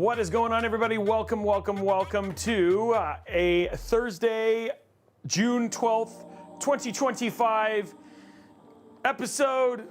What is going on, everybody? Welcome to a Thursday, June 12th, 2025 episode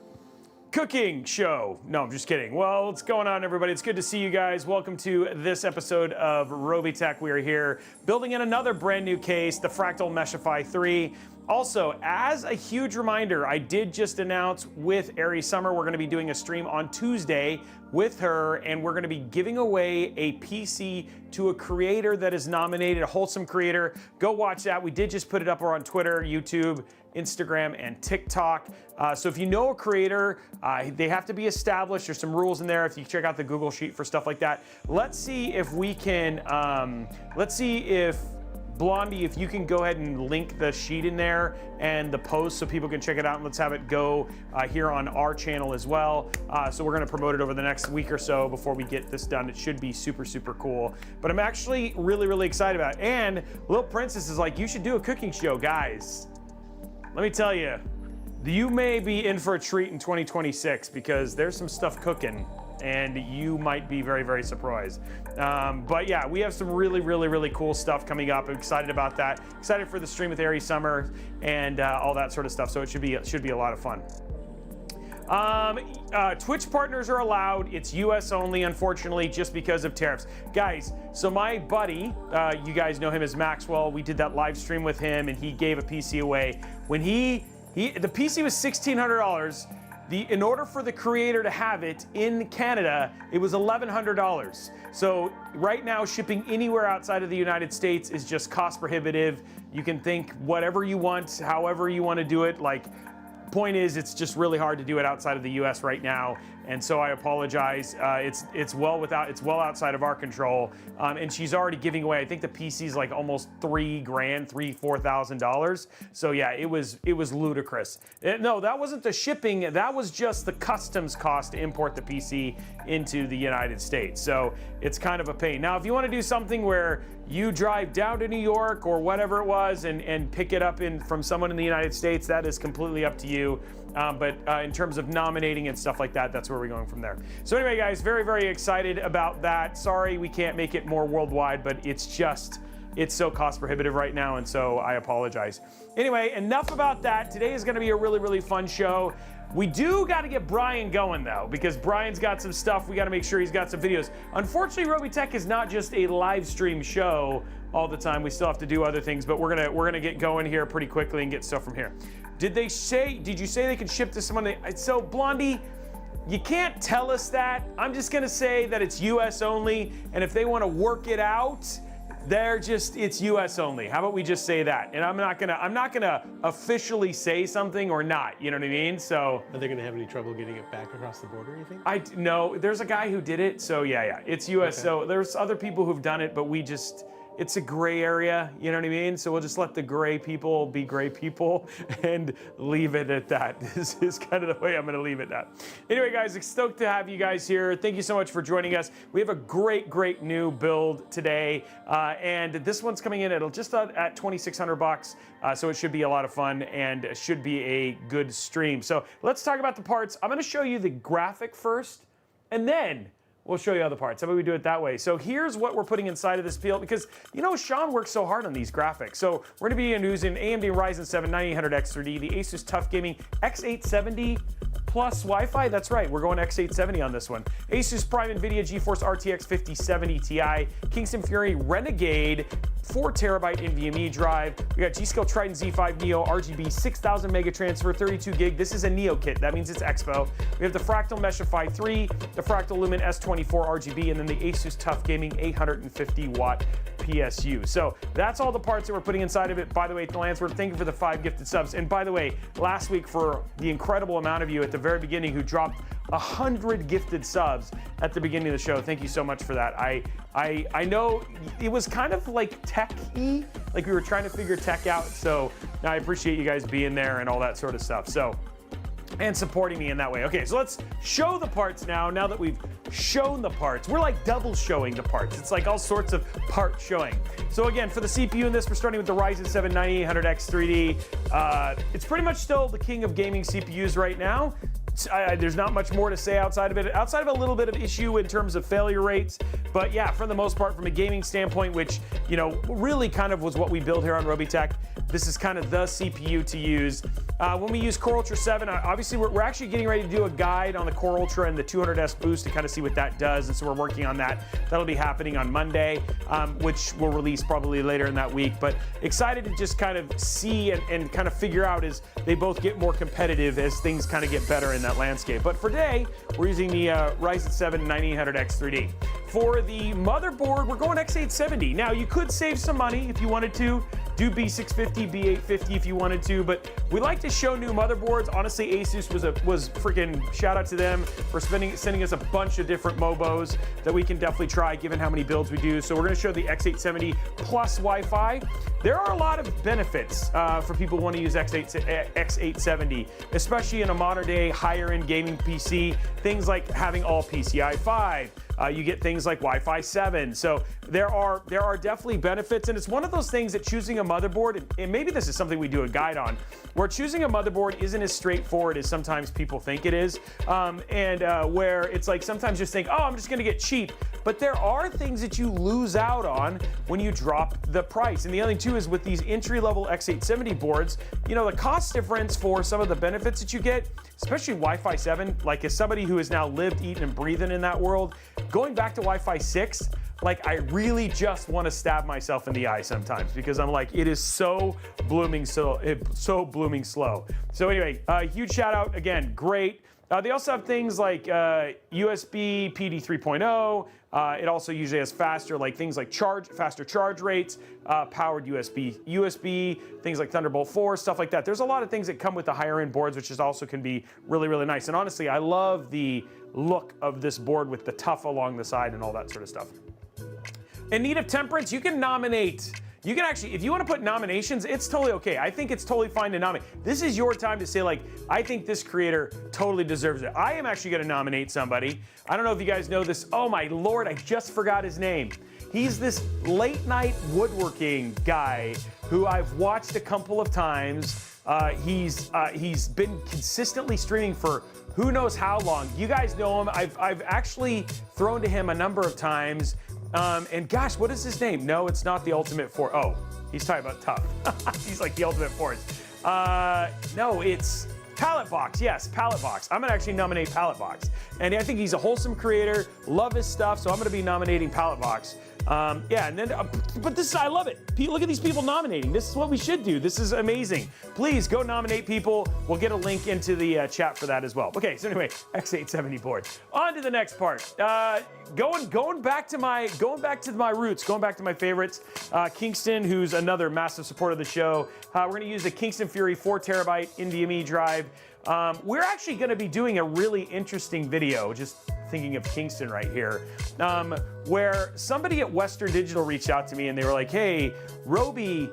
cooking show. No, I'm just kidding. Well, what's going on, everybody? It's good to see you guys. Welcome to this episode of Robeytech. We are here building in another brand new case, the Fractal Meshify 3. Also, as a huge reminder, I did just announce with AIO Summer, we're going to be doing a stream on Tuesday with her, and we're going to be giving away a PC to a creator that is nominated, a wholesome creator. Go watch that. We did just put it up on Twitter, YouTube, Instagram, and TikTok. So if you know a creator, they have to be established. There's some rules in there. If you check out the Google Sheet for stuff like that. Let's see if we can, Blondie, if you can go ahead and link the sheet in there and the post so people can check it out, and let's have it go here on our channel as well. So we're gonna promote it over the next week or so before we get this done. It should be super, super cool. But I'm actually really, really excited about it. And Little Princess is like, you should do a cooking show, guys. Let me tell you, you may be in for a treat in 2026 because there's some stuff cooking and you might be very, very surprised. But yeah, we have some really, really, really cool stuff coming up. I'm excited about that. Excited for the stream with AIO Summer and all that sort of stuff. So it should be a lot of fun. Twitch partners are allowed. It's US only, unfortunately, just because of tariffs. Guys, so my buddy, you guys know him as Maxwell. We did that live stream with him and he gave a PC away. When the PC was $1,600. In order for the creator to have it in Canada, it was $1,100. So right now, shipping anywhere outside of the United States is just cost prohibitive. You can think whatever you want, however you want to do it. Like, point is, it's just really hard to do it outside of the US right now. And so I apologize. It's well outside of our control. And she's already giving away, I think the PC is like almost $4,000. So yeah, it was ludicrous. No, that wasn't the shipping. That was just the customs cost to import the PC into the United States. So it's kind of a pain. Now, if you want to do something where you drive down to New York or whatever it was and pick it up from someone in the United States, that is completely up to you. But in terms of nominating and stuff like that, that's where we're going from there. So anyway, guys, very, very excited about that. Sorry we can't make it more worldwide, but it's so cost prohibitive right now, and so I apologize. Anyway, enough about that. Today is going to be a really, really fun show. We do got to get Brian going, though, because Brian's got some stuff. We got to make sure he's got some videos. Unfortunately, Robeytech is not just a live stream show all the time. We still have to do other things, but we're gonna get going here pretty quickly and get stuff from here. Did you say they could ship to someone? So Blondie, you can't tell us that. I'm just gonna say that it's US only, and if they want to work it out, it's US only. How about we just say that? And I'm not gonna officially say something or not. You know what I mean? So are they gonna have any trouble getting it back across the border, you think? No, there's a guy who did it. So yeah, it's US. Okay. So there's other people who've done it, but it's a gray area, you know what I mean? So we'll just let the gray people be gray people and leave it at that. This is kind of the way I'm gonna leave it at. Anyway, guys, stoked to have you guys here. Thank you so much for joining us. We have a great, great new build today. And this one's coming in at just at $2,600. So it should be a lot of fun and should be a good stream. So let's talk about the parts. I'm gonna show you the graphic first, and then we'll show you other parts. How about we do it that way? So here's what we're putting inside of this field, because you know Sean works so hard on these graphics. So we're going to be using AMD Ryzen 7 9800X3D, the ASUS TUF Gaming X870 plus Wi-Fi. That's right, we're going X870 on this one. ASUS Prime NVIDIA GeForce RTX 5070 Ti, Kingston Fury Renegade 4TB NVMe drive. We got G.Skill Triton Z5 Neo RGB 6000 mega transfer 32 gig. This is a Neo kit. That means it's Expo. We have the Fractal Meshify 3, the Fractal Lumen S24 RGB, and then the ASUS TUF Gaming 850 watt PSU. So that's all the parts that we're putting inside of it. By the way, Lansworth, thank you for the 5 gifted subs. And by the way, last week for the incredible amount of you at the very beginning who dropped 100 gifted subs at the beginning of the show. Thank you so much for that. I know it was kind of like tech-y, like we were trying to figure tech out. So I appreciate you guys being there and all that sort of stuff. So, and supporting me in that way. Okay, so let's show the parts now. Now that we've shown the parts, we're like double showing the parts. It's like all sorts of part showing. So again, for the CPU in this, we're starting with the Ryzen 7 9800X3D. It's pretty much still the king of gaming CPUs right now. There's not much more to say outside of it, outside of a little bit of issue in terms of failure rates. But yeah, for the most part, from a gaming standpoint, which, you know, really kind of was what we build here on Robeytech, this is kind of the CPU to use. When we use Core Ultra 7, obviously we're actually getting ready to do a guide on the Core Ultra and the 200S boost to kind of see what that does, and so we're working on that. That'll be happening on Monday, which we'll release probably later in that week. But excited to just kind of see and kind of figure out as they both get more competitive as things kind of get better in that landscape. But for today, we're using the Ryzen 7 9800X 3D. For the motherboard, we're going X870. Now, you could save some money if you wanted to. Do B650, B850 if you wanted to, but we like to show new motherboards. Honestly, ASUS was freaking, shout out to them for sending us a bunch of different Mobos that we can definitely try given how many builds we do. So we're gonna show the X870 plus Wi-Fi. There are a lot of benefits for people who want to use X870, especially in a modern day higher end gaming PC. Things like having all PCI 5. You get things like Wi-Fi 7. So there are definitely benefits, and it's one of those things that choosing a motherboard, and maybe this is something we do a guide on, where choosing a motherboard isn't as straightforward as sometimes people think it is, where it's like sometimes you just think, oh, I'm just gonna get cheap, but there are things that you lose out on when you drop the price. And the other thing too is with these entry-level X870 boards, you know, the cost difference for some of the benefits that you get, especially Wi-Fi 7, like as somebody who has now lived, eaten, and breathed in that world, going back to Wi-Fi 6, like I really just want to stab myself in the eye sometimes because I'm like, it is so blooming slow. So anyway, huge shout out again, great. They also have things like USB PD 3.0. It also usually has faster charge rates, powered USB, things like Thunderbolt 4, stuff like that. There's a lot of things that come with the higher end boards, which also can be really, really nice. And honestly, I love the look of this board with the tuff along the side and all that sort of stuff. In need of temperance, you can nominate. You can actually, if you want to put nominations, it's totally okay. I think it's totally fine to nominate. This is your time to say, like, I think this creator totally deserves it. I am actually going to nominate somebody. I don't know if you guys know this. Oh my Lord, I just forgot his name. He's this late night woodworking guy who I've watched a couple of times. He's been consistently streaming for who knows how long. You guys know him. I've actually thrown to him a number of times. And gosh, what is his name? No, it's not the Ultimate Force. Oh, he's talking about Tough. He's like the Ultimate Force. No, it's Pallet Box. Yes, Pallet Box. I'm gonna actually nominate Pallet Box. And I think he's a wholesome creator, love his stuff, so I'm gonna be nominating Pallet Box. Yeah, and then, but this is, I love it. Look at these people nominating. This is what we should do. This is amazing. Please go nominate people. We'll get a link into the chat for that as well. Okay, so anyway, X870 board. On to the next part. Going back to my roots, going back to my favorites. Kingston, who's another massive supporter of the show. We're gonna use the Kingston Fury 4 terabyte NVMe drive. We're actually gonna be doing a really interesting video, just thinking of Kingston right here, where somebody at Western Digital reached out to me and they were like, hey, Robey,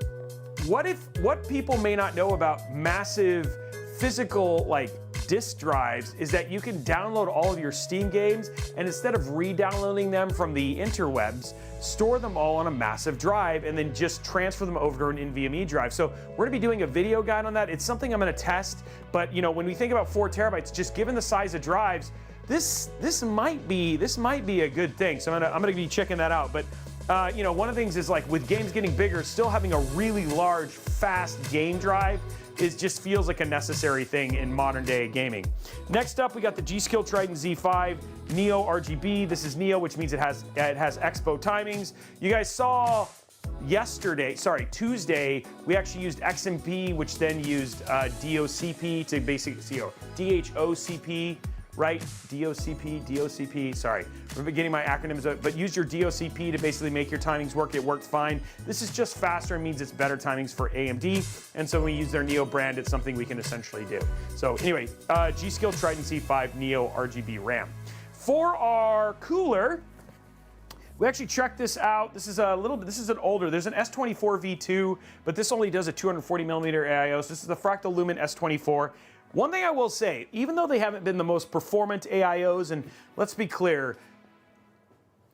what people may not know about massive physical like disk drives is that you can download all of your Steam games and instead of re-downloading them from the interwebs, store them all on a massive drive and then just transfer them over to an NVMe drive. So we're gonna be doing a video guide on that. It's something I'm gonna test, but you know, when we think about 4 terabytes, just given the size of drives, this might be a good thing. So I'm gonna be checking that out. But you know, one of the things is like with games getting bigger, still having a really large, fast game drive just feels like a necessary thing in modern day gaming. Next up, we got the G.Skill Trident Z5 Neo RGB. This is Neo, which means it has Expo timings. You guys saw Tuesday, we actually used XMP, which then used DOCP to basically, DHOCP, right? DOCP, sorry. I'm getting my acronyms, but use your DOCP to basically make your timings work. It worked fine. This is just faster and means it's better timings for AMD. And so when we use their Neo brand, it's something we can essentially do. So anyway, G.Skill Trident C5 Neo RGB RAM. For our cooler, we actually checked this out. This is an older, there's an S24 V2, but this only does a 240 millimeter AIO. So this is the Fractal Lumen S24. One thing I will say, even though they haven't been the most performant AIOs, and let's be clear,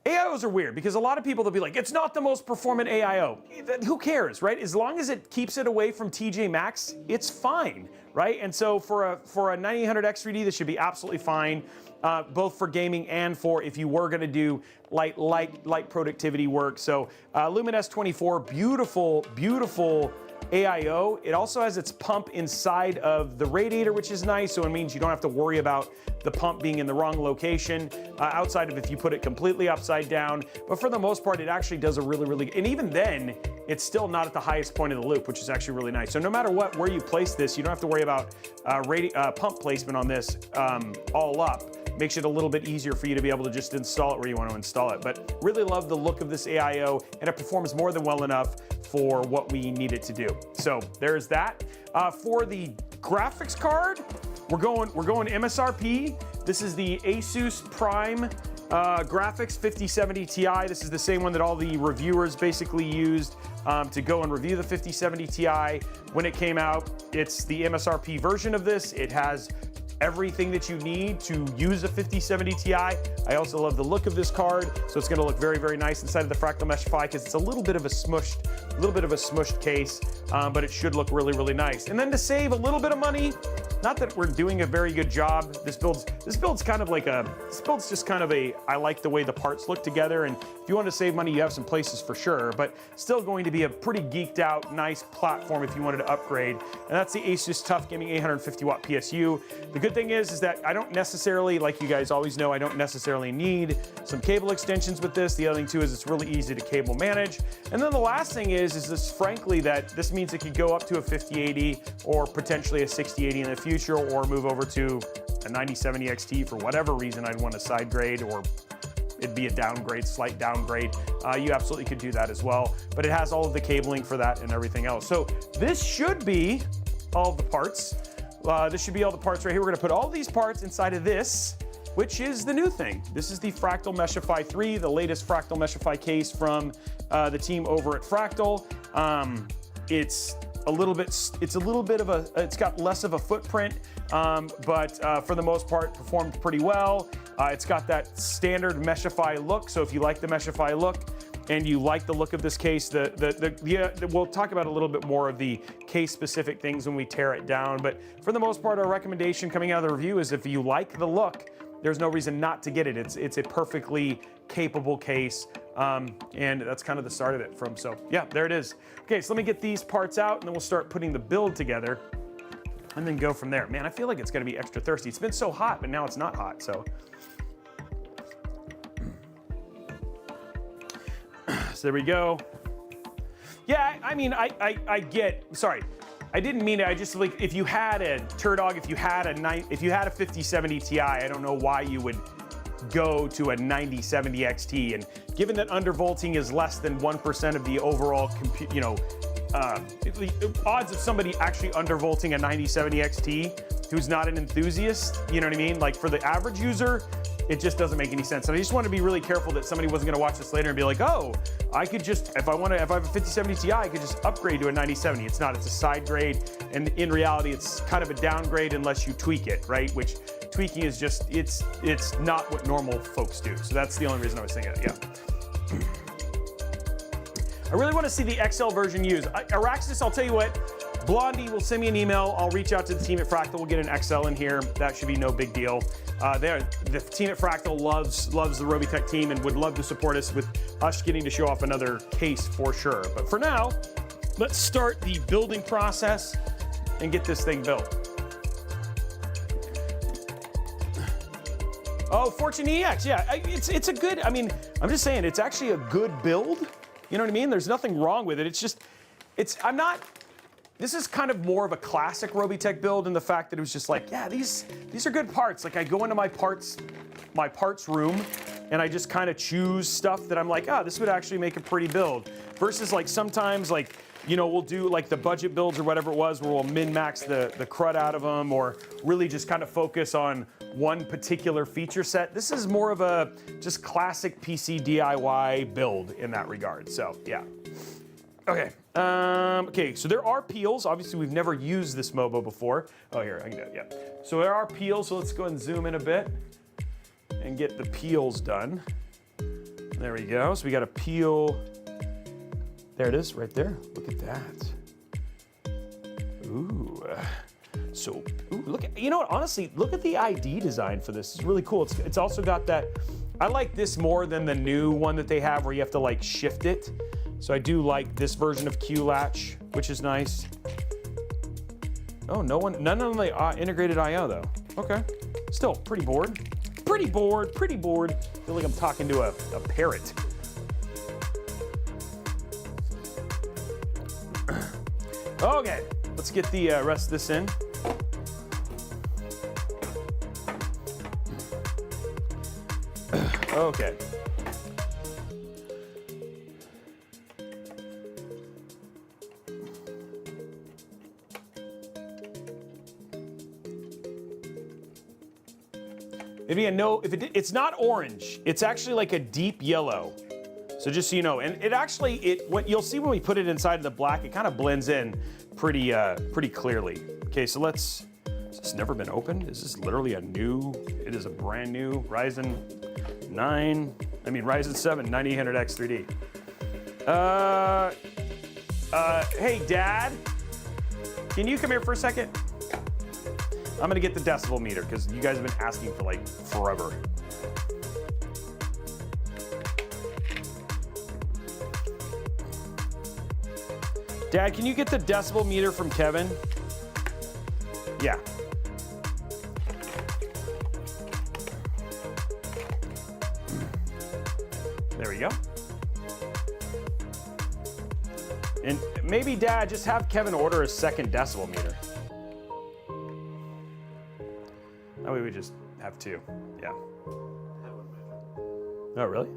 AIOs are weird because a lot of people, they'll be like, it's not the most performant AIO. Who cares, right? As long as it keeps it away from TJ Maxx, it's fine, right? And so for a 9800X3D, this should be absolutely fine, both for gaming and for if you were gonna do light productivity work. So Lumen S24, beautiful, beautiful AIO. It also has its pump inside of the radiator, which is nice, so it means you don't have to worry about the pump being in the wrong location, outside of if you put it completely upside down. But for the most part, it actually does a really, and even then, it's still not at the highest point of the loop, which is actually really nice. So no matter where you place this, you don't have to worry about pump placement on this all up. Makes it a little bit easier for you to be able to just install it where you want to install it. But really love the look of this AIO, and it performs more than well enough for what we need it to do. So there's that. For the graphics card, we're going MSRP. This is the ASUS Prime Graphics 5070 Ti. This is the same one that all the reviewers basically used to go and review the 5070 Ti when it came out. It's the MSRP version of this. It has everything that you need to use a 5070 Ti. I also love the look of this card, so it's gonna look very nice inside of the Fractal Meshify because it's a little bit of a smushed case, but it should look really nice. And then to save a little bit of money, not that we're doing a very good job, this build's just kind of a, I like the way the parts look together, and if you want to save money, you have some places for sure, but still going to be a pretty geeked out, nice platform if you wanted to upgrade. And that's the ASUS TUF Gaming 850 watt PSU. The good thing is that I don't necessarily, like you guys always know, I don't necessarily need some cable extensions with this. The other thing too is it's really easy to cable manage. And then the last thing is this, frankly, that this means it could go up to a 5080 or potentially a 6080 in the future, or move over to a 9070 XT for whatever reason I'd want to side grade, or it'd be a downgrade, slight downgrade. You absolutely could do that as well, but it has all of the cabling for that and everything else. So this should be all of the parts. This should be all the parts right here. We're gonna put all these parts inside of this, which is the new thing. This is the Fractal Meshify 3, the latest Fractal Meshify case from the team over at Fractal. It's got less of a footprint, but for the most part, performed pretty well. It's got that standard Meshify look, so if you like the Meshify look and you like the look of this case, we'll talk about a little bit more of the case-specific things when we tear it down, but for the most part, our recommendation coming out of the review is if you like the look, there's no reason not to get it. It's a perfectly capable case, and that's kind of the start of it from, so yeah, there it is. Okay, so let me get these parts out, and then we'll start putting the build together, and then go from there. Man, I feel like it's gonna be extra thirsty. It's been so hot, but now it's not hot, so. So there we go. Yeah, I mean, I get, sorry, I didn't mean it. I just, like, if you had a Turdog, if you had a 5070 Ti, I don't know why you would go to a 9070 XT. And given that undervolting is less than 1% of the overall odds of somebody actually undervolting a 9070 XT who's not an enthusiast, you know what I mean? Like, for the average user, it just doesn't make any sense. And I just want to be really careful that somebody wasn't going to watch this later and be like, oh, I could just, if I have a 5070 Ti, I could just upgrade to a 9070. It's not, it's a side grade. And in reality, it's kind of a downgrade unless you tweak it, right? Which tweaking is just, it's not what normal folks do. So that's the only reason I was saying it, yeah. I really want to see the XL version used. Araxis, I'll tell you what, Blondie will send me an email. I'll reach out to the team at Fractal. We'll get an XL in here. That should be no big deal. The team at Fractal loves the Robeytech team and would love to support us with us getting to show off another case for sure. But for now, let's start the building process and get this thing built. Oh, Fortune EX, yeah, it's a good, I mean, I'm just saying, it's actually a good build. You know what I mean? There's nothing wrong with it. It's just, this is kind of more of a classic Robeytech build in the fact that it was just like, yeah, these are good parts. Like, I go into my parts room and I just kind of choose stuff that I'm like, oh, this would actually make a pretty build. Versus like sometimes, like, you know, we'll do like the budget builds or whatever it was where we'll min-max the crud out of them, or really just kind of focus on one particular feature set. This is more of a just classic PC DIY build in that regard. So yeah. Okay. Okay, so there are peels. Obviously, we've never used this Mobo before. Oh, here, I can do it, yeah. So there are peels, so let's go and zoom in a bit and get the peels done. There we go. So we got to peel. There it is, right there. Look at that. Ooh. So, ooh, look at, you know what, honestly, look at the ID design for this. It's really cool. It's also got that, I like this more than the new one that they have where you have to like shift it. So I do like this version of Q latch, which is nice. Oh, none of the integrated IO though. Okay, still pretty bored. Pretty bored. I feel like I'm talking to a parrot. Okay, let's get the rest of this in. Okay. Maybe it's not orange, it's actually like a deep yellow. So just so you know, and what you'll see when we put it inside of the black, it kind of blends in pretty clearly. Okay, so has this never been opened? Is this literally it is a brand new Ryzen 7 9800X 3D. Hey Dad, can you come here for a second? I'm gonna get the decibel meter because you guys have been asking for like forever. Dad, can you get the decibel meter from Kevin? Yeah. There we go. And maybe Dad, just have Kevin order a second decibel meter. That way we just have two. Yeah. Oh, really?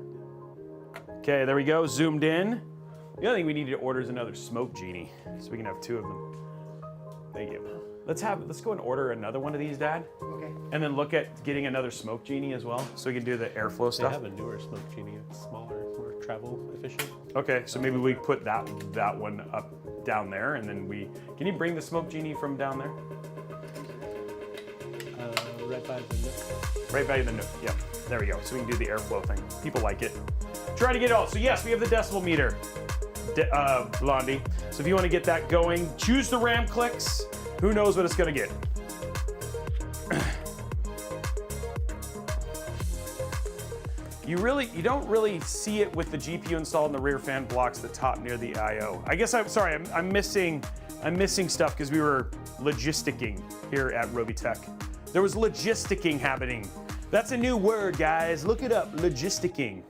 Okay, there we go. Zoomed in. The other thing we need to order is another smoke genie, so we can have two of them. Thank you. Let's go and order another one of these, Dad. Okay. And then look at getting another smoke genie as well, so we can do the airflow stuff. They have a newer smoke genie. It's smaller, more travel efficient. Okay, so maybe we put that one up down there, and then can you bring the smoke genie from down there? Right by the nook. Right by the nook, yep. There we go, so we can do the airflow thing. People like it. Try to get it all. So yes, we have the decibel meter, Blondie. So if you want to get that going, choose the RAM clicks. Who knows what it's gonna get? You don't really see it with the GPU installed in the rear fan blocks that top near the IO. I guess I'm missing stuff because we were logisticking here at Robeytech. There was logisticking happening. That's a new word, guys. Look it up, logisticking.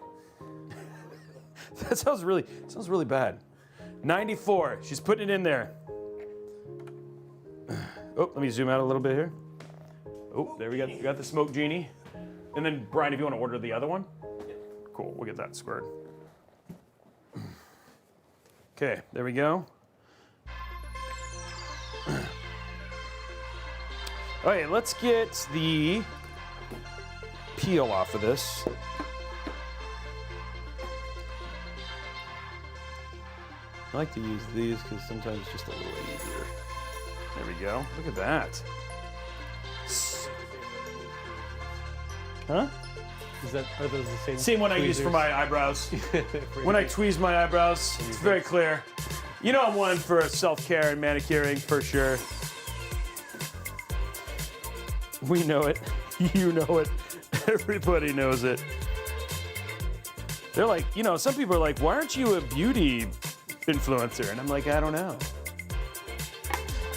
That sounds really bad. 94, she's putting it in there. Oh, let me zoom out a little bit here. Oh, there we got the smoke genie. And then Brian, if you want to order the other one. Cool, we'll get that squared. Okay, there we go. Okay, let's get the peel off of this. I like to use these because sometimes it's just a little easier. There we go. Look at that. Huh? Are those the same? Same one I use for my eyebrows. When I tweeze my eyebrows, it's very clear. You know I'm one for self-care and manicuring for sure. We know it. You know it. Everybody knows it. They're like, some people are like, why aren't you a beauty influencer? And I'm like, I don't know.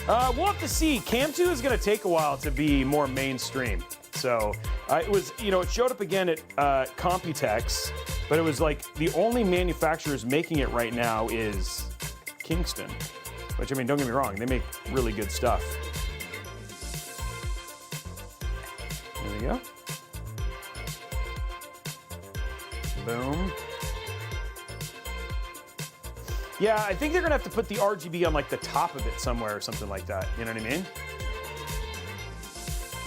We'll have to see. Cam 2 is going to take a while to be more mainstream. So it showed up again at Computex, but it was like the only manufacturers making it right now is Kingston, which, don't get me wrong, they make really good stuff. There we go. Boom. Yeah, I think they're gonna have to put the RGB on like the top of it somewhere or something like that. You know what I mean?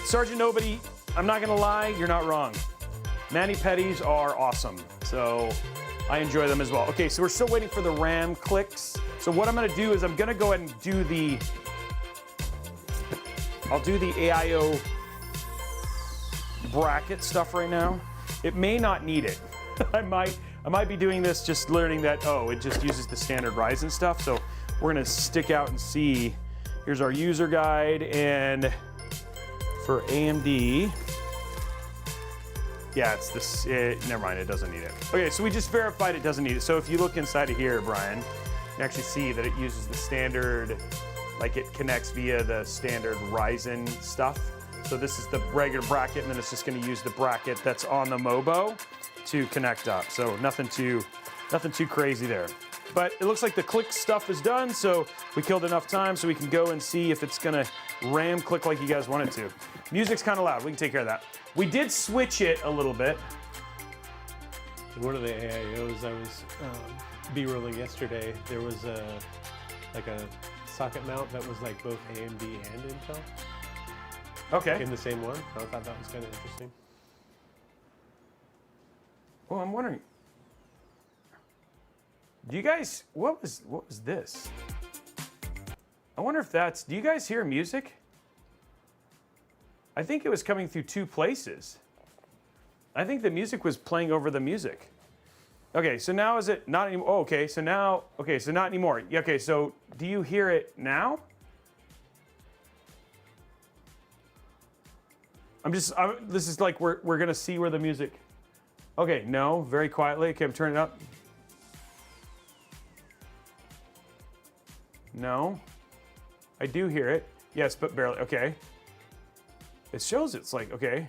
Sergeant Nobody, I'm not gonna lie, you're not wrong. Mani-pedis are awesome, so I enjoy them as well. Okay, so we're still waiting for the RAM clicks. So what I'm gonna do is I'm gonna go ahead and do I'll do the AIO bracket stuff right now. It may not need it. I I might be doing this just learning that, oh, it just uses the standard Ryzen stuff. So we're gonna stick out and see. Here's our user guide, and for AMD, yeah, it's this, never mind, it doesn't need it. Okay, so we just verified it doesn't need it. So if you look inside of here, Brian, you can actually see that it uses the standard, like it connects via the standard Ryzen stuff. So this is the regular bracket, and then it's just gonna use the bracket that's on the Mobo to connect up. So nothing too crazy there. But it looks like the click stuff is done, so we killed enough time so we can go and see if it's gonna ram click like you guys want it to. Music's kind of loud, we can take care of that. We did switch it a little bit. In one of the AIOs I was B-rolling yesterday, there was a socket mount that was like both AMD and Intel. Okay. In the same one. I thought that was kind of interesting. Well, I'm wondering, do you guys, what was this? I wonder if that's, do you guys hear music? I think it was coming through two places. I think the music was playing over the music. Okay, so now is it not anymore? Oh, okay, so now, okay, so not anymore. Yeah, okay, so do you hear it now? This is like we're gonna see where the music, okay, no, very quietly. Okay, I'm turning it up. No, I do hear it. Yes, but barely, okay. It shows it's like, okay.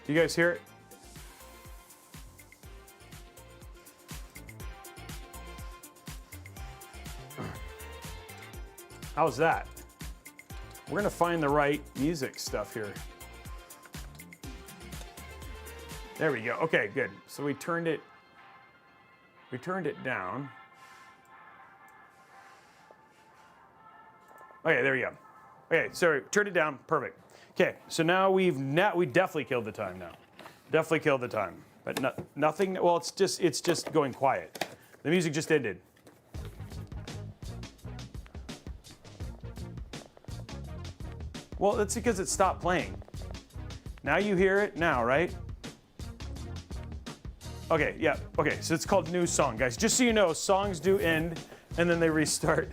Do you guys hear it? How's that? We're gonna find the right music stuff here. There we go. Okay, good. So we turned it down. Okay, there we go. Okay, so turn it down. Perfect. Okay, so now we definitely killed the time now. Definitely killed the time. But nothing. Well, it's just going quiet. The music just ended. Well, that's because it stopped playing. Now you hear it now, right? Okay, yeah, okay, so it's called new song, guys. Just so you know, songs do end, and then they restart.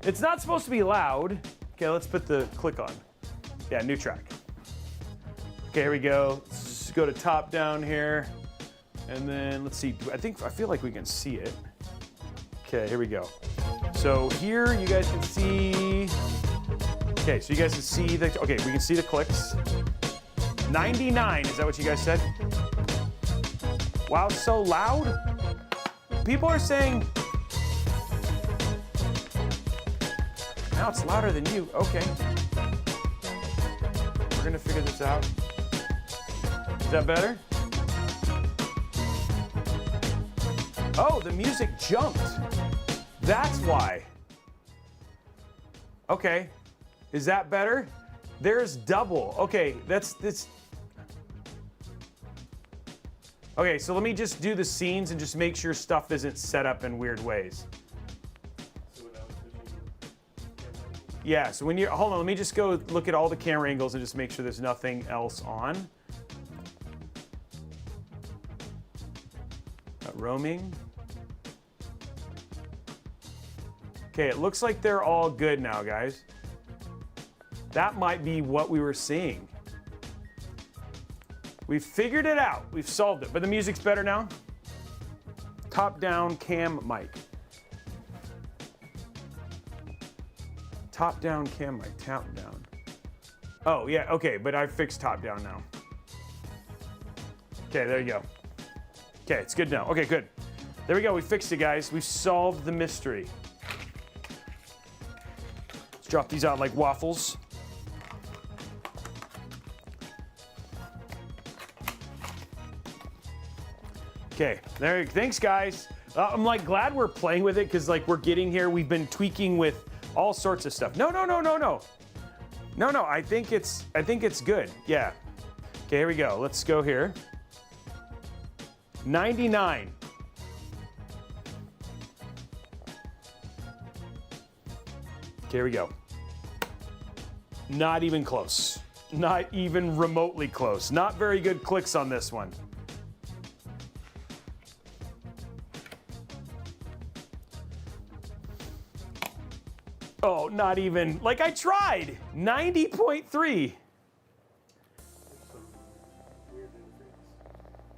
It's not supposed to be loud. Okay, let's put the click on. Yeah, new track. Okay, here we go. Let's just go to top down here. And then let's see, I feel like we can see it. Okay, here we go. So here you guys can see, okay, so you guys can see okay, we can see the clicks. 99, is that what you guys said? Wow, so loud. People are saying, now it's louder than you. Okay. We're gonna figure this out. Is that better? Oh, the music jumped. That's why. Okay. Is that better? There's double. Okay, that's this. Okay, so let me just do the scenes and just make sure stuff isn't set up in weird ways. Yeah, so when you're, hold on, let me just go look at all the camera angles and just make sure there's nothing else on. Roaming. Okay, it looks like they're all good now, guys. That might be what we were seeing. We've figured it out. We've solved it. But the music's better now. Top-down cam mic. Top-down cam mic. Top-down. Oh, yeah. Okay, but I fixed top-down now. Okay, there you go. Okay, it's good now. Okay, good. There we go. We fixed it, guys. We've solved the mystery. Let's drop these out like waffles. Okay, there. Thanks, guys. I'm like glad we're playing with it because like we're getting here. We've been tweaking with all sorts of stuff. No. I think it's good. Yeah. Okay, here we go. Let's go here. 99. Okay, here we go. Not even close. not even remotely close. Not very good clicks on this one. Oh, not even, like I tried. 90.3.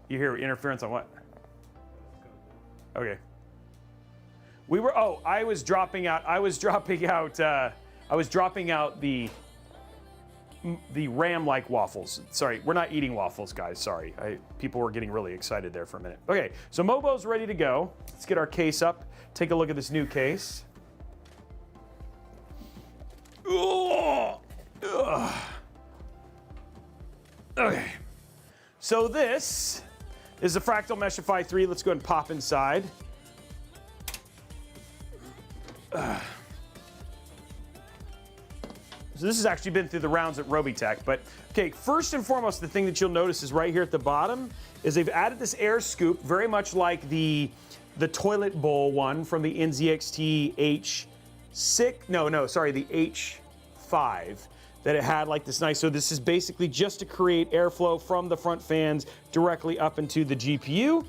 You hear interference on what? Okay. We were, oh, I was dropping out the RAM-like waffles. Sorry, we're not eating waffles, guys, sorry. People were getting really excited there for a minute. Okay, so Mobo's ready to go. Let's get our case up. Take a look at this new case. Ugh. Ugh. Okay, so this is the Fractal Meshify 3. Let's go ahead and pop inside. So this has actually been through the rounds at Robeytech, but okay, first and foremost, the thing that you'll notice is right here at the bottom is they've added this air scoop, very much like the toilet bowl one from the NZXT the H5 that it had like this nice, so this is basically just to create airflow from the front fans directly up into the GPU.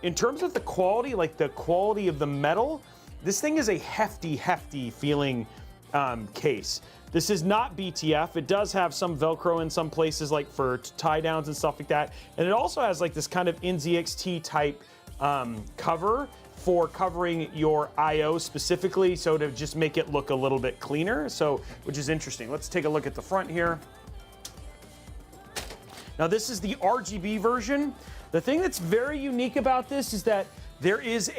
In terms of the quality, like the quality of the metal, this thing is a hefty feeling case. This is not BTF. It does have some Velcro in some places, like for tie downs and stuff like that. And it also has like this kind of NZXT type cover for covering your IO specifically, so to just make it look a little bit cleaner, so, which is interesting. Let's take a look at the front here. Now this is the RGB version. The thing that's very unique about this is that there is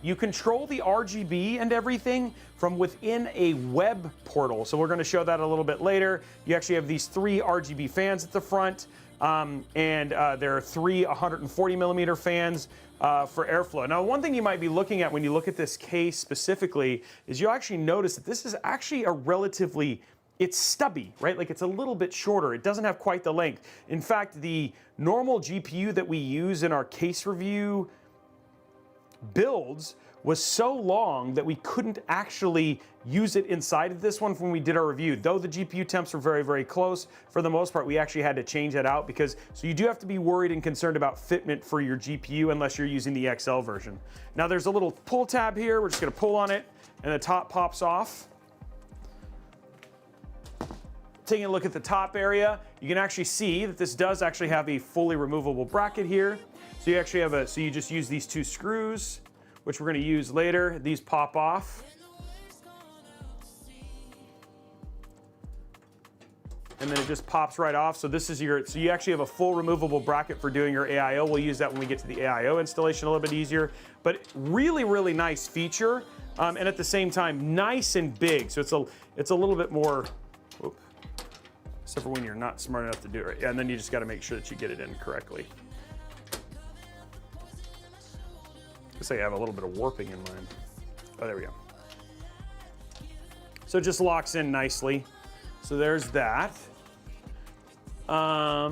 you control the RGB and everything from within a web portal. So we're gonna show that a little bit later. You actually have these 3 RGB fans at the front, and there are 3 140 millimeter fans for airflow. Now, one thing you might be looking at when you look at this case specifically is you'll actually notice that this is actually a relatively, it's stubby, right? Like it's a little bit shorter. It doesn't have quite the length. In fact, the normal GPU that we use in our case review builds was so long that we couldn't actually use it inside of this one when we did our review. Though the GPU temps were very close, for the most part, we actually had to change that out because, so you do have to be worried and concerned about fitment for your GPU unless you're using the XL version. Now there's a little pull tab here. We're just gonna pull on it and the top pops off. Taking a look at the top area, you can actually see that this does actually have a fully removable bracket here. So you actually have so you just use these 2 screws, which we're going to use later. These pop off. And then it just pops right off. So this is so you actually have a full removable bracket for doing your AIO. We'll use that when we get to the AIO installation a little bit easier. But really nice feature. And at the same time, nice and big. So it's a little bit more, except for when you're not smart enough to do it right. Yeah, and then you just got to make sure that you get it in correctly. I say I have a little bit of warping in mine. Oh, there we go. So it just locks in nicely. So there's that. There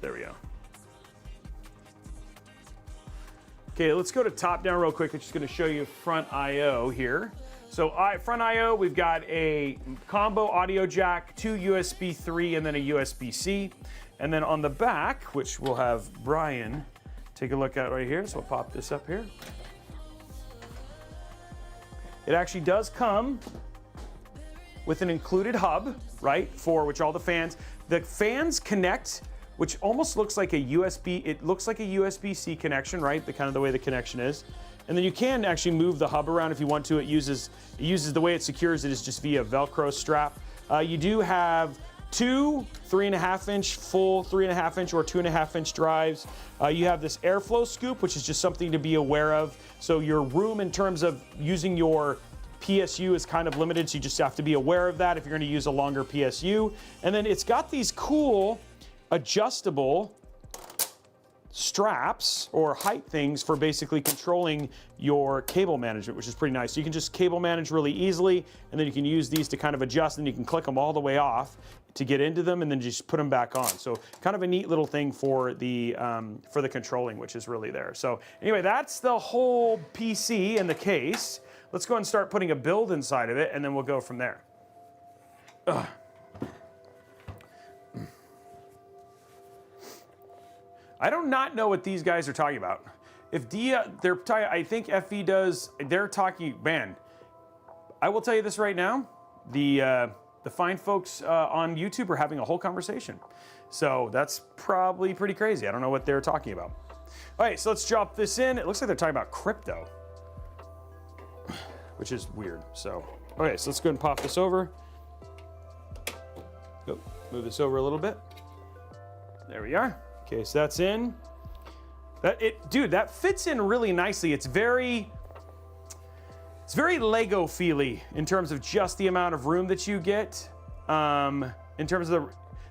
we go. Okay, let's go to top down real quick. I'm just gonna show you front IO here. So front IO, we've got a combo audio jack, 2 USB 3, and then a USB-C. And then on the back, which we'll have Brian take a look at right here, so we'll pop this up here. It actually does come with an included hub, right, for which all the fans connect, which almost looks like a it looks like a USB-C connection, right, the way the connection is. And then you can actually move the hub around if you want to. It uses the way it secures it is just via Velcro strap. You do have 2 3.5-inch full 3.5-inch or 2.5-inch drives. You have this airflow scoop, which is just something to be aware of. So your room in terms of using your PSU is kind of limited, so you just have to be aware of that if you're going to use a longer PSU. And then it's got these cool adjustable straps or height things for basically controlling your cable management, which is pretty nice. So you can just cable manage really easily, and then you can use these to kind of adjust, and you can click them all the way off to get into them and then just put them back on. So kind of a neat little thing for the controlling, which is really there. So anyway, that's the whole PC and the case. Let's go and start putting a build inside of it, and then we'll go from there. I do not know what these guys are talking about. If they're talking, I think FE does. They're talking. Man, I will tell you this right now. The fine folks on YouTube are having a whole conversation. So that's probably pretty crazy. I don't know what they're talking about. All right, so let's drop this in. It looks like they're talking about crypto, which is weird. So, okay, so let's go ahead and pop this over. Go, move this over a little bit. There we are. Okay, so that's in. Dude, that fits in really nicely. It's very Lego feely in terms of just the amount of room that you get. In terms of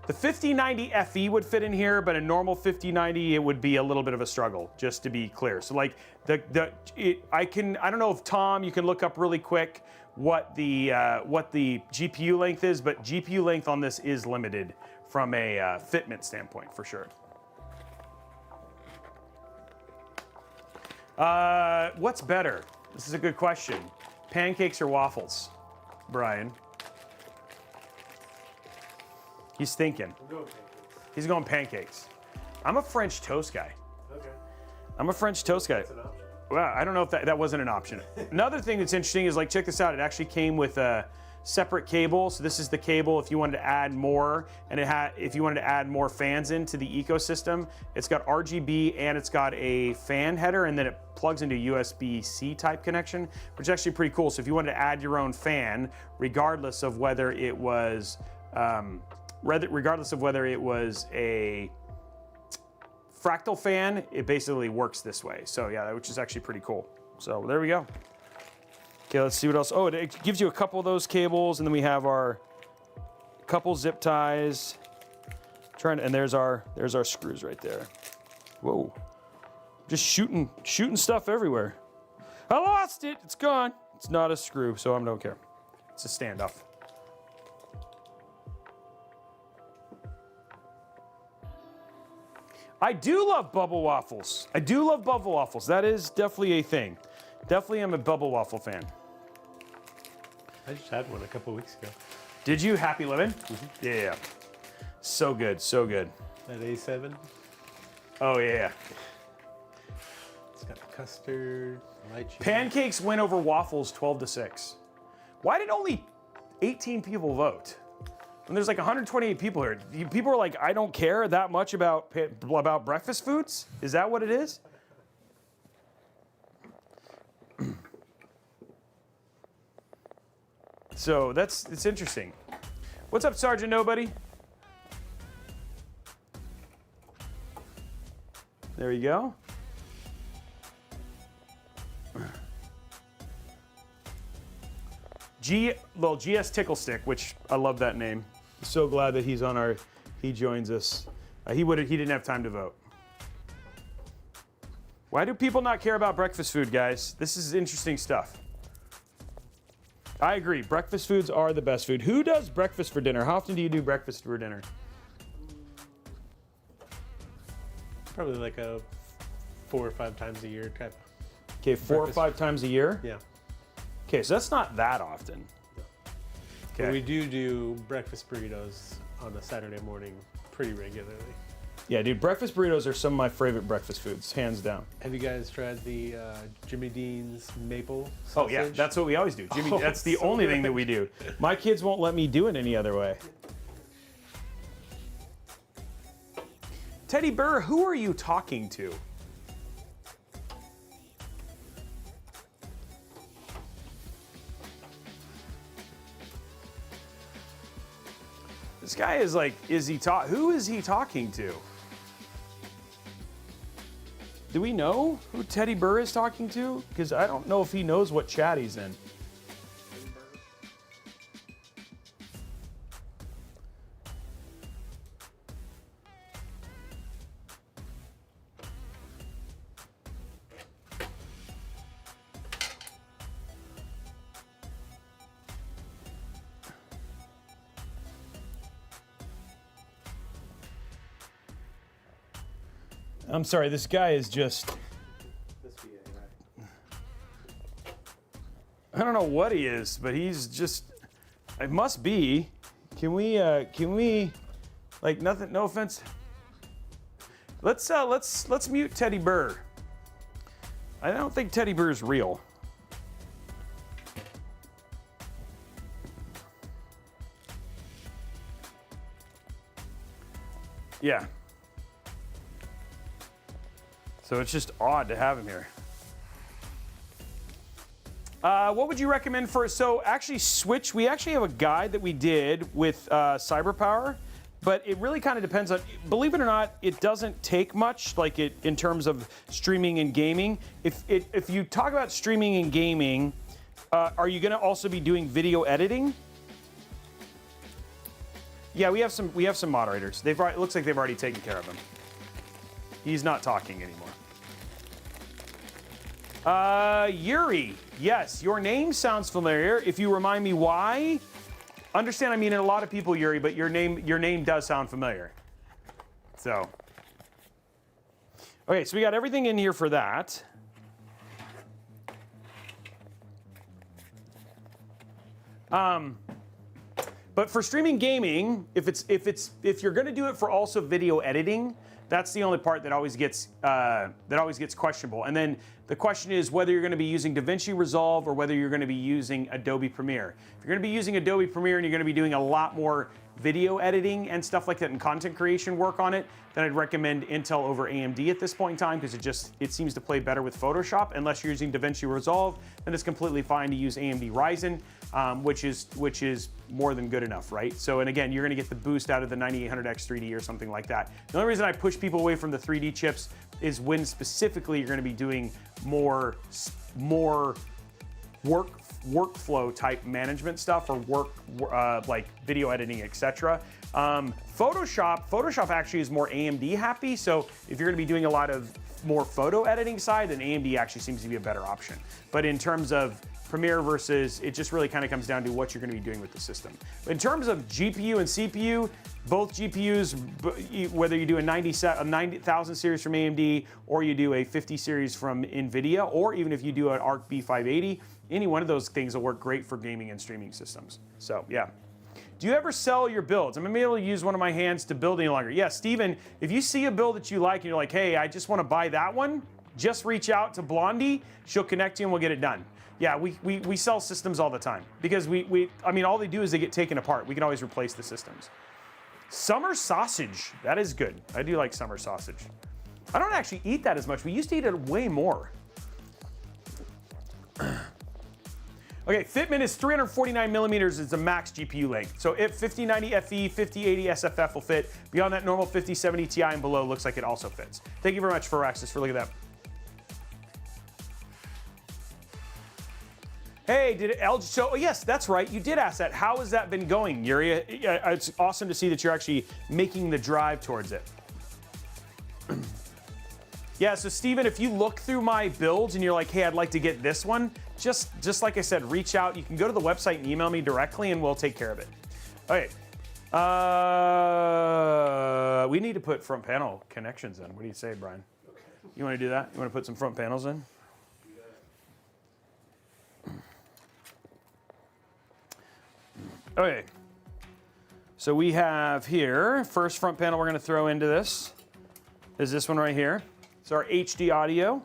the 5090 FE would fit in here, but a normal 5090 it would be a little bit of a struggle, just to be clear. So like I don't know if Tom, you can look up really quick what the GPU length is, but GPU length on this is limited from a fitment standpoint for sure. What's better? This is a good question. Pancakes or waffles, Brian? He's thinking. I'm going pancakes. He's going pancakes. I'm a French toast guy. Okay. I'm a French toast guy. That's an option. Well, I don't know if that wasn't an option. Another thing that's interesting is, like, check this out. It actually came with a separate cable. So this is the cable if you wanted to add more, and if you wanted to add more fans into the ecosystem. It's got RGB and it's got a fan header, and then it plugs into USB-C type connection, which is actually pretty cool. So if you wanted to add your own fan, regardless of whether it was a Fractal fan, it basically works this way. So yeah, which is actually pretty cool. So there we go. Okay, let's see what else. Oh, it gives you a couple of those cables, and then we have our couple zip ties. And there's our screws right there. Whoa, just shooting stuff everywhere. I lost it. It's gone. It's not a screw, so I don't care. It's a standoff. I do love bubble waffles. That is definitely a thing. Definitely am a bubble waffle fan. I just had one a couple weeks ago. Did you? Happy living? Mm-hmm. Yeah. So good, so good. That A7. Oh yeah. It's got custard, light cheese. Pancakes win over waffles 12-6. Why did only 18 people vote? When there's like 128 people here. People are like, I don't care that much about breakfast foods? Is that what it is? So it's interesting. What's up, Sergeant Nobody? There you go. GS Tickle Stick, which I love that name. So glad that he joins us. He didn't have time to vote. Why do people not care about breakfast food, guys? This is interesting stuff. I agree. Breakfast foods are the best food. Who does breakfast for dinner? How often do you do breakfast for dinner? Probably like a 4 or 5 times a year type. Okay, 4 or 5 times a year? Yeah. Okay, so that's not that often. Okay. But we do breakfast burritos on a Saturday morning pretty regularly. Yeah, dude, breakfast burritos are some of my favorite breakfast foods, hands down. Have you guys tried the Jimmy Dean's maple sausage? Oh yeah, that's what we always do. That's the only thing that we do. My kids won't let me do it any other way. Teddy Burr, who are you talking to? This guy is like, who is he talking to? Do we know who Teddy Burr is talking to? Because I don't know if he knows what chat he's in. I'm sorry, this guy is just... I don't know what he is, but he's just... It must be. Can we, like nothing, no offense. Let's mute Teddy Burr. I don't think Teddy Burr is real. Yeah. So it's just odd to have him here. What would you recommend for, so actually switch, we actually have a guide that we did with CyberPower, but it really kind of depends on, believe it or not, it doesn't take much, like it in terms of streaming and gaming. If you talk about streaming and gaming, are you gonna also be doing video editing? Yeah, we have some moderators. It looks like they've already taken care of him. He's not talking anymore. Yuri, yes, your name sounds familiar. If you remind me why, understand I mean a lot of people, Yuri, but your name does sound familiar. So, okay, so we got everything in here for that. But for streaming gaming, if you're going to do it for also video editing, that's the only part that always gets questionable. And then the question is whether you're going to be using DaVinci Resolve or whether you're going to be using Adobe Premiere. If you're going to be using Adobe Premiere and you're going to be doing a lot more video editing and stuff like that and content creation work on it, then I'd recommend Intel over AMD at this point in time because it seems to play better with Photoshop. Unless you're using DaVinci Resolve, then it's completely fine to use AMD Ryzen, which is more than good enough, right? So, and again, you're gonna get the boost out of the 9800X 3D or something like that. The only reason I push people away from the 3D chips is when specifically you're gonna be doing more workflow type management stuff or like video editing, etc. Photoshop actually is more AMD happy. So if you're going to be doing a lot of more photo editing side, then AMD actually seems to be a better option. But in terms of Premiere versus, it just really kind of comes down to what you're going to be doing with the system. In terms of GPU and CPU, both GPUs, whether you do a 90,000 series from AMD or you do a 50 series from NVIDIA, or even if you do an Arc B580, any one of those things will work great for gaming and streaming systems. So, yeah. Do you ever sell your builds? I'm gonna be able to use one of my hands to build any longer. Yeah, Steven, if you see a build that you like and you're like, hey, I just want to buy that one, just reach out to Blondie. She'll connect you and we'll get it done. Yeah, we sell systems all the time because I mean, all they do is they get taken apart. We can always replace the systems. Summer sausage, that is good. I do like summer sausage. I don't actually eat that as much. We used to eat it way more. Okay, Fitment is 349 millimeters is the max GPU length. So if 5090 FE, 5080 SFF will fit. Beyond that, normal 5070 Ti and below looks like it also fits. Thank you very much, Firaxis, for looking at that. Hey, did it LG? So, oh yes, that's right. You did ask that. How has that been going, Yuri? It's awesome to see that you're actually making the drive towards it. Yeah, so Steven, if you look through my builds and you're like, hey, I'd like to get this one, just like I said, reach out. You can go to the website and email me directly and we'll take care of it. Okay. We need to put front panel connections in. What do you say, Brian? Okay. You want to do that? You want to put some front panels in? Okay. So we have here, first front panel we're going to throw into this is this one right here. It's our HD audio.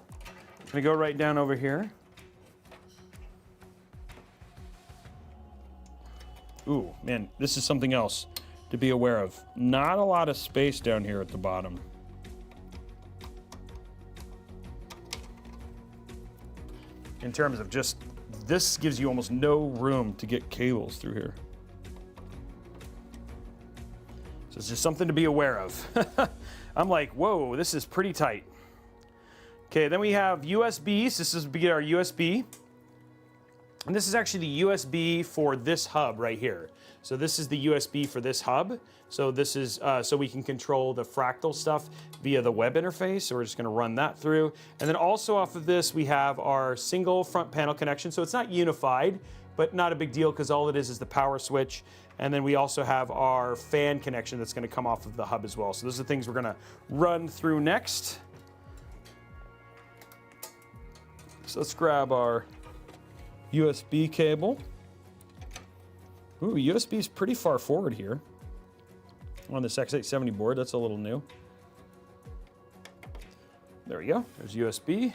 It's going to go right down over here. Ooh, man, this is something else to be aware of. Not a lot of space down here at the bottom. In terms of just, this gives you almost no room to get cables through here. So it's just something to be aware of. I'm like, whoa, this is pretty tight. Okay, then we have USBs. This is our USB. And this is actually the USB for this hub right here. So this is the USB for this hub. So this is so we can control the Fractal stuff via the web interface. So we're just gonna run that through. And then also off of this, we have our single front panel connection. So it's not unified, but not a big deal because all it is the power switch. And then we also have our fan connection that's gonna come off of the hub as well. So those are the things we're gonna run through next. So let's grab our USB cable. Ooh, USB is pretty far forward here on this X870 board. That's a little new. There we go. There's USB.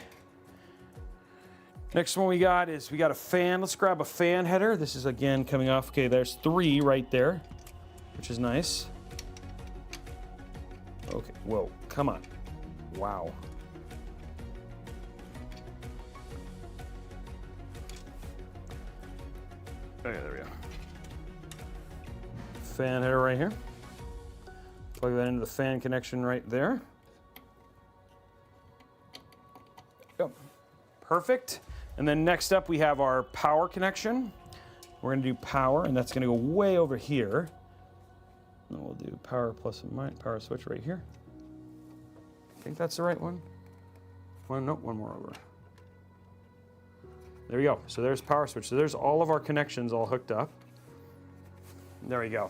Next one we got is we got a fan. Let's grab a fan header. This is again coming off. Okay, there's 3 right there, which is nice. Okay, whoa, come on. Wow. Okay, there we go. Fan header right here. Plug that into the fan connection right there. Go. Perfect. And then next up we have our power connection. We're going to do power, and that's going to go way over here. And we'll do power plus and minus, power switch right here. I think that's the right one. Nope, one more over. There we go. So there's power switch. So there's all of our connections all hooked up. There we go.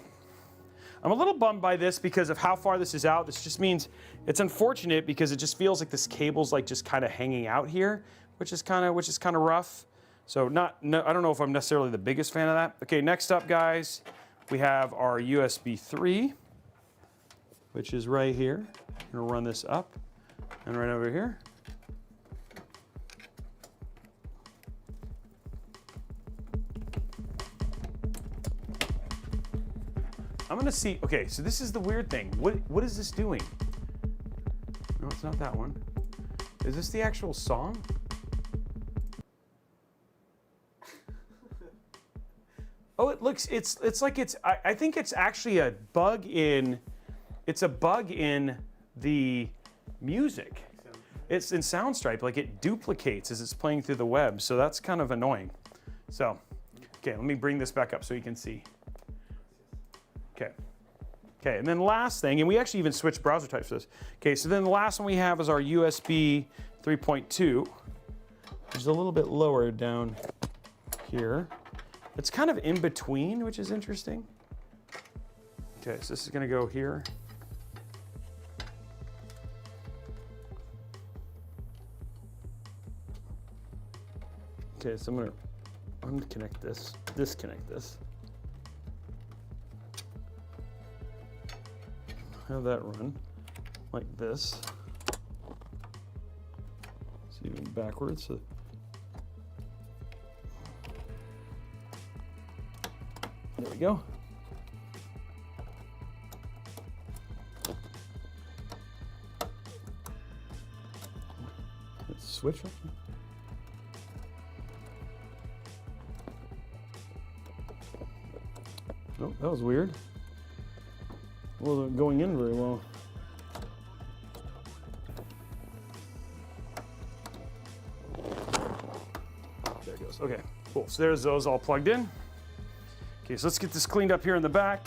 I'm a little bummed by this because of how far this is out. This just means it's unfortunate because it just feels like this cable's like just kind of hanging out here, which is kind of rough. So I don't know if I'm necessarily the biggest fan of that. Okay, next up, guys, we have our USB 3, which is right here. I'm gonna run this up and right over here. I'm gonna see, okay, so this is the weird thing. What is this doing? No, it's not that one. Is this the actual song? Oh, it looks, it's like it's, I think it's actually a bug in, it's a bug in the music. It's in Soundstripe, like it duplicates as it's playing through the web, so that's kind of annoying. So, okay, let me bring this back up so you can see. Okay. Okay, and then last thing, and we actually even switched browser types for this. Okay, so then the last one we have is our USB 3.2, which is a little bit lower down here. It's kind of in between, which is interesting. Okay, so this is gonna go here. Okay, so I'm gonna unconnect this, disconnect this. Have that run like this. It's even backwards. So there we go. Let's switch it. Oh, that was weird. Wasn't going in very well. There it goes. Okay, cool. So there's those all plugged in. Okay, so let's get this cleaned up here in the back.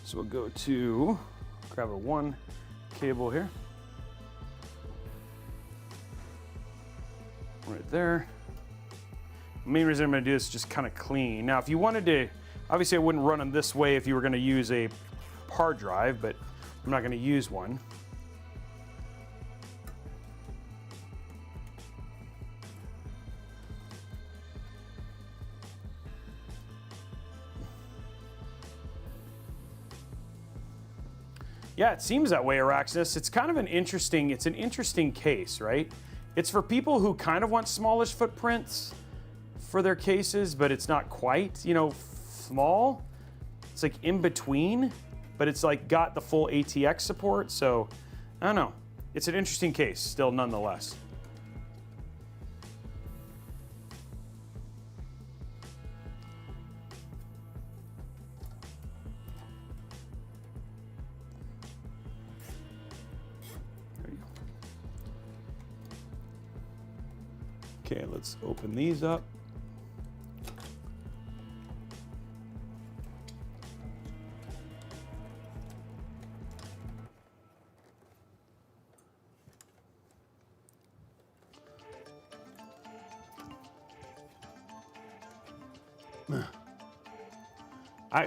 So we'll go to, grab a 1 cable here. Right there. The main reason I'm going to do this is just kind of clean. Now, if you wanted to, obviously I wouldn't run them this way if you were going to use a hard drive, but I'm not going to use one. Yeah, it seems that way, Araxis. It's kind of an interesting case, right? It's for people who kind of want smallish footprints for their cases, but it's not quite, you know, small. It's like in between, but it's like got the full ATX support. So I don't know. It's an interesting case still nonetheless. Okay, let's open these up.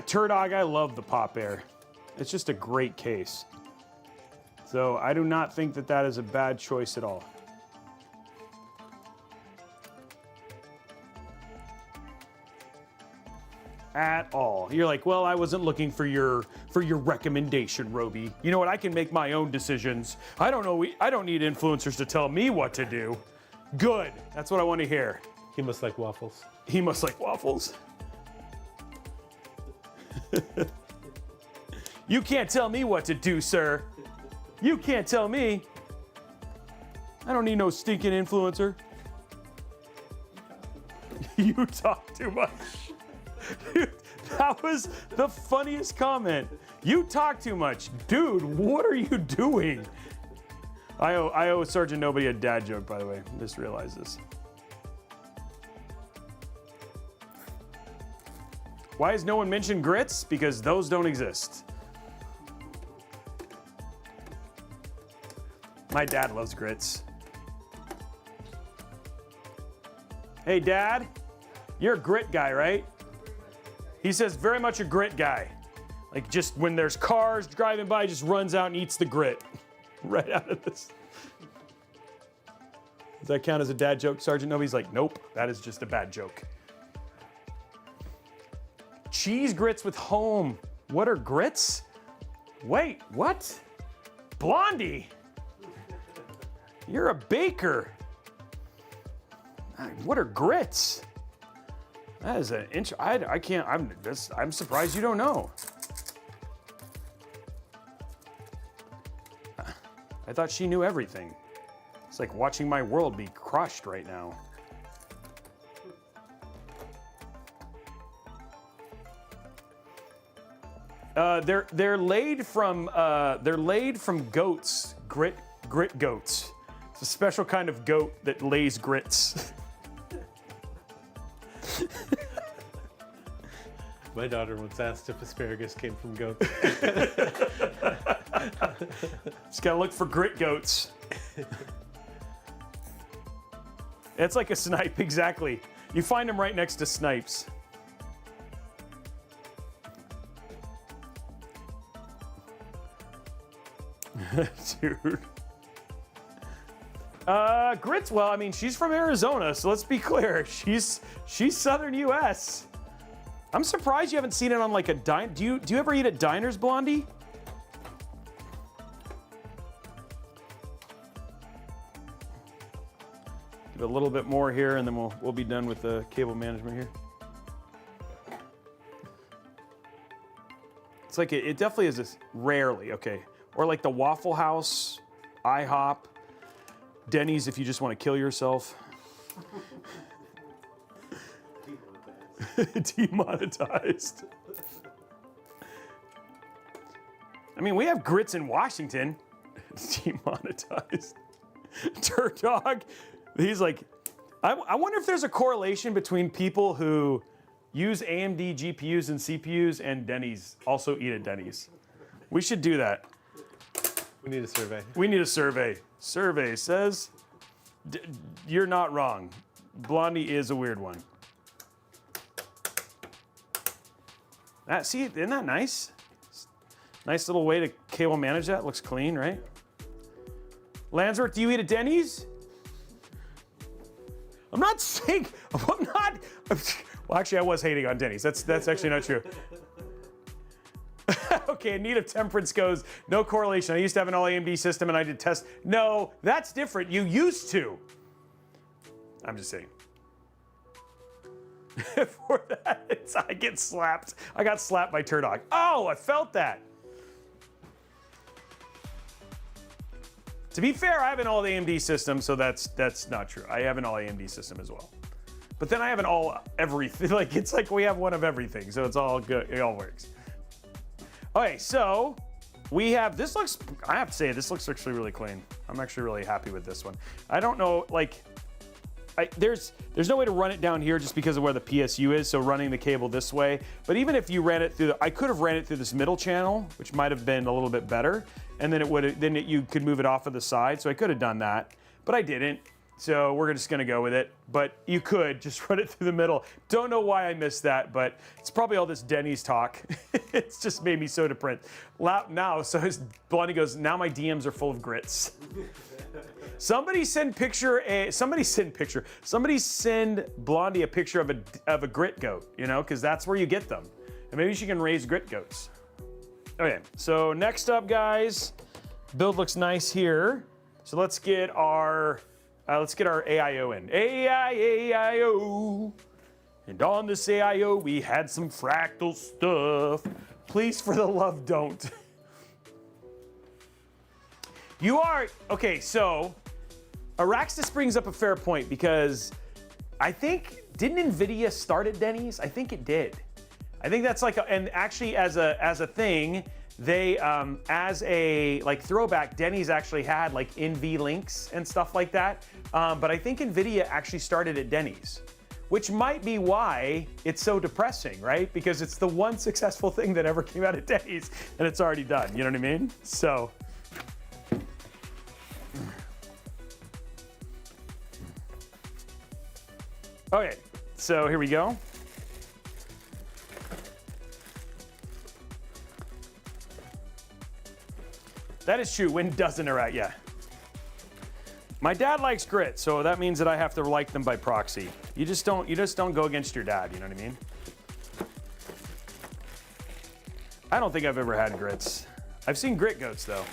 Turdog, I love the Pop Air. It's just a great case. So I do not think that that is a bad choice at all. At all. You're like, well, I wasn't looking for your recommendation, Robey. You know what? I can make my own decisions. I don't know. I don't need influencers to tell me what to do. Good. That's what I want to hear. He must like waffles. He must like waffles. You can't tell me what to do, sir. You can't tell me. I don't need no stinking influencer. You talk too much. Dude, that was the funniest comment. You talk too much. Dude, what are you doing? I owe Sergeant Nobody a dad joke, by the way. Just realized this. Why has no one mentioned grits? Because those don't exist. My dad loves grits. Hey, Dad, you're a grit guy, right? He says very much a grit guy. Like just when there's cars driving by, just runs out and eats the grit. Right out of this. Does that count as a dad joke, Sergeant Nobody's like, nope, that is just a bad joke. Cheese grits with home. What are grits? Wait, what? Blondie. You're a baker. What are grits? That is an inch. I can't. I'm surprised you don't know. I thought she knew everything. It's like watching my world be crushed right now. They're laid from goats, grit goats. It's a special kind of goat that lays grits. My daughter once asked if asparagus came from goats. Just gotta look for grit goats. It's like a snipe, exactly. You find them right next to snipes. Dude. Grits, well, I mean, she's from Arizona, so let's be clear. She's Southern US. I'm surprised you haven't seen it on like a dine. Do you ever eat at diners, Blondie? Give it a little bit more here, and then we'll be done with the cable management here. It's like it definitely is this rarely, okay. Or like the Waffle House, IHOP, Denny's if you just want to kill yourself. Demonetized. I mean, we have grits in Washington. Demonetized. Dirt Dog. He's like, I wonder if there's a correlation between people who use AMD GPUs and CPUs and Denny's also eat at Denny's. We should do that. We need a survey. We need a survey. Survey says, you're not wrong. Blondie is a weird one. See, isn't that nice? Nice little way to cable manage that. Looks clean, right? Landsworth, do you eat at Denny's? I'm not saying, I'm not. Well, actually, I was hating on Denny's. That's actually not true. Okay, Need of Temperance goes, no correlation. I used to have an all AMD system and I did test. No, that's different. You used to. I'm just saying. For that, I get slapped. I got slapped by Turdog. Oh, I felt that. To be fair, I have an all AMD system, so that's not true. I have an all AMD system as well. But then I have an all everything. Like it's like we have one of everything, so it's all good. It all works. Okay, so we have this looks. I have to say this looks actually really clean. I'm actually really happy with this one. I don't know, like. There's no way to run it down here just because of where the PSU is, so running the cable this way. But even if you ran it through, I could have ran it through this middle channel, which might have been a little bit better, and then you could move it off of the side. So I could have done that, but I didn't. So we're just gonna go with it. But you could just run it through the middle. Don't know why I missed that, but it's probably all this Denny's talk. It's just made me so depressed. Now, so his Blondie goes, now my DMs are full of grits. Somebody send Blondie a picture of a grit goat, you know, because that's where you get them. And maybe she can raise grit goats. Okay, so next up, guys, build looks nice here. So let's get our AIO in. AIO. And on this AIO, we had some Fractal stuff. Please, for the love, don't. Okay, so Araxis brings up a fair point because I think, didn't NVIDIA start at Denny's? I think it did. I think that's like, and actually as a thing, they, as a like throwback, Denny's actually had like NV links and stuff like that. But I think NVIDIA actually started at Denny's, which might be why it's so depressing, right? Because it's the one successful thing that ever came out of Denny's and it's already done, you know what I mean? So. Okay, so here we go. That is true, Win doesn't interact, yeah. My dad likes grit, so that means that I have to like them by proxy. You just don't go against your dad, you know what I mean? I don't think I've ever had grits. I've seen grit goats though.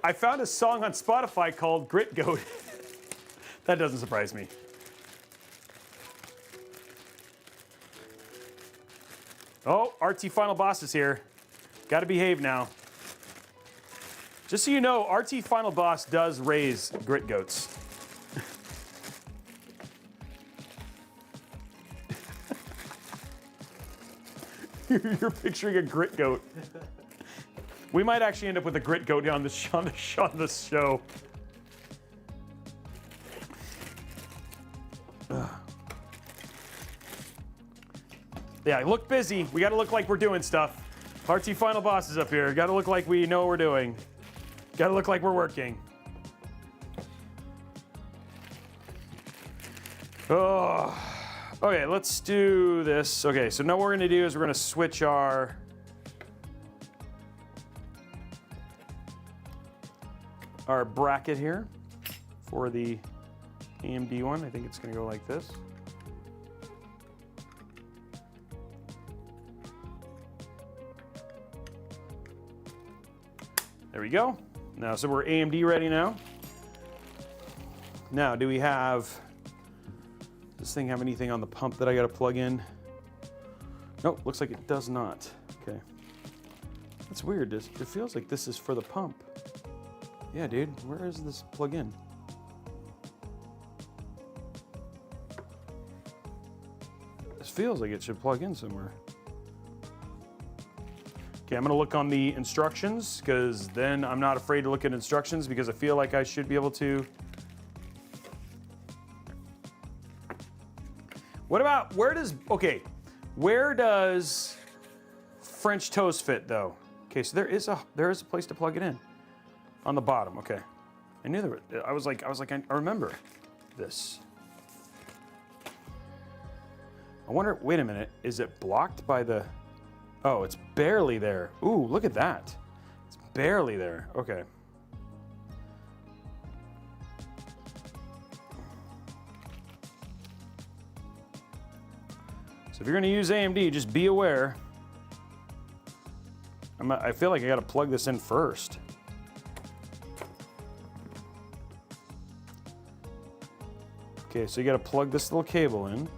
I found a song on Spotify called Grit Goat. That doesn't surprise me. Oh, RT Final Boss is here. Gotta behave now. Just so you know, RT Final Boss does raise grit goats. You're picturing a grit goat. We might actually end up with a grit goat on the show. Yeah, look busy. We gotta look like we're doing stuff. RT Final Boss is up here. Gotta look like we know what we're doing. Gotta look like we're working. Oh, okay, let's do this. Okay, so now what we're gonna do is we're gonna switch our bracket here for the AMD one. I think it's gonna go like this. There we go. Now, so we're AMD ready now. Now, do we have, does this thing have anything on the pump that I gotta plug in? Nope, looks like it does not. Okay. That's weird. It feels like this is for the pump. Yeah, dude, where is this plug in? This feels like it should plug in somewhere. Okay, I'm gonna look on the instructions because then I'm not afraid to look at instructions because I feel like I should be able to. What about, where does French toast fit though? Okay, so there is a place to plug it in on the bottom. Okay, I knew there was, I was like, I remember this. I wonder, wait a minute, is it blocked by the, oh, it's barely there. Ooh, look at that. It's barely there. Okay. So if you're gonna use AMD, just be aware. I feel like I gotta plug this in first. Okay, so you gotta plug this little cable in.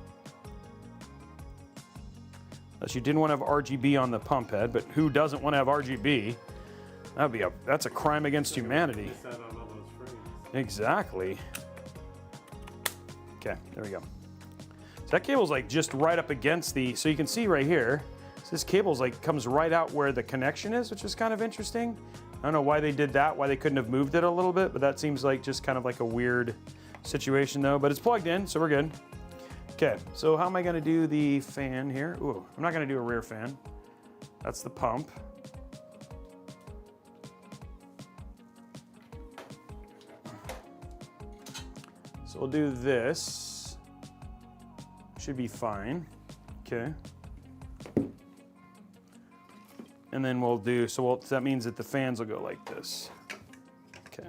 Unless you didn't want to have RGB on the pump head, but who doesn't want to have RGB? That's a crime against humanity. Exactly. Okay, there we go. So that cable's like just right up against the, so you can see right here, so this cable's like comes right out where the connection is, which is kind of interesting. I don't know why they did that, why they couldn't have moved it a little bit, but that seems like just kind of like a weird situation though, but it's plugged in, so we're good. Okay, so how am I gonna do the fan here? Ooh, I'm not gonna do a rear fan. That's the pump. So we'll do this. Should be fine. Okay. And then we'll do, so that means that the fans will go like this. Okay.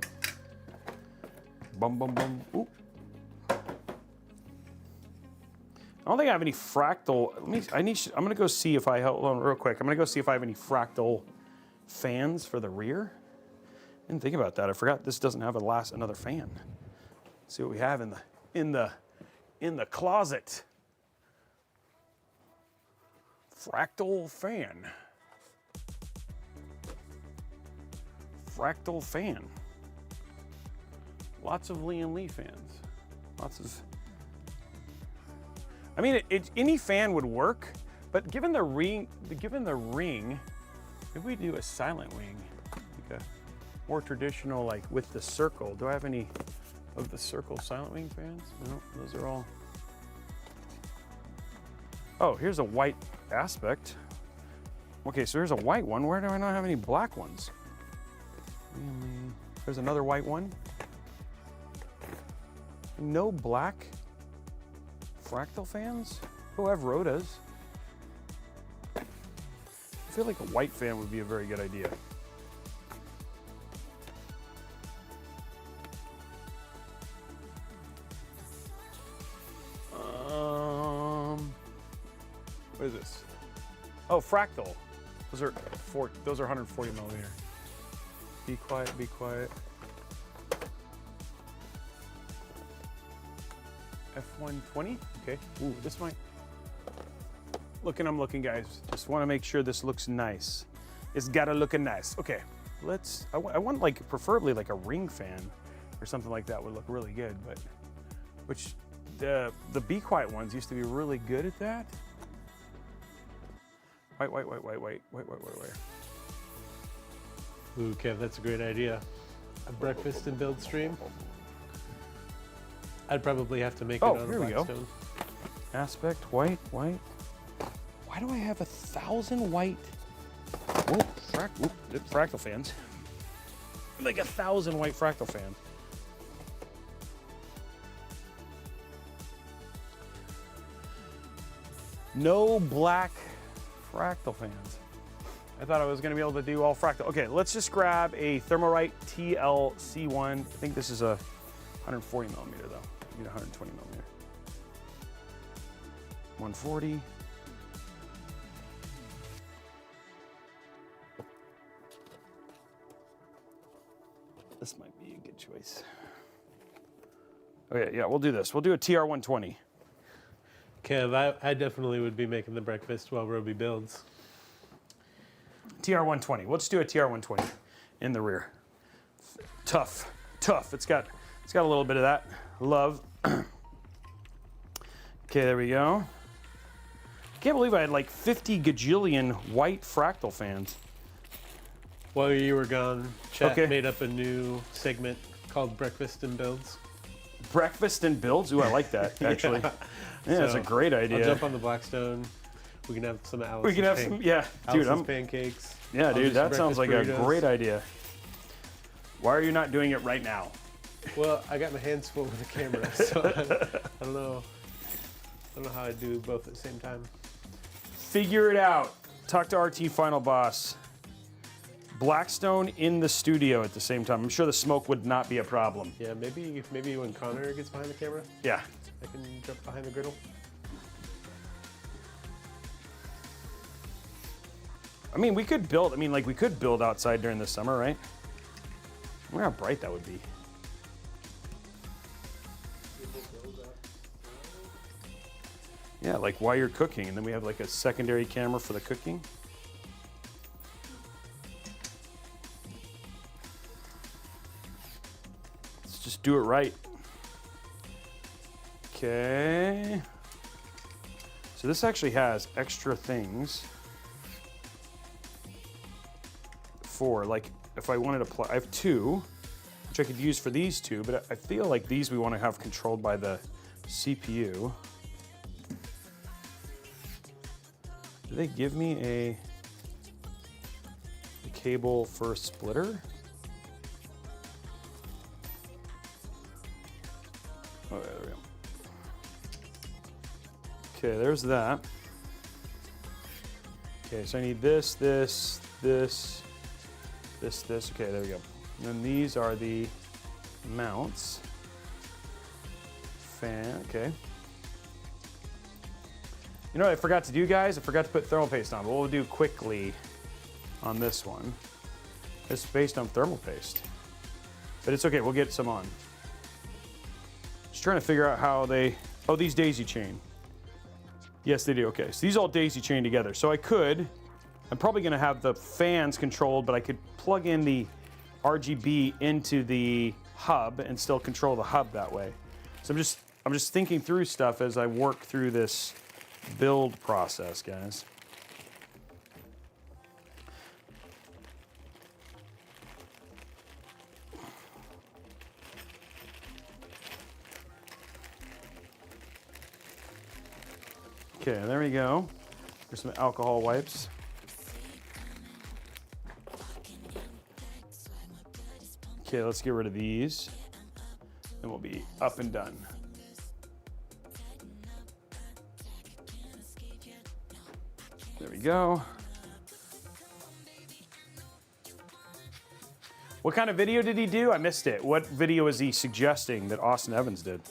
Bum, bum, bum. Ooh. I don't think I have any fractal. I'm gonna go see if I, hold on real quick. I'm gonna go see if I have any fractal fans for the rear. I didn't think about that. I forgot this doesn't have another fan. Let's see what we have in the closet. Fractal fan. Fractal fan. Lots of Liam Lee fans. Lots of. I mean, any fan would work, but given the ring, maybe we do a silent wing, like a more traditional, like with the circle. Do I have any of the circle silent wing fans? No, those are all. Oh, here's a white aspect. Okay, so here's a white one. Where do I not have any black ones? There's another white one. No black fractal fans? Who have rotas? I feel like a white fan would be a very good idea. What is this? Oh, Fractal. Those are 140 millimeter. Be quiet, be quiet. F120, okay. Ooh, this might, I'm looking, guys. Just want to make sure this looks nice. It's gotta look nice. Okay, I want like, preferably like a ring fan or something like that would look really good, but, the Be Quiet ones used to be really good at that. Wait. Ooh, Kev, that's a great idea. A breakfast and build stream. I'd probably have to make it on a Blackstone. Aspect, white. Why do I have 1,000 white? Whoa, fractal fans. Like 1,000 white fractal fans. No black fractal fans. I thought I was going to be able to do all fractal. Okay, let's just grab a Thermalright TLC1. I think this is a 140 millimeter though. I need 120 millimeter. 140. This might be a good choice. Okay, yeah, we'll do this. We'll do a TR120. Kev, I definitely would be making the breakfast while Robey builds. TR120. We'll just do a TR120 in the rear. Tough. It's got a little bit of that love. Okay, there we go. Can't believe I had like 50 gajillion white fractal fans. While you were gone, chat made up a new segment called Breakfast and Builds. Breakfast and Builds? Ooh, I like that, actually. Yeah, that's a great idea. I'll jump on the Blackstone. We can have some Alice's dude, pancakes. Yeah, dude, that sounds like a great idea. Why are you not doing it right now? Well, I got my hands full with the camera, so I don't know how I do both at the same time. Figure it out. Talk to RT Final Boss. Blackstone in the studio at the same time. I'm sure the smoke would not be a problem. Yeah, maybe when Connor gets behind the camera. Yeah. I can jump behind the griddle. I mean, we could build outside during the summer, right? I wonder how bright that would be. Yeah, like while you're cooking, and then we have like a secondary camera for the cooking. Let's just do it right. Okay. So this actually has extra things for, like, if I wanted to I have two, which I could use for these two, but I feel like these we want to have controlled by the CPU. Do they give me a cable for a splitter? Oh, there we go. Okay, there's that. Okay, so I need this, this, this, this, this. Okay, there we go. And then these are the mounts. Fan, okay. You know what I forgot to do, guys? I forgot to put thermal paste on, but what we'll do quickly on this one. It's based on thermal paste. But it's okay, we'll get some on. Just trying to figure out how they, oh, these daisy chain. Yes, they do, okay. So these all daisy chain together. So I'm probably gonna have the fans controlled, but I could plug in the RGB into the hub and still control the hub that way. So I'm just thinking through stuff as I work through this build process, guys. Okay, there we go. There's some alcohol wipes. Okay, let's get rid of these. And we'll be up and done. There we go. What kind of video did he do? I missed it. What video is he suggesting that Austin Evans did?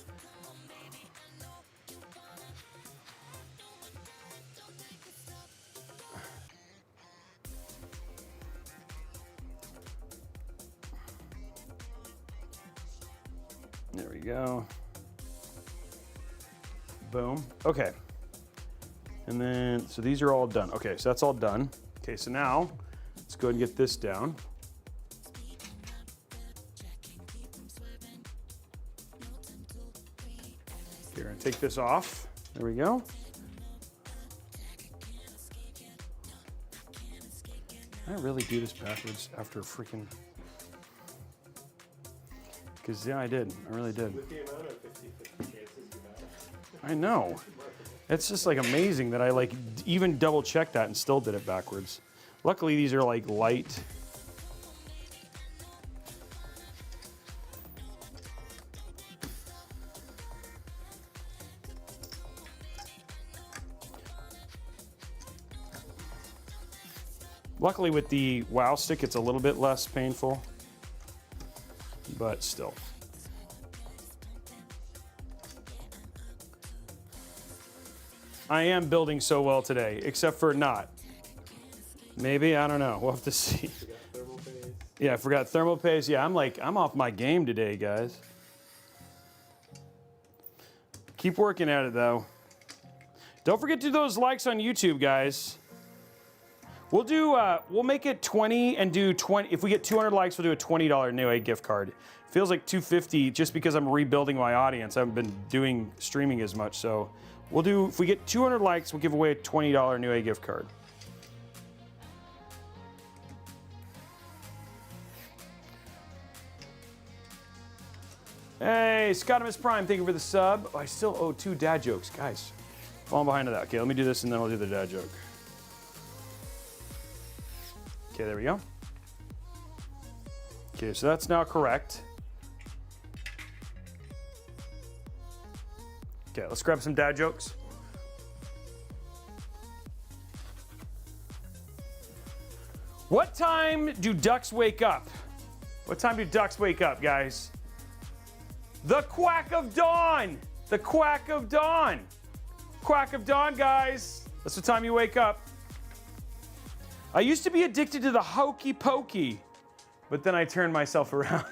There we go. Boom. Okay. And then, so these are all done. Okay, so that's all done. Okay, so now let's go ahead and get this down. Here, and take this off. There we go. I really do this backwards after freaking. Because, yeah, I did. I really did. With the amount of 50-50 chances you have. I know. It's just like amazing that I like even double checked that and still did it backwards. Luckily, these are like light. Luckily with the WoW stick, it's a little bit less painful, but still. I am building so well today, except for not. Maybe, I don't know. We'll have to see. Forgot thermal paste. Yeah, I forgot thermal paste. Yeah, I'm off my game today, guys. Keep working at it, though. Don't forget to do those likes on YouTube, guys. We'll make it 20 and do 20. If we get 200 likes, we'll do a $20 Newegg gift card. Feels like 250 just because I'm rebuilding my audience. I haven't been doing streaming as much, so we'll do, if we get 200 likes, we'll give away a $20 Newegg gift card. Hey, ASUS Prime, thank you for the sub. Oh, I still owe 2 dad jokes, guys. Falling behind to that. Okay, let me do this and then I'll do the dad joke. Okay, there we go. Okay, so that's now correct. Okay, let's grab some dad jokes. What time do ducks wake up? What time do ducks wake up, guys? The quack of dawn! The quack of dawn! Quack of dawn, guys! That's the time you wake up. I used to be addicted to the hokey pokey, but then I turned myself around.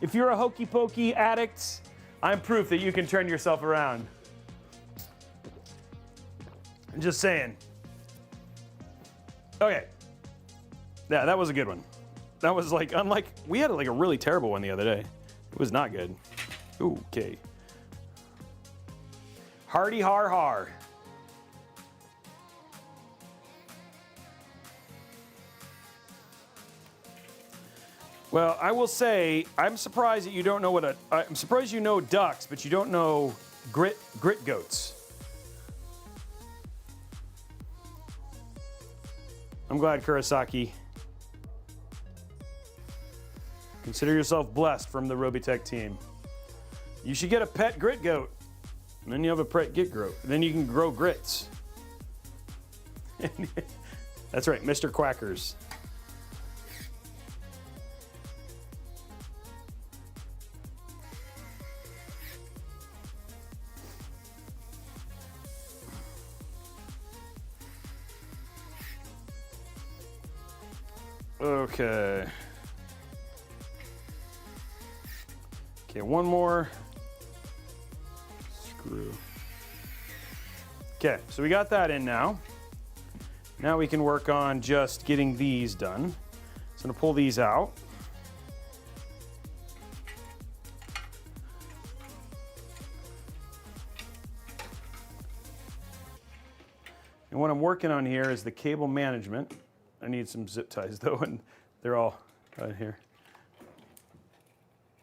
If you're a hokey pokey addict, I'm proof that you can turn yourself around. I'm just saying. Okay. Yeah, that was a good one. That was like, unlike, we had like a really terrible one the other day. It was not good. Ooh, okay. Hardy har har. Well, I will say, I'm surprised that you don't know what I'm surprised you know ducks, but you don't know grit goats. I'm glad, Kurosaki. Consider yourself blessed from the Robeytech team. You should get a pet grit goat. And then you have a pet grit goat. And then you can grow grits. That's right, Mr. Quackers. Okay. Okay, one more screw. Okay, so we got that in now. Now we can work on just getting these done. So I'm gonna pull these out. And what I'm working on here is the cable management. I need some zip ties though, and they're all right here.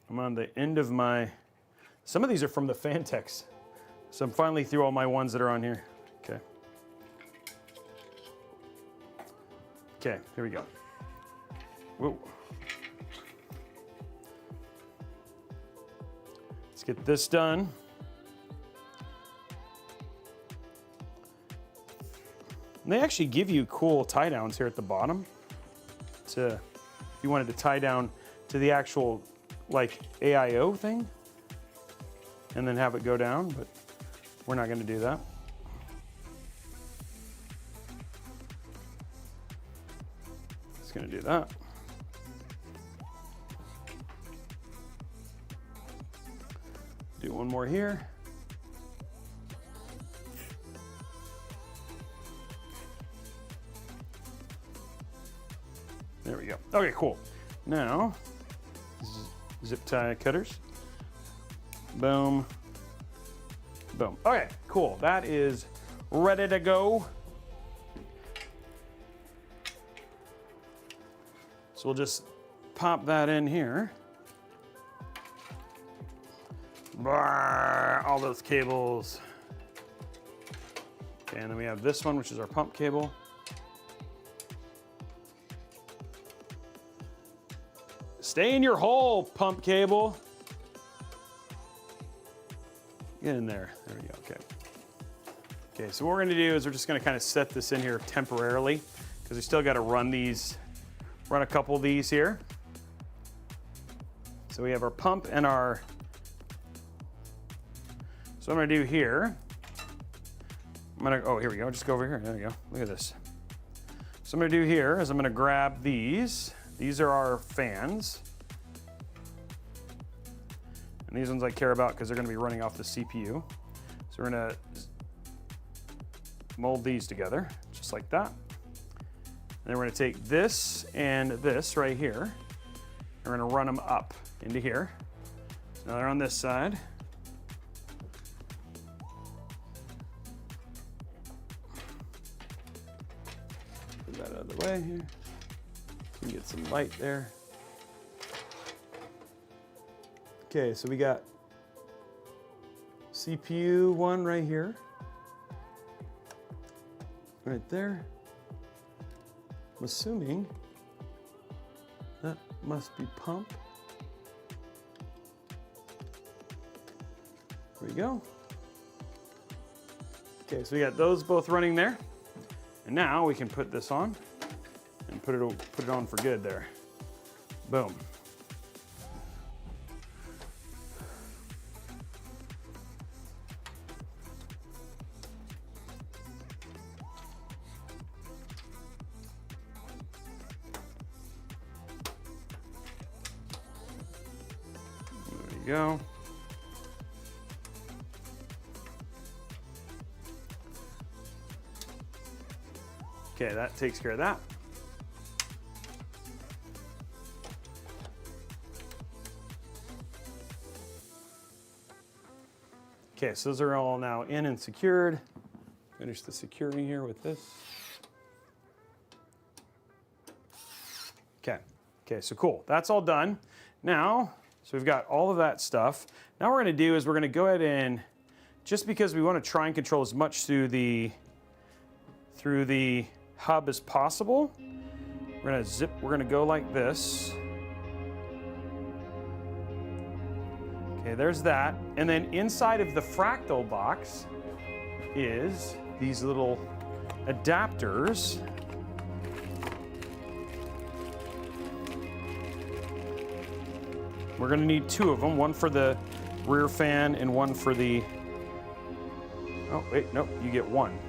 I'm on the end of my, some of these are from the Fantex. So I'm finally through all my ones that are on here. Okay. Okay, here we go. Whoa. Let's get this done. And they actually give you cool tie downs here at the bottom. If you wanted to tie down to the actual like AIO thing and then have it go down, but we're not gonna do that. Just gonna do that. Do one more here. There we go. Okay, cool. Now, zip tie cutters. Boom. Boom. Okay, cool. That is ready to go. So we'll just pop that in here. All those cables. Okay, and then we have this one, which is our pump cable. Stay in your hole, pump cable. Get in there. There we go. Okay. Okay, so what we're gonna do is we're just gonna kind of set this in here temporarily because we still got to run a couple of these here. So we have our pump and our. So what I'm gonna do here, oh, here we go. Just go over here. There we go. Look at this. So I'm gonna do here is I'm gonna grab these. These are our fans. And these ones I care about because they're gonna be running off the CPU. So we're gonna mold these together, just like that. And then we're gonna take this and this right here. And we're gonna run them up into here. So now they're on this side. Put that out of the way here. So we can get some light there. Okay, so we got CPU one right here. Right there. I'm assuming that must be pump. There we go. Okay, so we got those both running there. And now we can put this on and put it on for good there. Boom. There you go. Okay, that takes care of that. Okay, so those are all now in and secured. Finish the securing here with this. Okay, so cool. That's all done. Now, so we've got all of that stuff. Now what we're gonna do is we're gonna go ahead and, just because we wanna try and control as much through the hub as possible, we're gonna go like this. Okay, there's that. And then inside of the Fractal box is these little adapters. We're gonna need 2 of them, one for the rear fan and one for the, oh wait, nope, you get 1.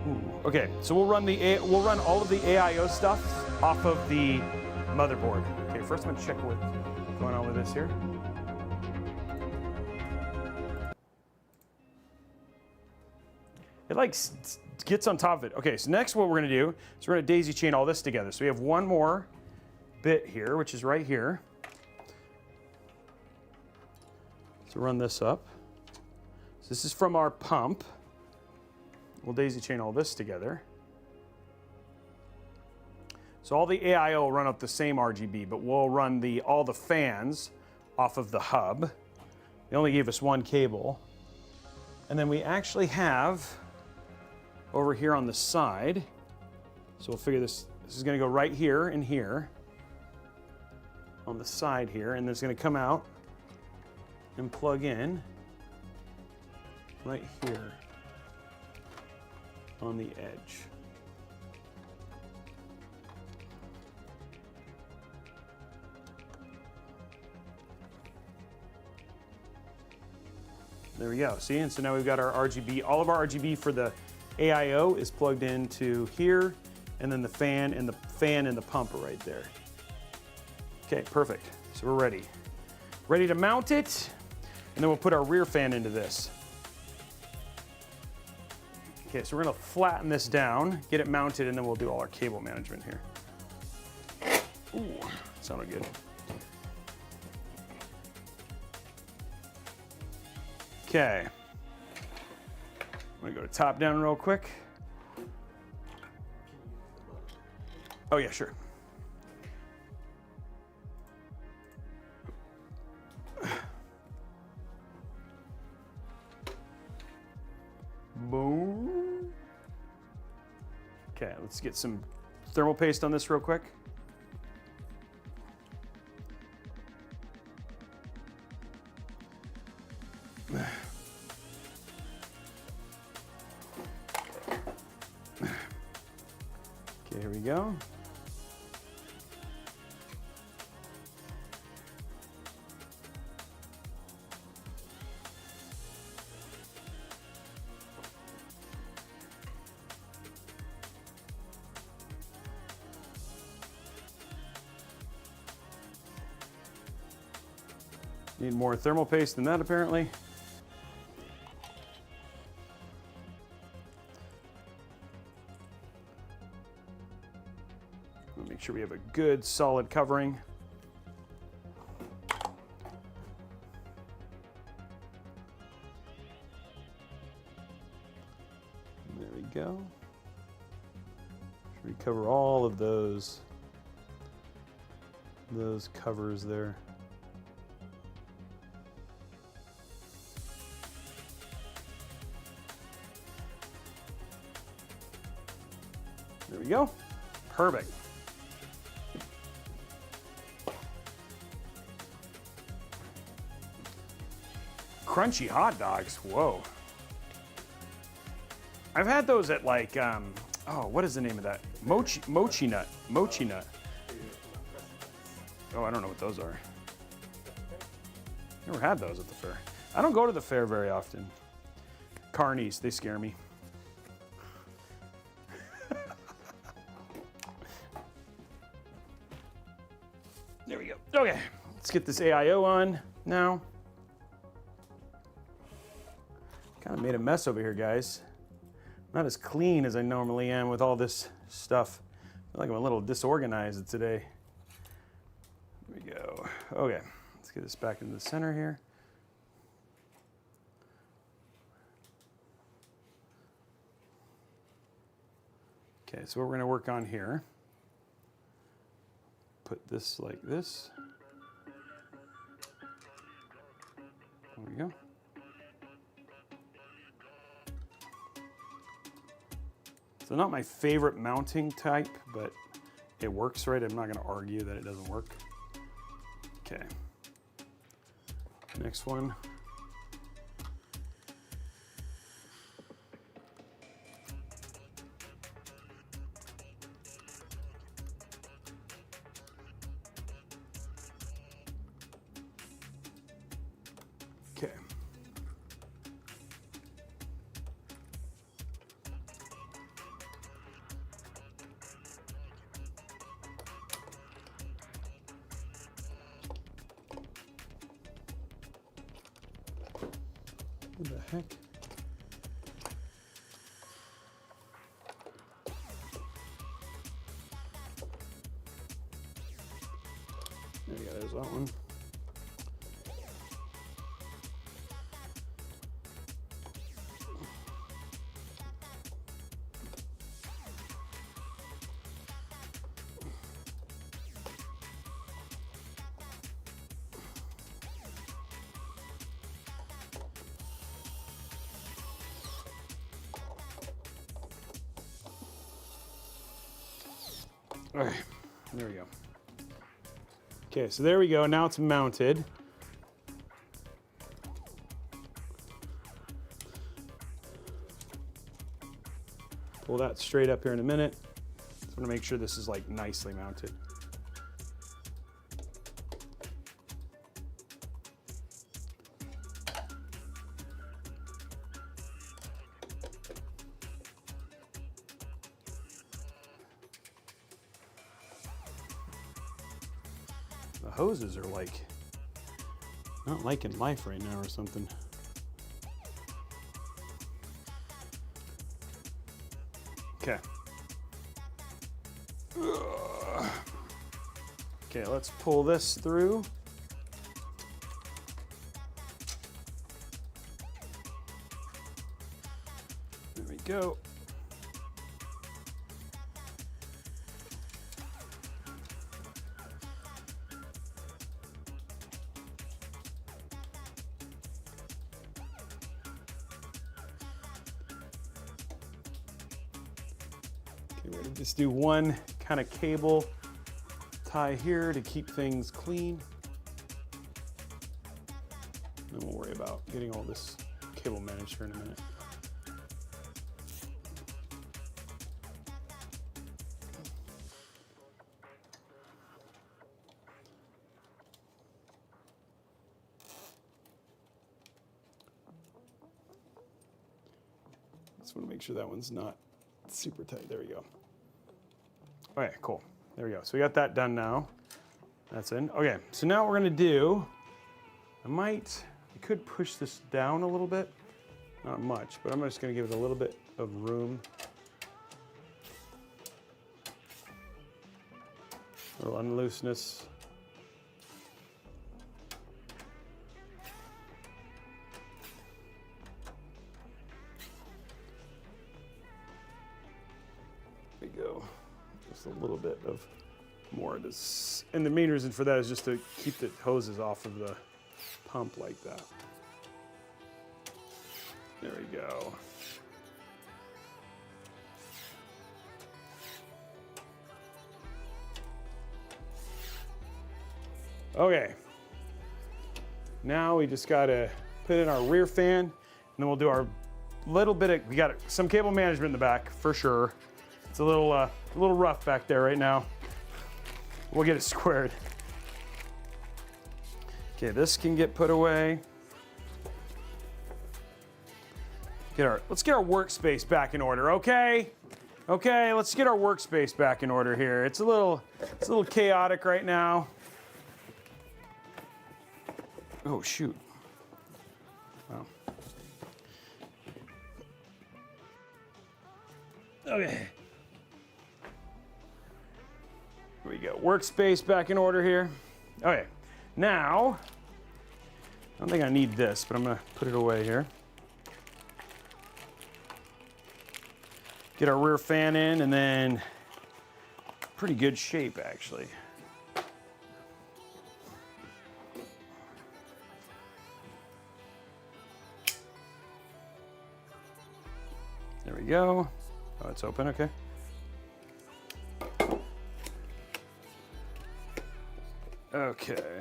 Ooh. Okay, so we'll run all of the AIO stuff off of the motherboard. Okay, first I'm gonna check what's going on with this here. It like gets on top of it. Okay, so next what we're gonna do is we're gonna daisy chain all this together. So we have one more bit here, which is right here. So run this up. So this is from our pump. We'll daisy chain all this together. So all the AIO will run up the same RGB, but we'll run all the fans off of the hub. They only gave us 1 cable. And then we actually have over here on the side, so we'll figure this is gonna go right here and here on the side here, and then it's gonna come out and plug in right here on the edge. There we go, see? And so now we've got our RGB. All of our RGB for the AIO is plugged into here, and then the fan and the pump are right there. Okay, perfect. So we're ready. Ready to mount it, and then we'll put our rear fan into this. Okay, so we're gonna flatten this down, get it mounted, and then we'll do all our cable management here. Ooh, sounded good. Okay. I'm gonna go to top down real quick. Oh yeah, sure. Boom. Okay, let's get some thermal paste on this real quick. Okay, here we go. Need more thermal paste than that, apparently. Make sure we have a good solid covering. There we go. Should we cover all of those covers there? There we go. Perfect. Crunchy hot dogs, whoa. I've had those at like, oh, what is the name of that? Mochi nut. Oh, I don't know what those are. Never had those at the fair. I don't go to the fair very often. Carnies, they scare me. There we go. Okay, let's get this AIO on now. Kind of made a mess over here, guys. Not as clean as I normally am with all this stuff. I feel like I'm a little disorganized today. There we go. Okay, let's get this back into the center here. Okay, so what we're gonna work on here, put this like this. There we go. So not my favorite mounting type, but it works right. I'm not gonna argue that it doesn't work. Okay. Next one. Okay. What the heck? There you go, there's that one. All right, there we go. Okay, so there we go. Now it's mounted. Pull that straight up here in a minute. Just want to make sure this is like nicely mounted. The hoses are like, not liking life right now or something. Okay. Okay, let's pull this through. There we go. Okay, ready to just do one kind of cable tie here to keep things clean. Then we'll worry about getting all this cable managed here in a minute. Just want to make sure that one's not super tight. There we go. Okay, cool. There we go. So we got that done now. That's in. Okay, so now what we're gonna do, I could push this down a little bit. Not much, but I'm just gonna give it a little bit of room. A little unlooseness. There we go. Just a little bit of more of this. And the main reason for that is just to keep the hoses off of the pump like that. There we go. Okay. Now we just gotta put in our rear fan, and then we'll do our little bit of, we got some cable management in the back for sure. It's a little rough back there right now. We'll get it squared. Okay, this can get put away. Let's get our workspace back in order, okay? Okay, let's get our workspace back in order here. It's a little chaotic right now. Oh shoot. Wow. Okay. Here we go. Workspace back in order here. Okay. Now, I don't think I need this, but I'm gonna put it away here. Get our rear fan in, and then pretty good shape actually. There we go. Oh, it's open, okay. Okay.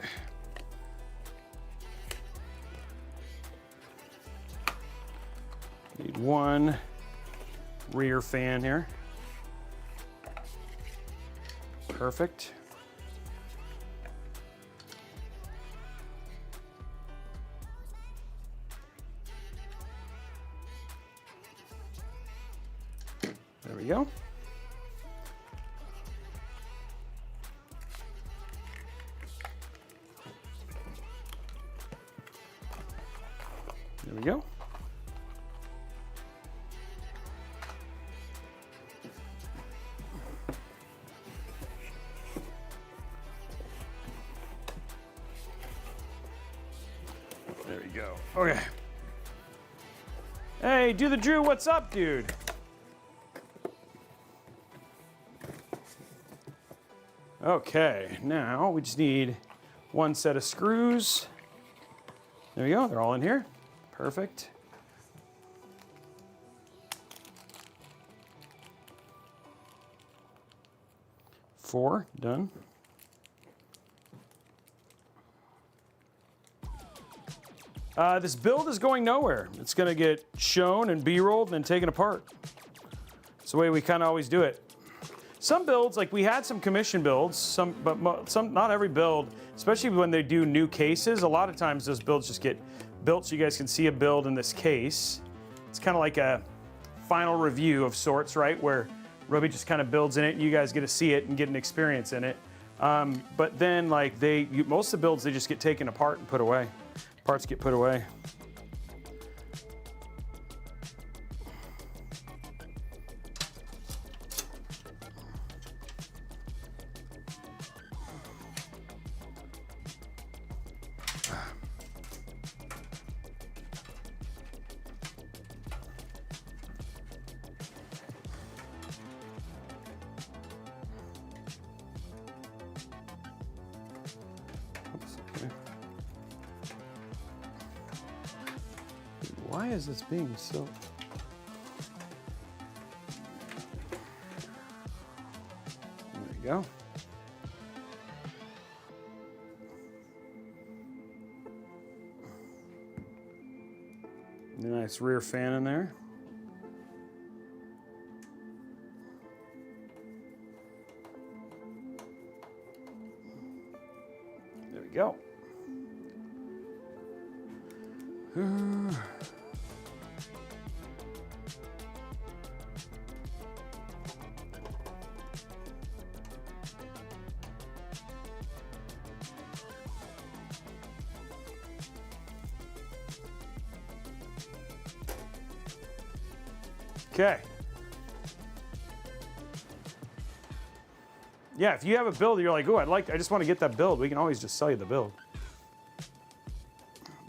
one rear fan here. Perfect. There we go. There we go. There we go. Okay. Hey, do the Drew, what's up, dude? Okay, now we just need one set of screws. There we go, they're all in here. Perfect. Four, done. This build is going nowhere. It's gonna get shown and B-rolled and then taken apart. It's the way we kind of always do it. Some builds, like we had some commission builds, but not every build, especially when they do new cases, a lot of times those builds just get built so you guys can see a build in this case. It's kind of like a final review of sorts, right? Where Robey just kind of builds in it and you guys get to see it and get an experience in it. But then like most of the builds, they just get taken apart and put away. Parts get put away. Why is this being so... There we go. Nice rear fan in there. There we go. Okay. Yeah, if you have a build, you're like, oh, I just want to get that build. We can always just sell you the build.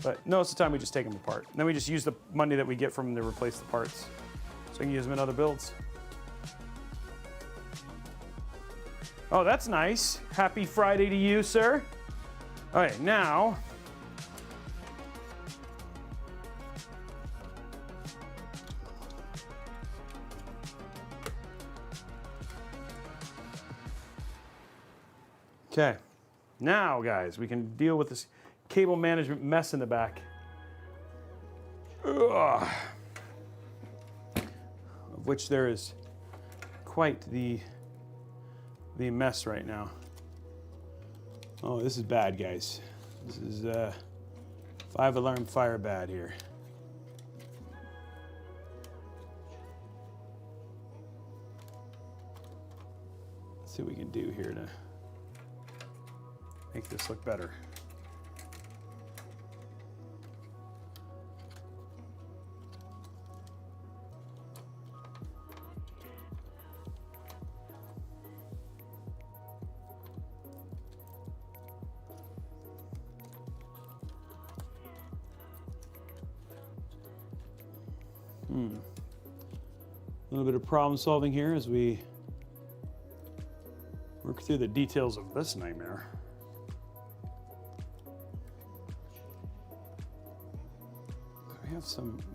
But most of the time, we just take them apart. And then we just use the money that we get from them to replace the parts. So we can use them in other builds. Oh, that's nice. Happy Friday to you, sir. All right, now... Okay, now guys, we can deal with this cable management mess in the back. Ugh. Of which there is quite the mess right now. Oh, this is bad, guys. This is 5-alarm fire bad here. Let's see what we can do here to make this look better. A little bit of problem solving here as we work through the details of this nightmare.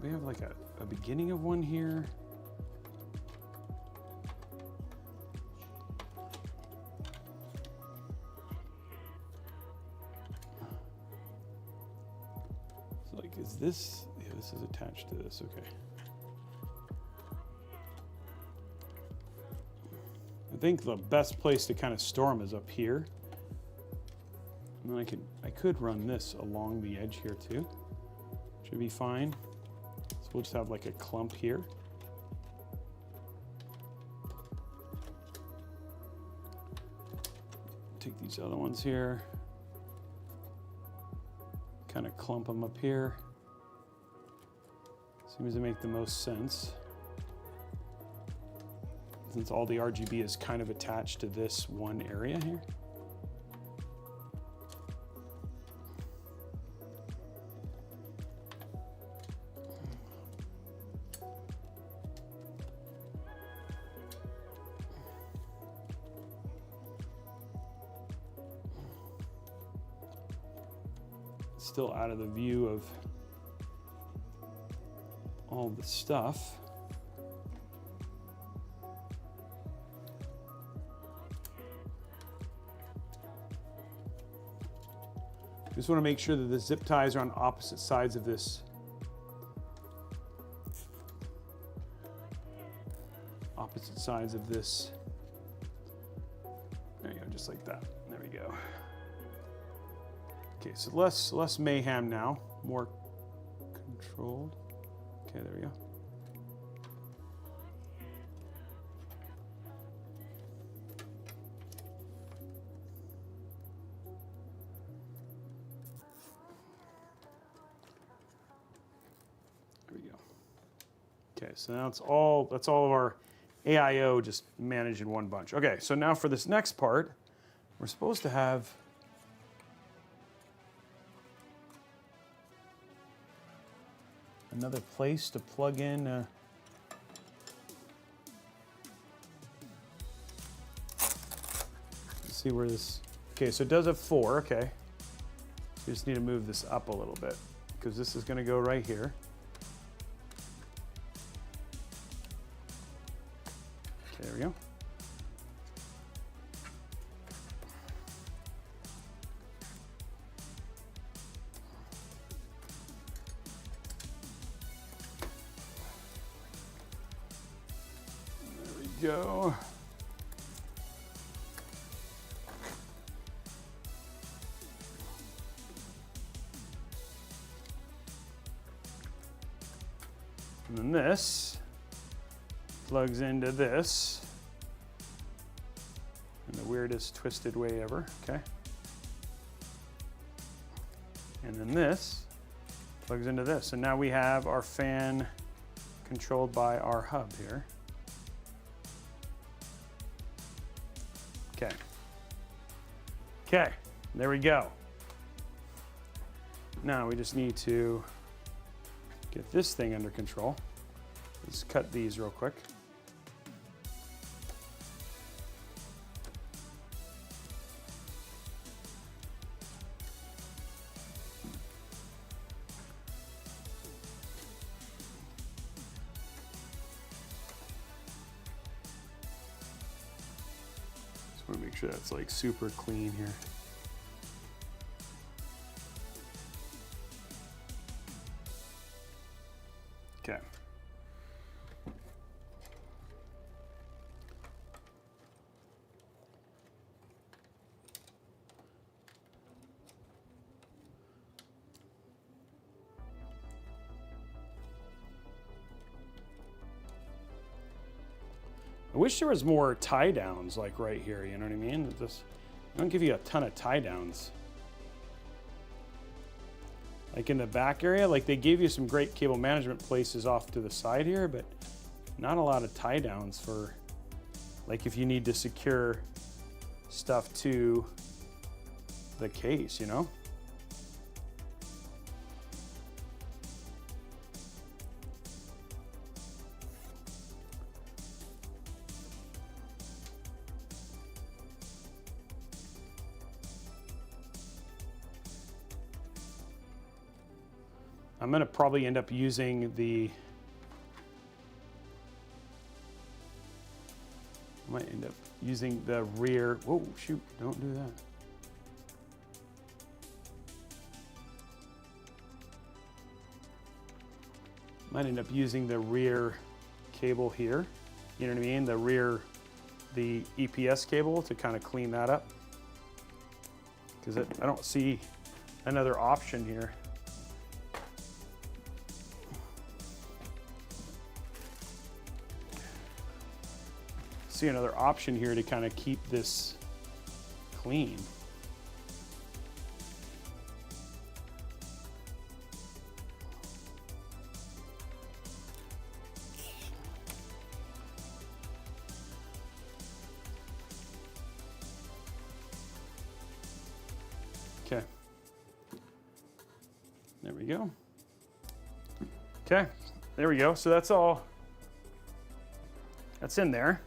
We have like a beginning of one here. So like, is this, yeah, this is attached to this, okay. think the best place to kind of store them is up here. And then I could run this along the edge here too. Should be fine. So we'll just have like a clump here. Take these other ones here. Kind of clump them up here. Seems to make the most sense. Since all the RGB is kind of attached to this one area here. Still out of the view of all the stuff. Just want to make sure that the zip ties are on opposite sides of this. Opposite sides of this. There you go, just like that. There we go. Okay, so less mayhem now, more controlled. Okay, there we go. There we go. Okay, so now that's all of our AIO just managed in one bunch. Okay, so now for this next part, we're supposed to have another place to plug in. Let's see where this. Okay, so it does have 4. Okay, so you just need to move this up a little bit because this is going to go right here. Okay, there we go. Go. And then this plugs into this in the weirdest twisted way ever. Okay. And then this plugs into this. And now we have our fan controlled by our hub here. Okay. Okay, there we go. Now we just need to get this thing under control. Let's cut these real quick. I want to make sure that's like super clean here. Okay. I wish there was more tie downs like right here, you know what I mean? They don't give you a ton of tie downs. Like in the back area, like they gave you some great cable management places off to the side here, but not a lot of tie downs for like if you need to secure stuff to the case, you know? I'm gonna probably end up using the, I might end up using the rear, whoa, shoot, don't do that. Might end up using the rear cable here, you know what I mean? The rear the EPS cable to kind of clean that up, because I don't see another option here. See another option here to kind of keep this clean. Okay. There we go. Okay, there we go. So that's all. That's in there.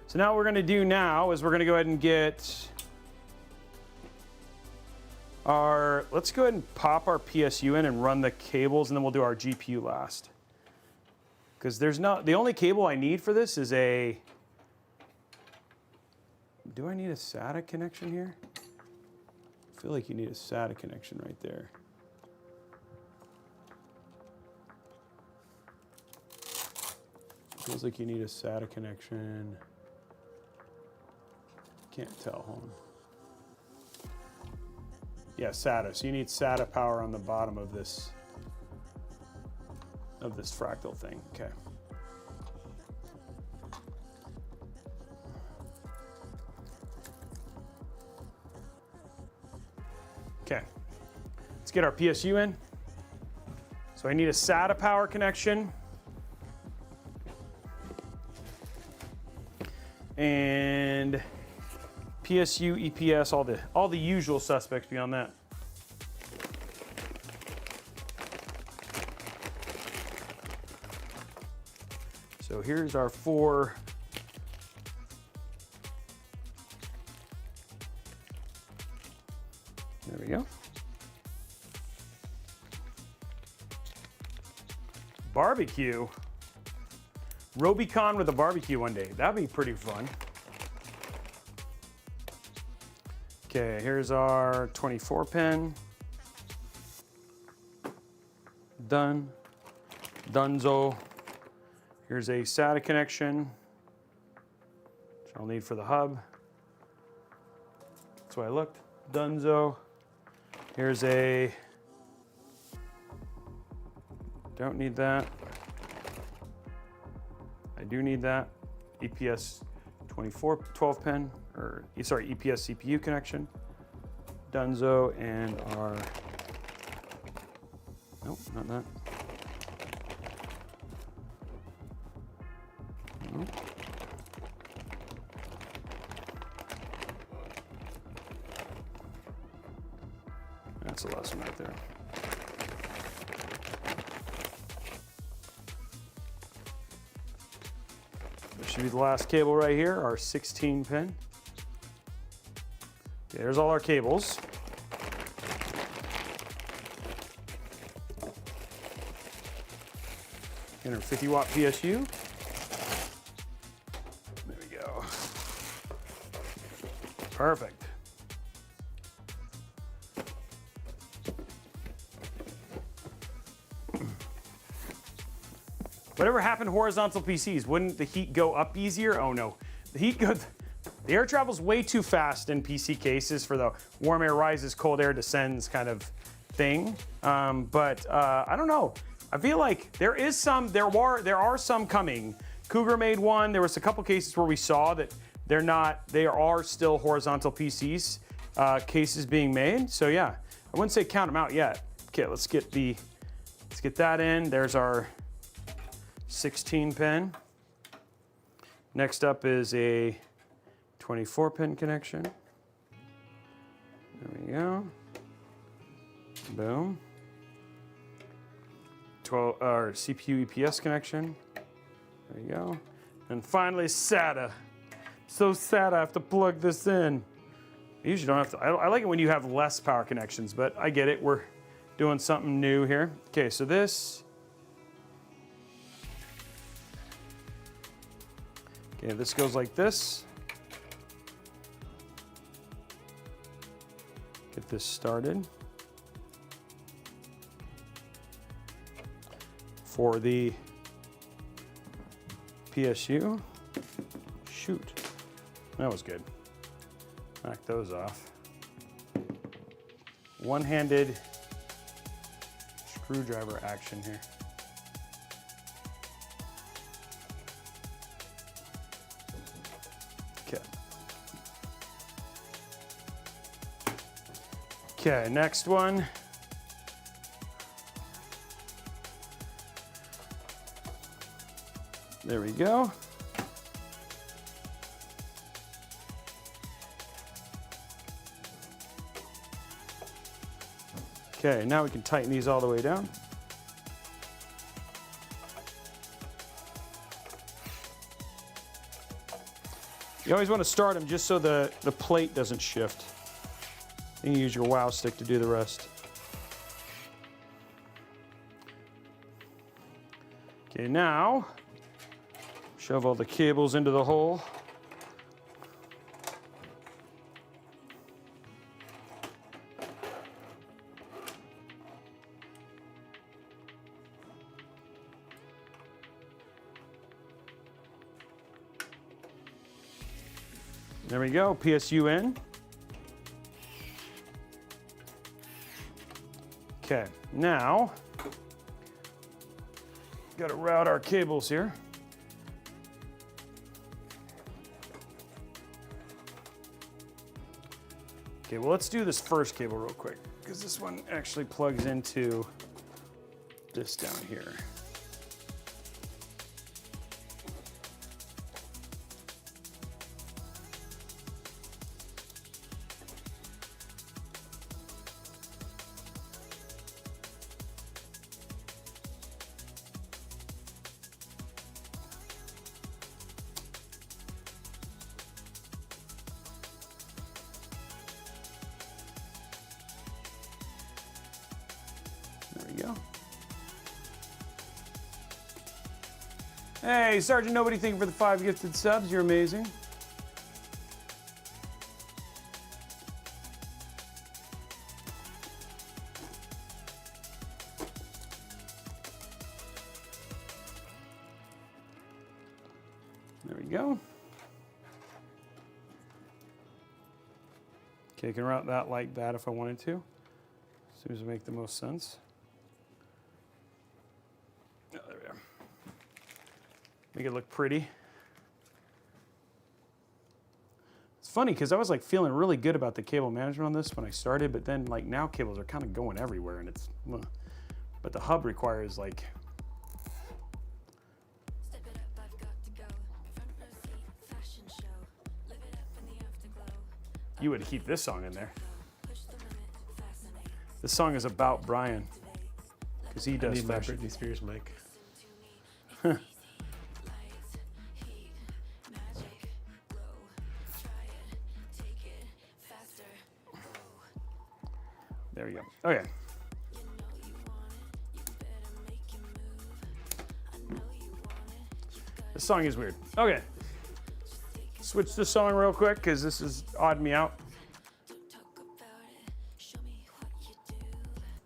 So now what we're gonna do now is we're gonna go ahead and get our, let's go ahead and pop our PSU in and run the cables, and then we'll do our GPU last. Because there's not, the only cable I need for this is a, do I need a SATA connection here? I feel like you need a SATA connection right there. Feels like you need a SATA connection. Can't tell, hold on. Yeah, SATA. So you need SATA power on the bottom of this fractal thing. Okay. Okay. Let's get our PSU in. So I need a SATA power connection. And PSU, EPS, all the usual suspects beyond that. So here's our 4. There we go. Barbecue. Robeycon with a barbecue one day. That'd be pretty fun. Okay, here's our 24 pin. Done. Dunzo. Here's a SATA connection, which I'll need for the hub. That's why I looked. Dunzo. Here's a, don't need that. I do need that. EPS 12 pin, or sorry, EPS CPU connection. Dunzo, and our, nope, not that. Nope. That's a lesson right there. This should be the last cable right here, our 16 pin. Okay, there's all our cables. And 50-watt PSU. There we go. Perfect. Whatever happened to horizontal PCs? Wouldn't the heat go up easier? Oh no. The air travels way too fast in PC cases for the warm air rises, cold air descends kind of thing. I don't know. I feel like there are some coming. Cougar made one. There was a couple cases where we saw that there are still horizontal PCs cases being made. So yeah, I wouldn't say count them out yet. Okay, let's get that in. There's our 16 pin. Next up is a 24 pin connection. There we go. Boom. 12 or CPU EPS connection. There you go. And finally SATA. So sad I have to plug this in. I usually don't have to. I like it when you have less power connections, but I get it. We're doing something new here. Okay, so this. Okay, this goes like this. Get this started. For the PSU. Shoot. That was good. Knock those off. One-handed screwdriver action here. Okay. Okay, next one. There we go. Okay, now we can tighten these all the way down. You always want to start them just so the plate doesn't shift. You can use your wow stick to do the rest. Okay, now shove all the cables into the hole. There we go, PSU in. Okay, now, gotta route our cables here. Okay, well, let's do this first cable real quick, because this one actually plugs into this down here. There we go. Hey, Sergeant Nobody, thank you for the 5 gifted subs. You're amazing. There we go. Okay, I can route that like that if I wanted to. Seems to make the most sense. Oh, there we are. Make it look pretty. It's funny because I was like feeling really good about the cable management on this when I started, but then like now cables are kind of going everywhere and it's, but the hub requires like, you would keep this song in there. This song is about Brian, because he does fashion. Britney Spears mic. There we go. Okay. This song is weird. Okay. Switch the song real quick, because this is odd me out.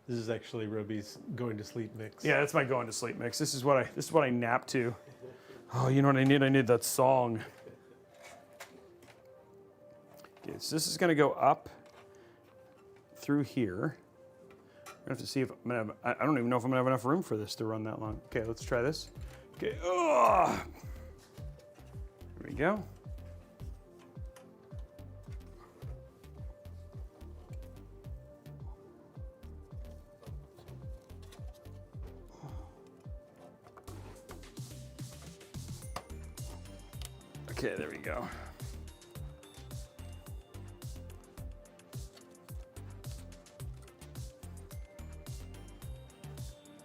This is actually Robey's going to sleep mix. Yeah, that's my going to sleep mix. This is what I nap to. Oh, you know what I need? I need that song. Okay, so this is gonna go up through here. I'm gonna have to see if I'm gonna have, I don't even know if I'm gonna have enough room for this to run that long. Okay, let's try this. Okay, there we go. Okay, there we go.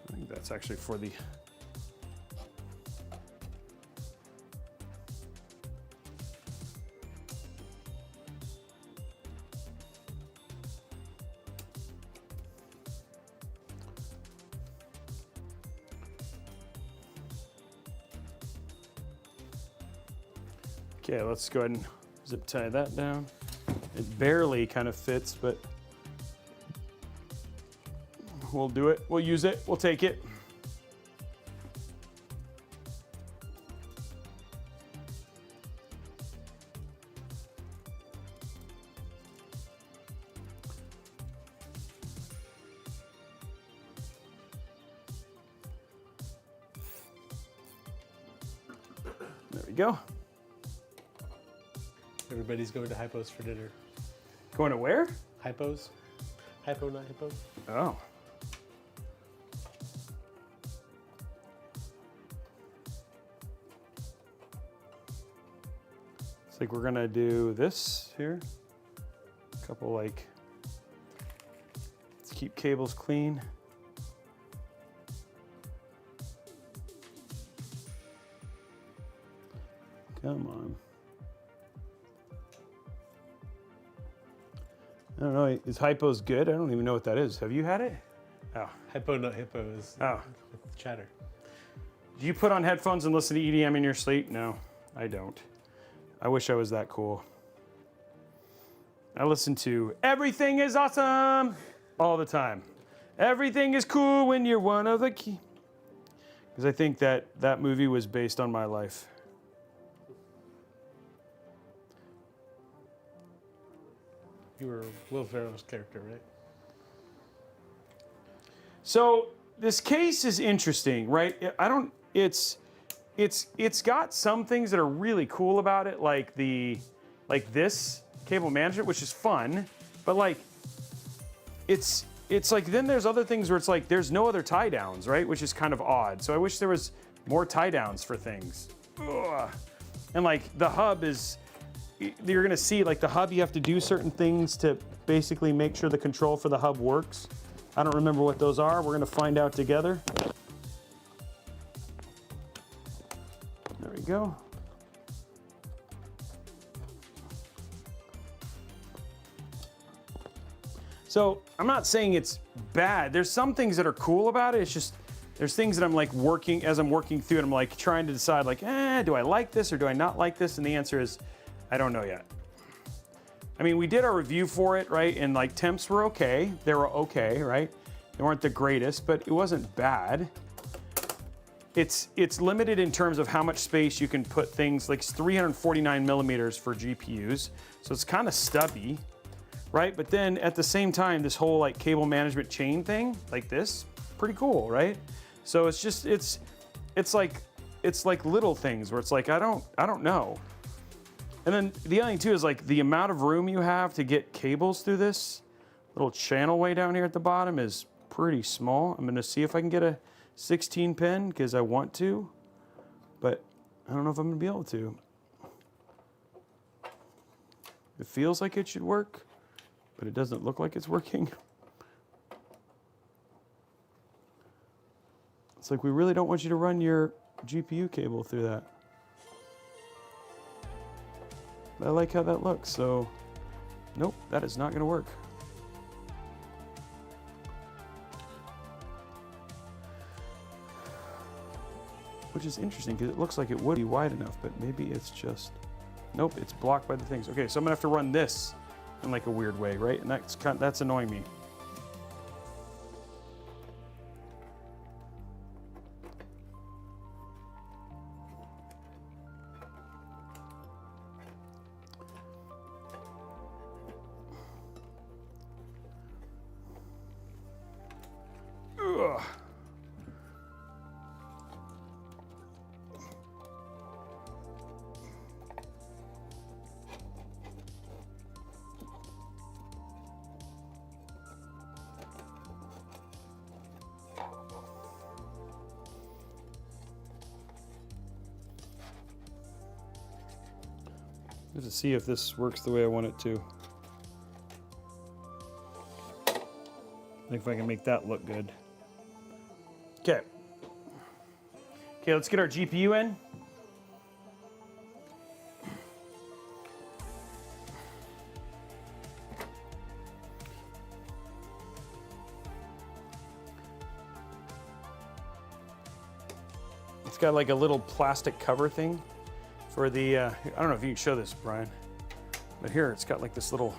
I think that's actually for the... Okay, let's go ahead and zip tie that down. It barely kind of fits, but we'll do it. We'll use it. We'll take it. we go. Everybody's going to Hypos for dinner. Going to where? Hypos? Hypo, not hippo? Oh. It's like we're gonna do this here. A couple like, let's keep cables clean. Come on. I don't know, is Hypos good? I don't even know what that is. Have you had it? Oh. Hypo, not hippo is chatter. Do you put on headphones and listen to EDM in your sleep? No, I don't. I wish I was that cool. I listen to Everything is Awesome all the time. Everything is cool when you're one of the key. Because I think that movie was based on my life. You were Will Ferrell's character, right? So this case is interesting, right? It's got some things that are really cool about it, like this cable management, which is fun, but like it's like then there's other things where it's like there's no other tie downs, right? Which is kind of odd. So I wish there was more tie downs for things. Ugh. And like the hub is, you're gonna see like the hub, you have to do certain things to basically make sure the control for the hub works. I don't remember what those are. We're gonna find out together. There we go. So I'm not saying it's bad. There's some things that are cool about it. It's just, there's things that I'm like working, as I'm working through it, I'm like trying to decide like, do I like this or do I not like this? And the answer is, I don't know yet. I mean, we did our review for it, right? And like temps were okay. They were okay, right? They weren't the greatest, but it wasn't bad. It's limited in terms of how much space you can put things, like it's 349 millimeters for GPUs. So it's kind of stubby, right? But then at the same time, this whole like cable management chain thing, like this, pretty cool, right? So it's just, it's like little things where it's like, I don't know. And then the other thing too is like the amount of room you have to get cables through this little channel way down here at the bottom is pretty small. I'm gonna see if I can get a 16 pin because I want to, but I don't know if I'm gonna be able to. It feels like it should work, but it doesn't look like it's working. It's like we really don't want you to run your GPU cable through that. I like how that looks, so nope, that is not gonna work. Which is interesting because it looks like it would be wide enough, but maybe it's just, nope, it's blocked by the things. Okay, so I'm gonna have to run this in like a weird way, right? And that's annoying me. Ugh. Just to see if this works the way I want it to. Like if I can make that look good. Okay. Okay, let's get our GPU in. It's got like a little plastic cover thing for the, I don't know if you can show this, Brian, but here it's got like this little,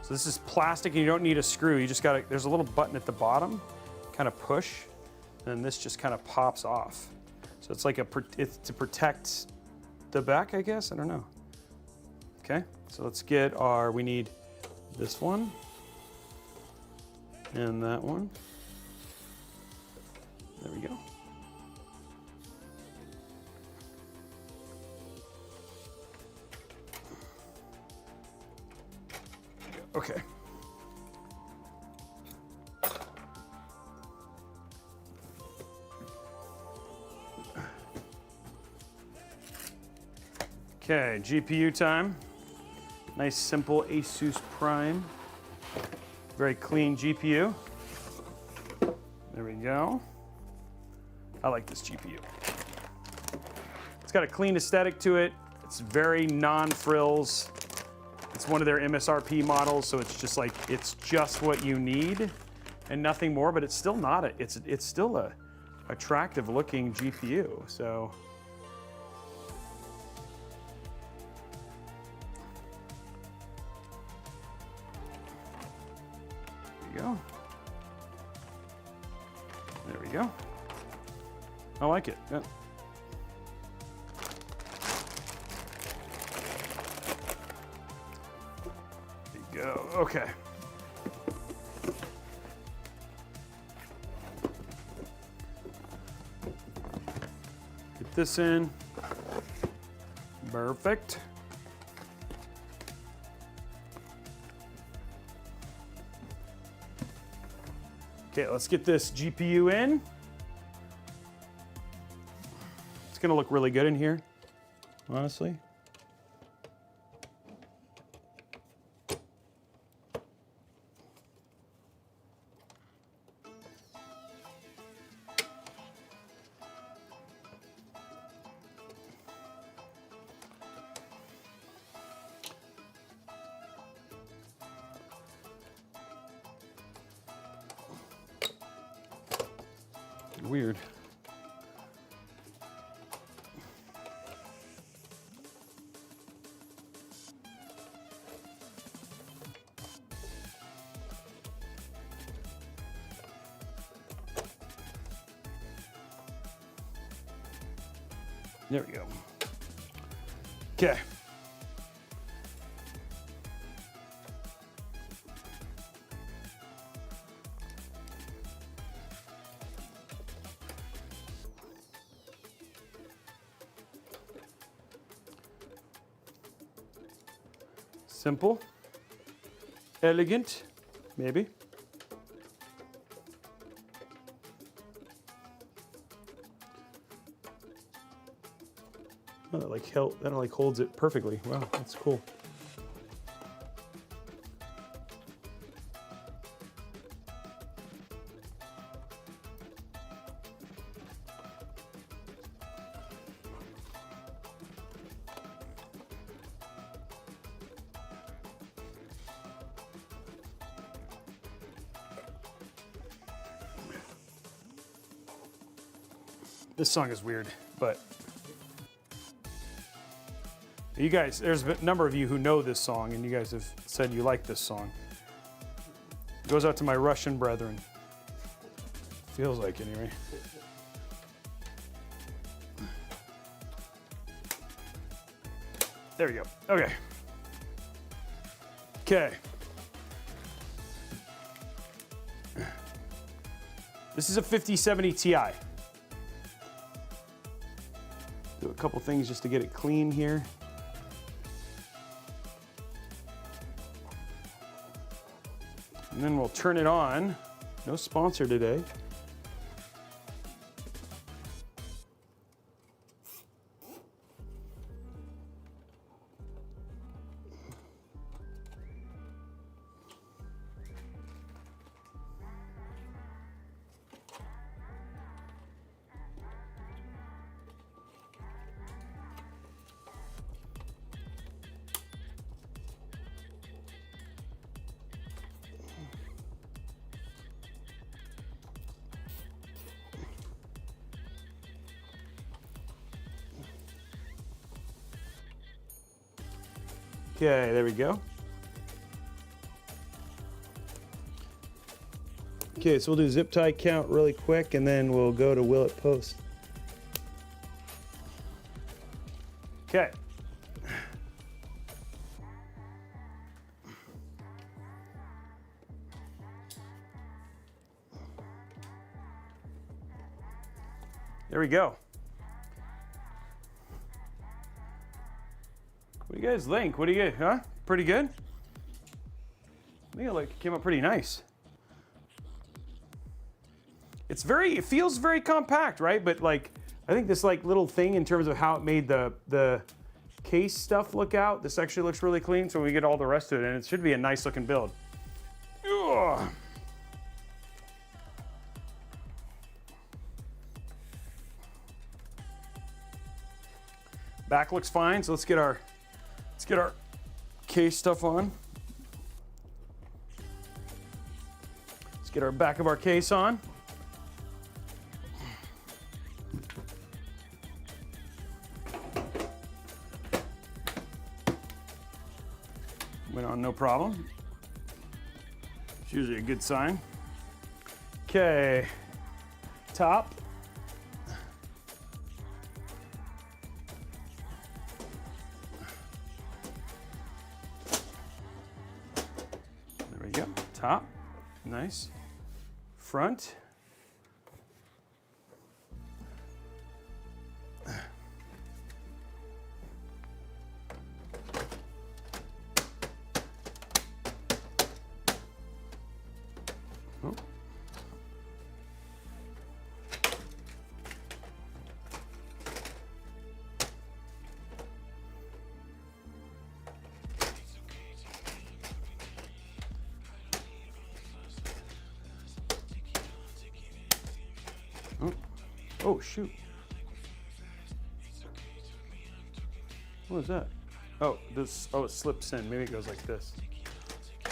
so this is plastic and you don't need a screw. You just gotta, there's a little button at the bottom, kind of push, and then this just kind of pops off. So it's like it's to protect the back, I guess, I don't know. Okay, so let's get our, we need this one and that one. There we go. Okay. Okay, GPU time. Nice simple ASUS Prime. Very clean GPU. There we go. I like this GPU. It's got a clean aesthetic to it. It's very non-frills. It's one of their MSRP models, so it's just like, it's just what you need and nothing more, but it's still not it's still a attractive looking GPU, so. There you go. There we go. I like it. Yeah. There you go. Okay. Get this in. Perfect. Okay, let's get this GPU in. It's gonna look really good in here, honestly. Weird. There we go. Okay. Simple, elegant, maybe. Oh, that like holds it perfectly. Wow, that's cool. This song is weird, but you guys, there's a number of you who know this song, and you guys have said you like this song. It goes out to my Russian brethren. Feels like, anyway. There we go. Okay. Okay. This is a 5070 Ti. Do a couple things just to get it clean here. And then we'll turn it on. No sponsor today. Okay, there we go. Okay, so we'll do zip tie count really quick, and then we'll go to will it post. Okay. There we go. What do you guys think? What do you get, huh? Pretty good? think it came up pretty nice. It feels very compact, right? But like, I think this like little thing in terms of how it made the case stuff look out, this actually looks really clean, so we get all the rest of it, and it should be a nice looking build. Ugh. Back looks fine, so let's get our case stuff on. Let's get our back of our case on. Went on no problem. It's usually a good sign. Okay, top. There we go, top, nice. Front. Oh. Oh, shoot. What is that? Oh, it slips in. Maybe it goes like this. I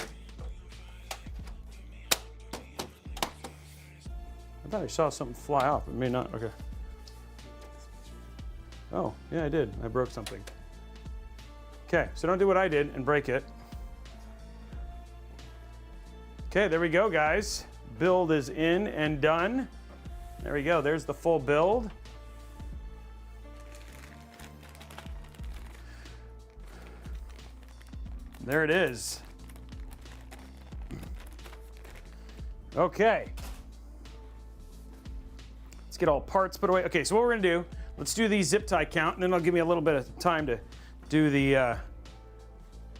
thought I saw something fly off. It may not. Okay. Oh, yeah, I did. I broke something. Okay, so don't do what I did and break it. Okay, there we go, guys. Build is in and done. There we go. There's the full build. There it is. Okay. Let's get all parts put away. Okay, so what we're gonna do, let's do the zip tie count, and then it'll give me a little bit of time to do the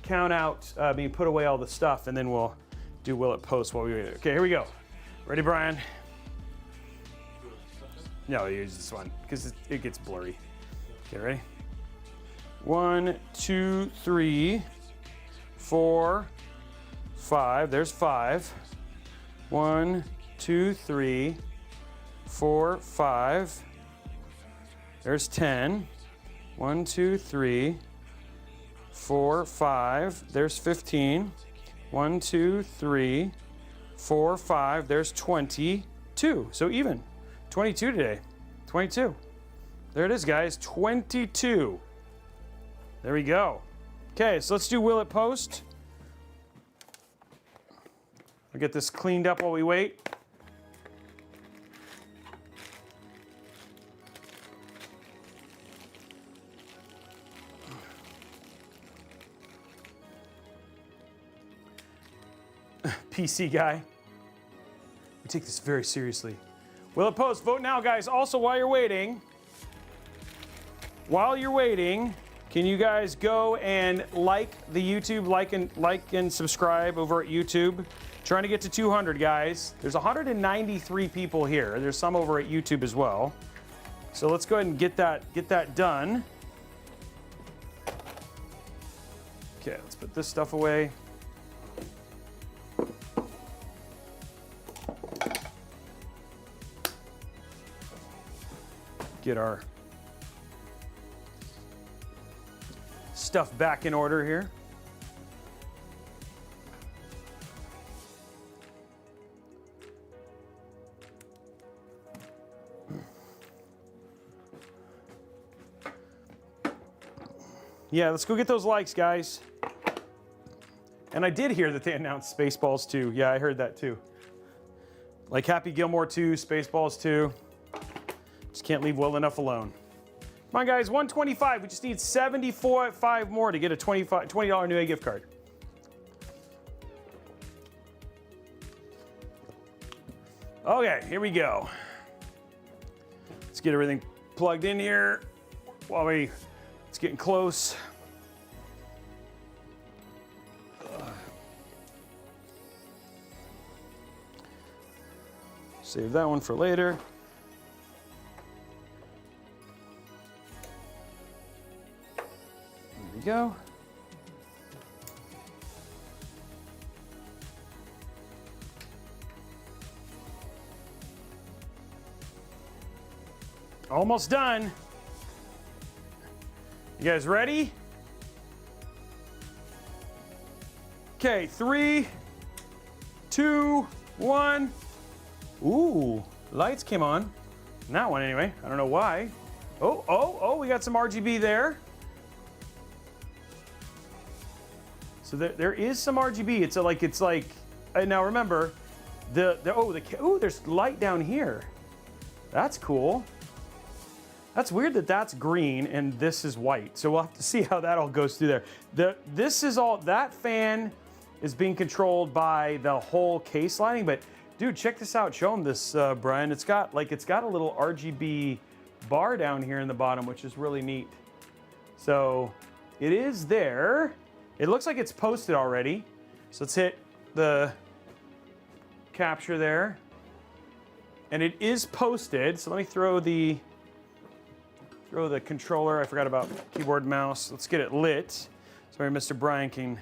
count out, put away all the stuff, and then we'll do will it post while we wait. Okay, here we go. Ready, Brian? No, use this one because it gets blurry. Okay, ready? 1, 2, 3, 4, 5. There's 5. 1, 2, 3, 4, 5. There's 10. 1, 2, 3, 4, 5. There's 15. 1, 2, 3, 4, 5. There's 22. So even. 22 today. 22. There it is, guys. 22. There we go. Okay, so let's do will it post. I'll get this cleaned up while we wait. PC guy. We take this very seriously. Will it post? Vote now, guys. Also, while you're waiting, can you guys go and like the YouTube, like and subscribe over at YouTube? Trying to get to 200, guys. There's 193 people here. There's some over at YouTube as well. So let's go ahead and get that done. Okay, let's put this stuff away. Get our stuff back in order here. Yeah, let's go get those likes, guys. And I did hear that they announced Spaceballs 2. Yeah, I heard that too. Like Happy Gilmore 2, Spaceballs 2. Just can't leave well enough alone. Come on, guys, 125. We just need 75 more to get a $20 new gift card. Okay, here we go. Let's get everything plugged in here while it's getting close. Save that one for later. There we go. Almost done. You guys ready? Okay, 3, 2, 1. Ooh, lights came on. That one anyway. I don't know why. Oh, we got some RGB there. So there is some RGB. It's like. Now remember, there's light down here. That's cool. That's weird that that's green and this is white. So we'll have to see how that all goes through there. That fan is being controlled by the whole case lighting, but dude, check this out. Show them this, Brian. It's got a little RGB bar down here in the bottom, which is really neat. So it is there. It looks like it's posted already. So let's hit the capture there. And it is posted. So let me throw the controller. I forgot about keyboard and mouse. Let's get it lit. Sorry, Mr. Brian can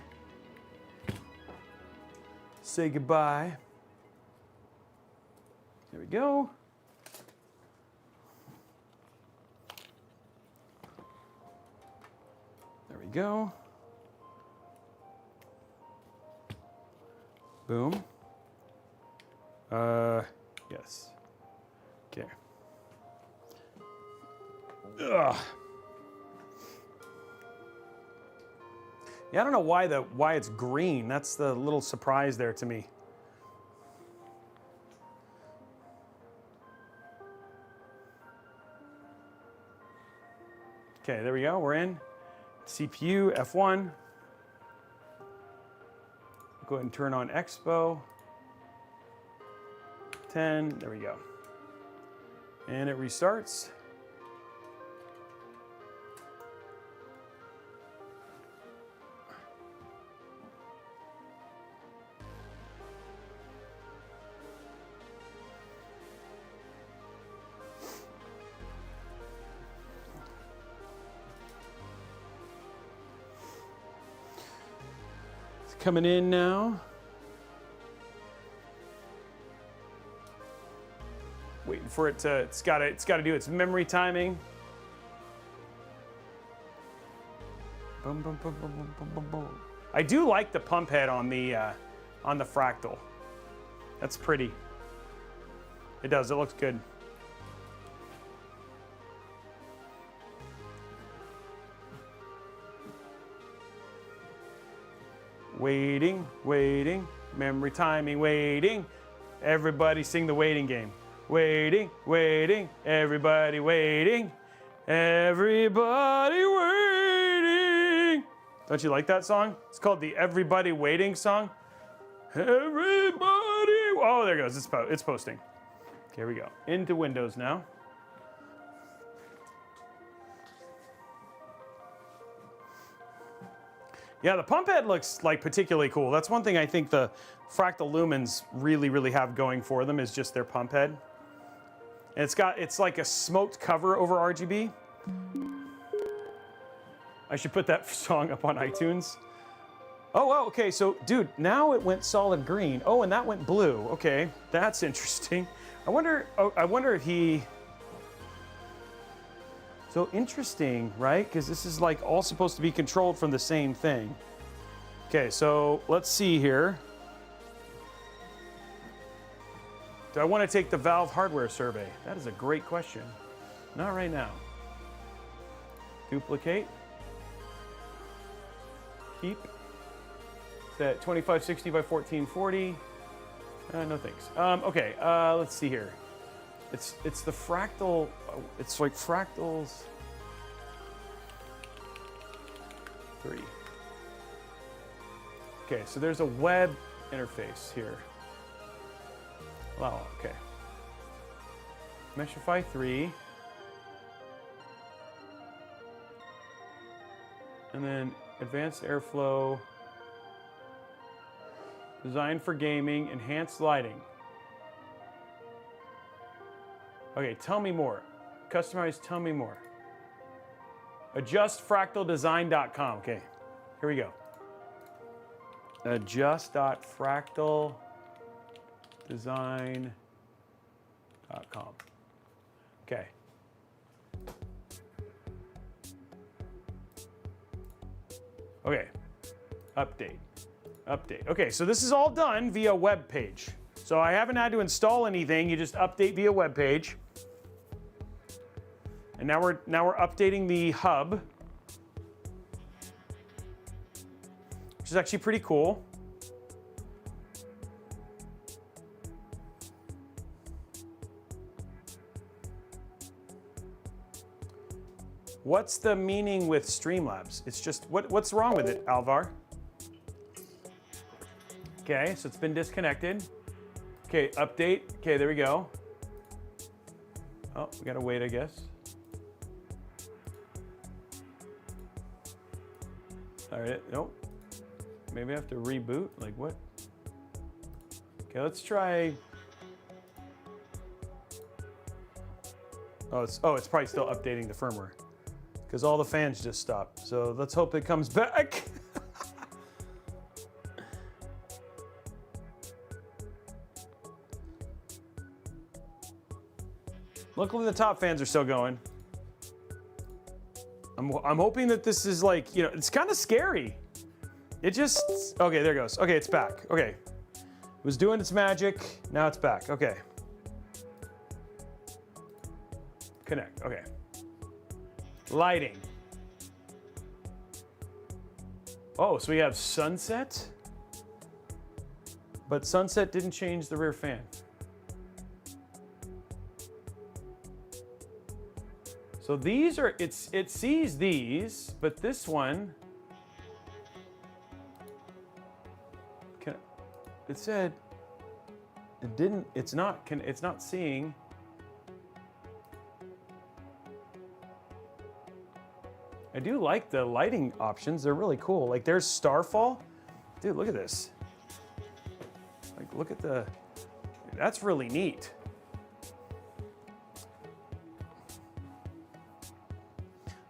say goodbye. There we go. There we go. Boom. Yes. Okay. Ugh. Yeah, I don't know why it's green. That's the little surprise there to me. Okay, there we go. We're in. CPU F1. Go ahead and turn on Expo. 10. There we go. And it restarts. Coming in now. Waiting for it to, it's got to do its memory timing. Boom, boom, boom, boom, boom, boom, boom, boom. I do like the pump head on the Fractal. That's pretty. It does, it looks good. Waiting, waiting, memory timing, waiting. Everybody sing the waiting game. Waiting, waiting, everybody waiting. Everybody waiting. Don't you like that song? It's called the Everybody Waiting song. Everybody. Oh, there it goes. It's posting. Okay, here we go. Into Windows now. Yeah, the pump head looks like particularly cool. That's one thing I think the Fractal Lumens really have going for them is just their pump head. And it's like a smoked cover over RGB. I should put that song up on iTunes. Oh, okay, so dude, now it went solid green. Oh, and that went blue. Okay, that's interesting. I wonder if he... So interesting, right? Because this is like all supposed to be controlled from the same thing. Okay, so let's see here. Do I want to take the Valve hardware survey? That is a great question. Not right now. Duplicate. Keep. It's at 2560 by 1440. No thanks. Okay, let's see here. It's the Fractal, it's like Fractals 3. Okay, so there's a web interface here. Wow, okay. Meshify 3. And then advanced airflow, designed for gaming, enhanced lighting. Okay, tell me more. Customize, tell me more. Adjustfractaldesign.com. Okay, here we go. Adjust.fractaldesign.com. Okay. Okay, update. Okay, so this is all done via web page. So I haven't had to install anything. You just update via web page. And now we're updating the hub, which is actually pretty cool. What's the meaning with Streamlabs? It's just, what's wrong with it, Alvar? Okay, so it's been disconnected. Okay, update. Okay, there we go. Oh, we gotta wait, I guess. All right, nope. Maybe I have to reboot, like what? Okay, let's try. Oh, it's probably still updating the firmware because all the fans just stopped. So let's hope it comes back. Luckily, the top fans are still going. I'm hoping that this is like, you know, it's kind of scary. It just, okay, there it goes. Okay, it's back. Okay. It was doing its magic. Now it's back. Okay. Connect. Okay. Lighting. Oh, so we have sunset, but sunset didn't change the rear fan. So these are, it sees these, but this one, it said, it didn't, it's not seeing. I do like the lighting options. They're really cool. Like there's Starfall. Dude, look at this. Like look at the, that's really neat.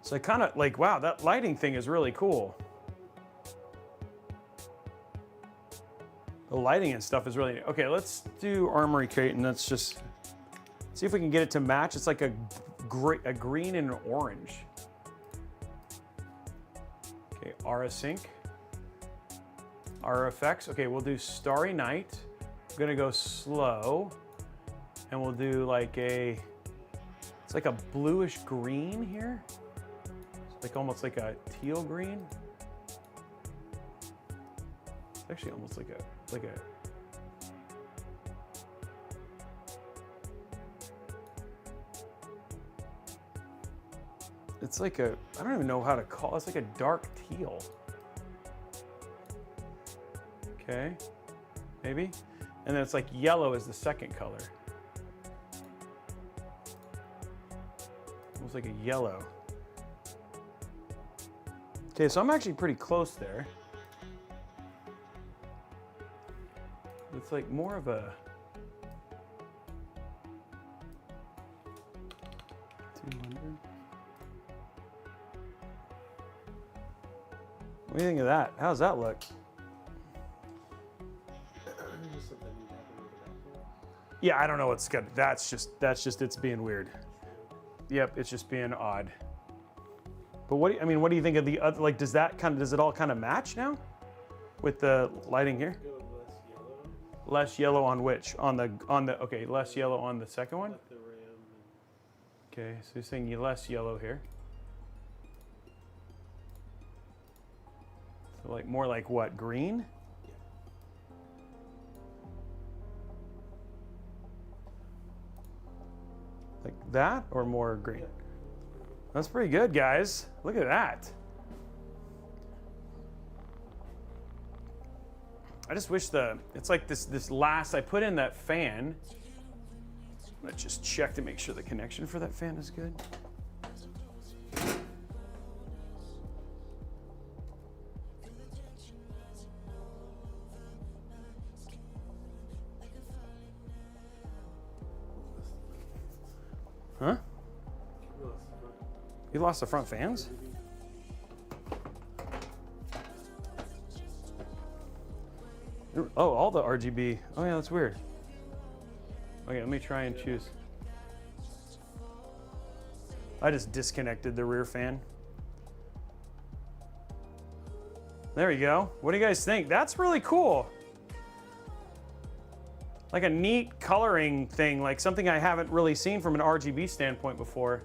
So I kind of like, wow, that lighting thing is really cool. The lighting and stuff is really, okay, let's do Armory Crate and let's just see if we can get it to match. It's like a green and an orange. Okay, Aura Sync, Aura Effects. Okay, we'll do Starry Night. I'm gonna go slow and we'll do like it's like a bluish green here. Like almost like a teal green. It's actually almost like a it's like a, I don't even know how to call it. It's like a dark teal. Okay, maybe. And then it's like yellow is the second color. Almost like a yellow. Okay, so I'm actually pretty close there. It's like more of a 200. What do you think of that? How's that look? Yeah, I don't know what's good. That's just it's being weird. Yep, it's just being odd. But what do you think of the other, like, does it all kind of match now with the lighting here? Go less yellow. Less yellow on which? On the, okay, less yellow on the second one? Let the RAM. Okay, so you're saying less yellow here. So like more like what, green? Yeah. Like that or more green? Yeah. That's pretty good, guys. Look at that. I just wish it's like this last, I put in that fan. Let's just check to make sure the connection for that fan is good. Huh? You lost the front fans? Oh, all the RGB. Oh yeah, that's weird. Okay, let me try and choose. I just disconnected the rear fan. There you go. What do you guys think? That's really cool. Like a neat coloring thing, like something I haven't really seen from an RGB standpoint before.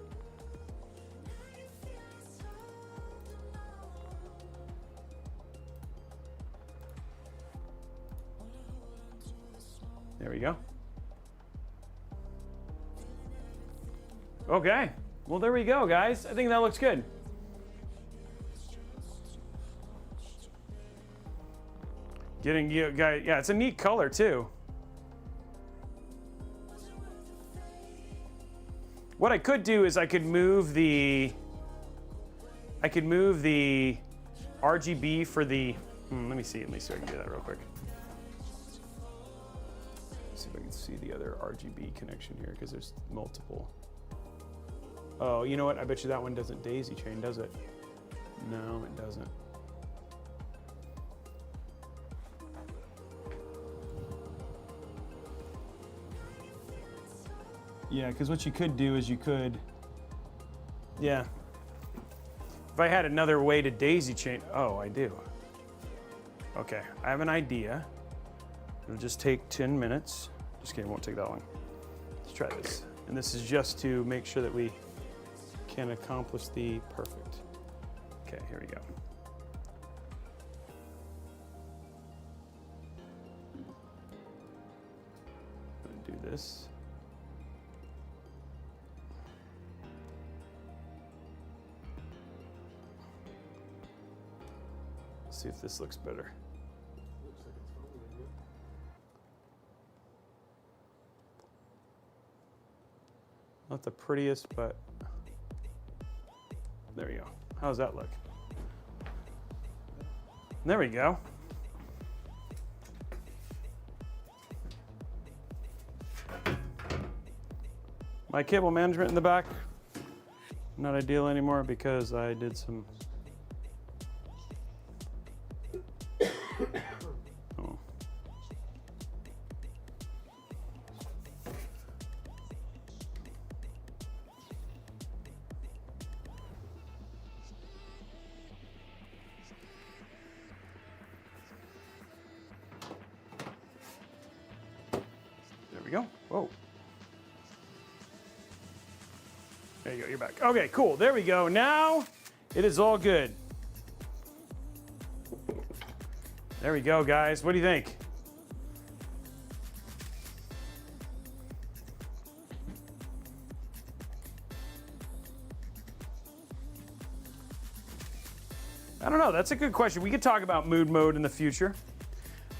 There we go. Okay, well there we go, guys. I think that looks good. Getting you guys, yeah, it's a neat color too. What I could do is I could move the RGB for the, let me see if I can do that real quick. See if I can see the other RGB connection here, because there's multiple. Oh, you know what? I bet you that one doesn't daisy chain, does it? No, it doesn't. Yeah, because what you could do is you could, yeah. If I had another way to daisy chain, oh, I do. Okay, I have an idea. It'll just take 10 minutes. Just kidding, it won't take that long. Let's try this. And this is just to make sure that we can accomplish the perfect. Okay, here we go. I'm gonna do this. See if this looks better. Not the prettiest, but there we go. How's that look? There we go. My cable management in the back, not ideal anymore because I did some go. Whoa. There you go, you're back. Okay, cool, there we go. Now it is all good. There we go, guys. What do you think? I don't know, that's a good question. We could talk about mood mode in the future.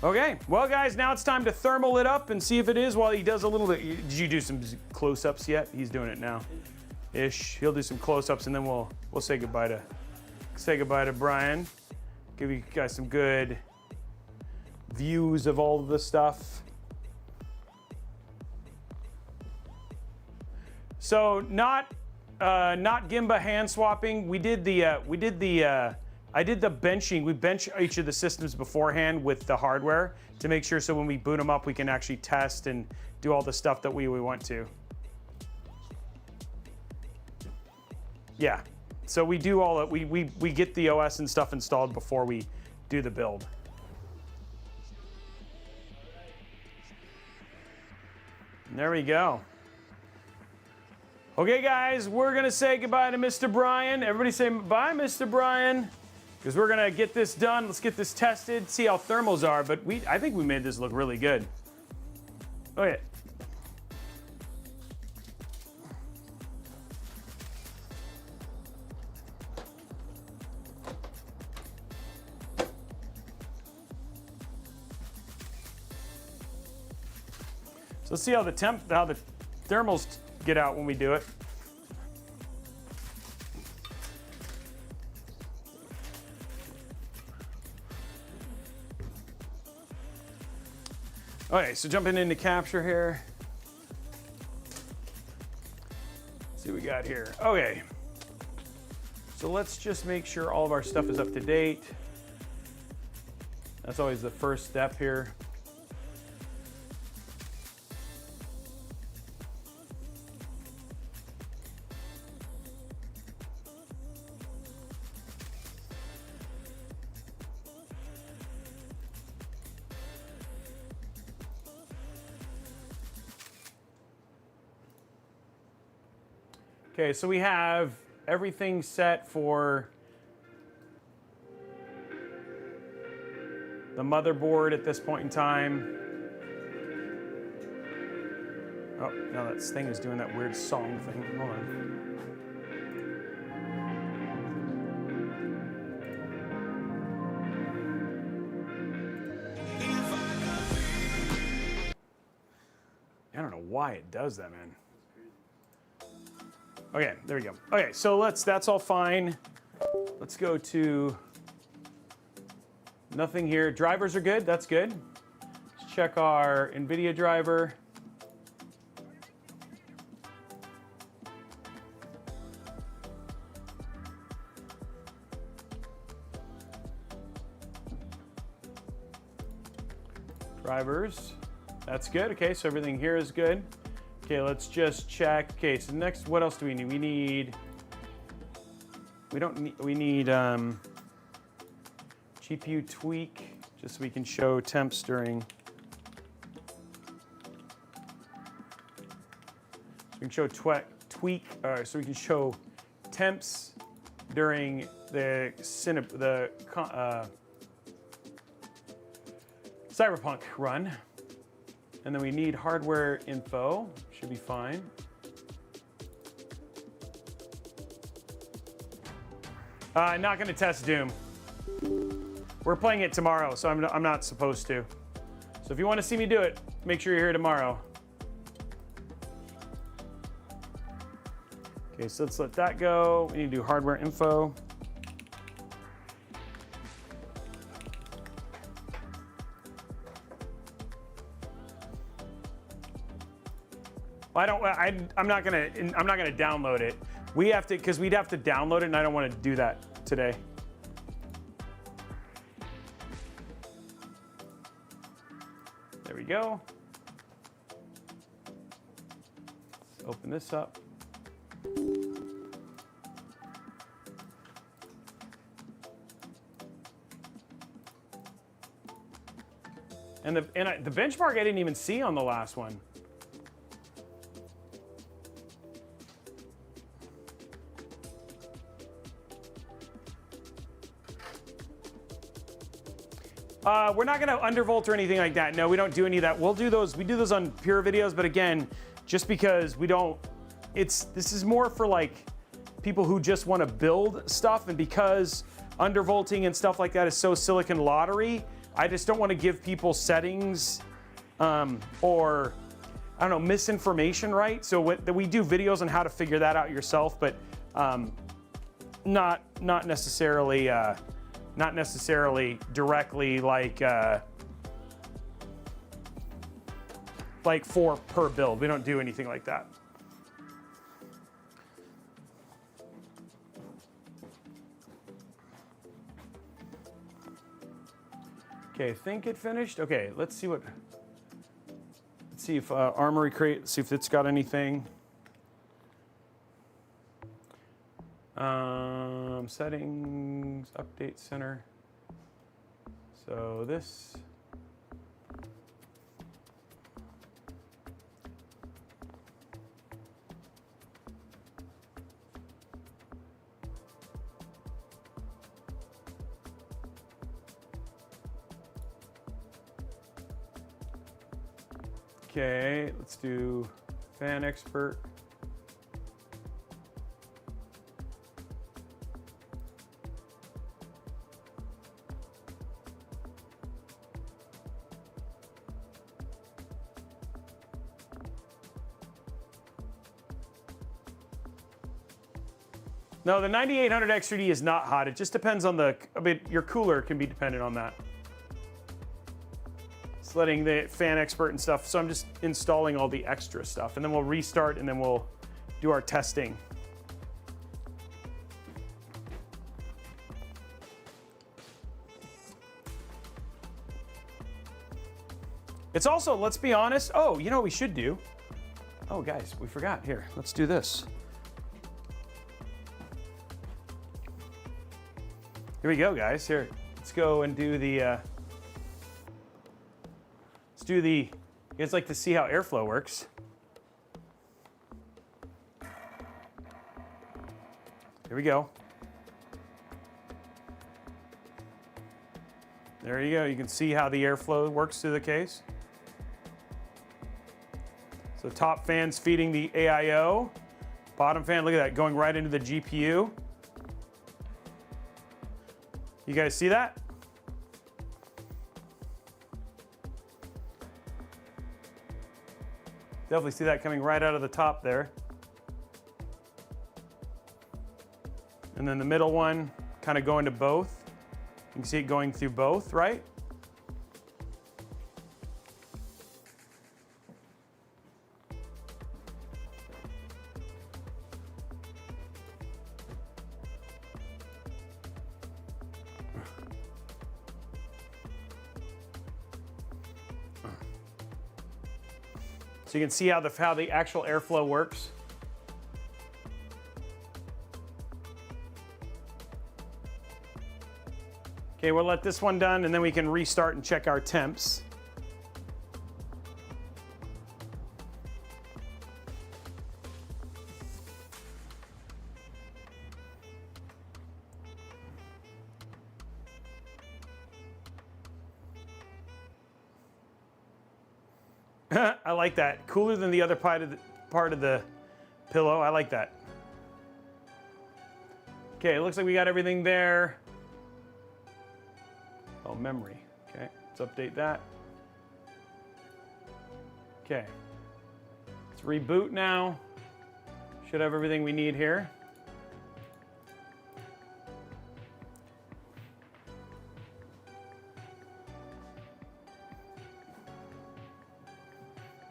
Okay, well guys, now it's time to thermal it up and see if it is while he does a little bit. Did you do some close-ups yet? He's doing it now. Ish. He'll do some close-ups and then we'll say goodbye to Brian. Give you guys some good views of all of the stuff. So not Gimba hand swapping. I did the benching. We bench each of the systems beforehand with the hardware to make sure so when we boot them up, we can actually test and do all the stuff that we want to. Yeah, so we do all that. We get the OS and stuff installed before we do the build. And there we go. Okay, guys, we're gonna say goodbye to Mr. Brian. Everybody say bye, Mr. Brian. Because we're gonna get this done. Let's get this tested, see how thermals are, but I think we made this look really good. Okay. So let's see how the thermals get out when we do it. Okay, so jumping into capture here. see what we got here. Okay. So let's just make sure all of our stuff is up to date. That's always the first step here. Okay, so we have everything set for the motherboard at this point in time. Oh, now that thing is doing that weird song thing. Hold on. I don't know why it does that, man. Okay, there we go. Okay, so that's all fine. Let's go to nothing here. Drivers are good, that's good. Let's check our NVIDIA driver. Drivers, that's good. Okay, so everything here is good. Okay, let's just check. Okay, so next, what else do we need? We need GPU tweak, just so we can show temps during. So we can show tweak, so we can show temps during the Cyberpunk run. And then we need hardware info, should be fine. Not gonna test Doom. We're playing it tomorrow, so I'm not supposed to. So if you wanna see me do it, make sure you're here tomorrow. Okay, so let's let that go. We need to do hardware info. I'm not gonna download it. We have to, because we'd have to download it, and I don't want to do that today. There we go. Let's open this up. And the benchmark I didn't even see on the last one. We're not gonna undervolt or anything like that. No, we don't do any of that. We'll do those, we do those on pure videos, but again, just because we don't, this is more for like people who just wanna build stuff, and because undervolting and stuff like that is so silicon lottery, I just don't wanna give people settings or, I don't know, misinformation, right? So we do videos on how to figure that out yourself, but not necessarily directly like for per build. We don't do anything like that. Okay, I think it finished. Okay, let's see if Armory Crate, see if it's got anything. Settings, update center. So this. Okay, let's do fan expert. No, the 9800 X3D is not hot. It just depends on your cooler can be dependent on that. It's letting the fan expert and stuff. So I'm just installing all the extra stuff, and then we'll restart, and then we'll do our testing. It's also, let's be honest, oh, you know what we should do? Oh, guys, we forgot. Here, let's do this. Here we go, guys. Here, let's go and do the, you guys like to see how airflow works? Here we go. There you go. You can see how the airflow works through the case. So top fan's feeding the AIO. Bottom fan, look at that, going right into the GPU. You guys see that? Definitely see that coming right out of the top there. And then the middle one kind of going to both. You can see it going through both, right? So you can see how the actual airflow works. Okay, we'll let this one done and then we can restart and check our temps. I like that. Cooler than the other part of the pillow. I like that. Okay, it looks like we got everything there. Oh, memory. Okay, let's update that. Okay, let's reboot now. Should have everything we need here.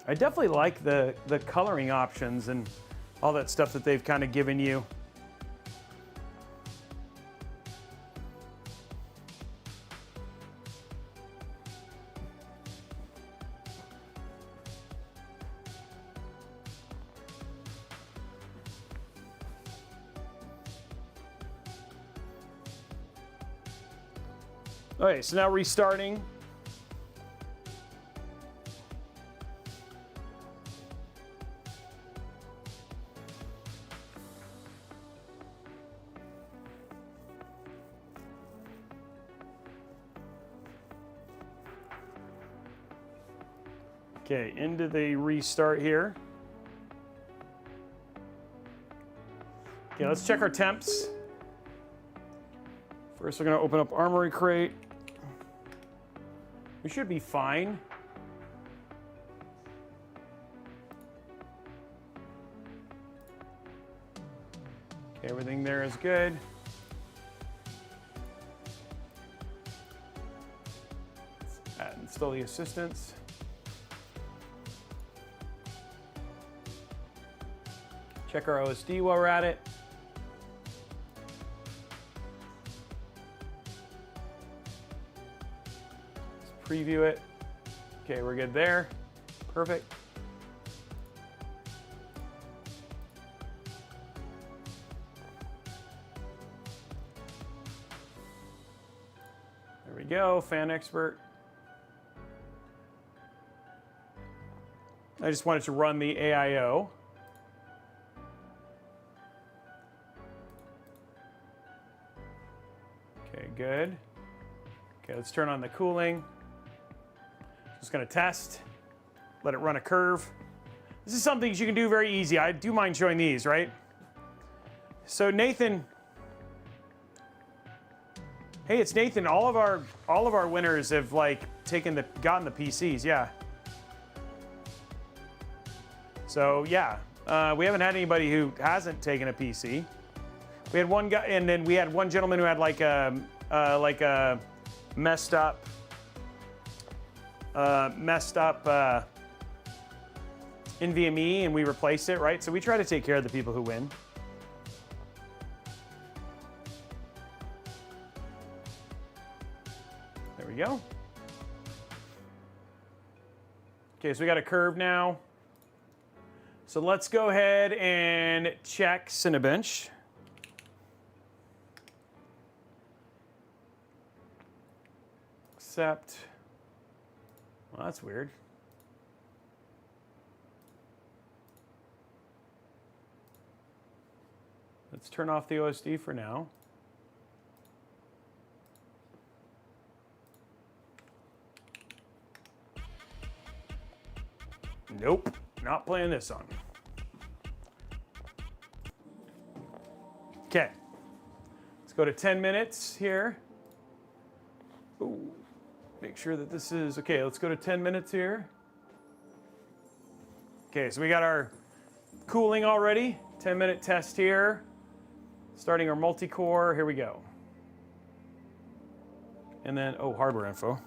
I definitely like the coloring options and all that stuff that they've kind of given you. Okay, so now restarting. Okay, into the restart here. Okay, let's check our temps. First, we're going to open up Armory Crate. We should be fine. Okay, everything there is good. Install the assistance. Check our OSD while we're at it. Let's preview it. Okay, we're good there. Perfect. There we go, Fan Expert. I just wanted to run the AIO. Okay, good. Okay, let's turn on the cooling. Just gonna test, let it run a curve. This is something you can do very easy. I do mind showing these, right? So Nathan, hey, it's Nathan. All of our winners have like gotten the PCs, yeah. So yeah, we haven't had anybody who hasn't taken a PC. We had one guy, and then we had one gentleman who had like a messed up NVMe and we replace it, right? So we try to take care of the people who win. There we go. Okay, so we got a curve now. So let's go ahead and check Cinebench. Accept. Well, that's weird. Let's turn off the OSD for now. Nope, not playing this song. Okay, let's go to 10 minutes here. Ooh, make sure that this is, okay, let's go to 10 minutes here. Okay, so we got our cooling already. 10-minute test here. Starting our multi-core, here we go. And then, oh, hardware info.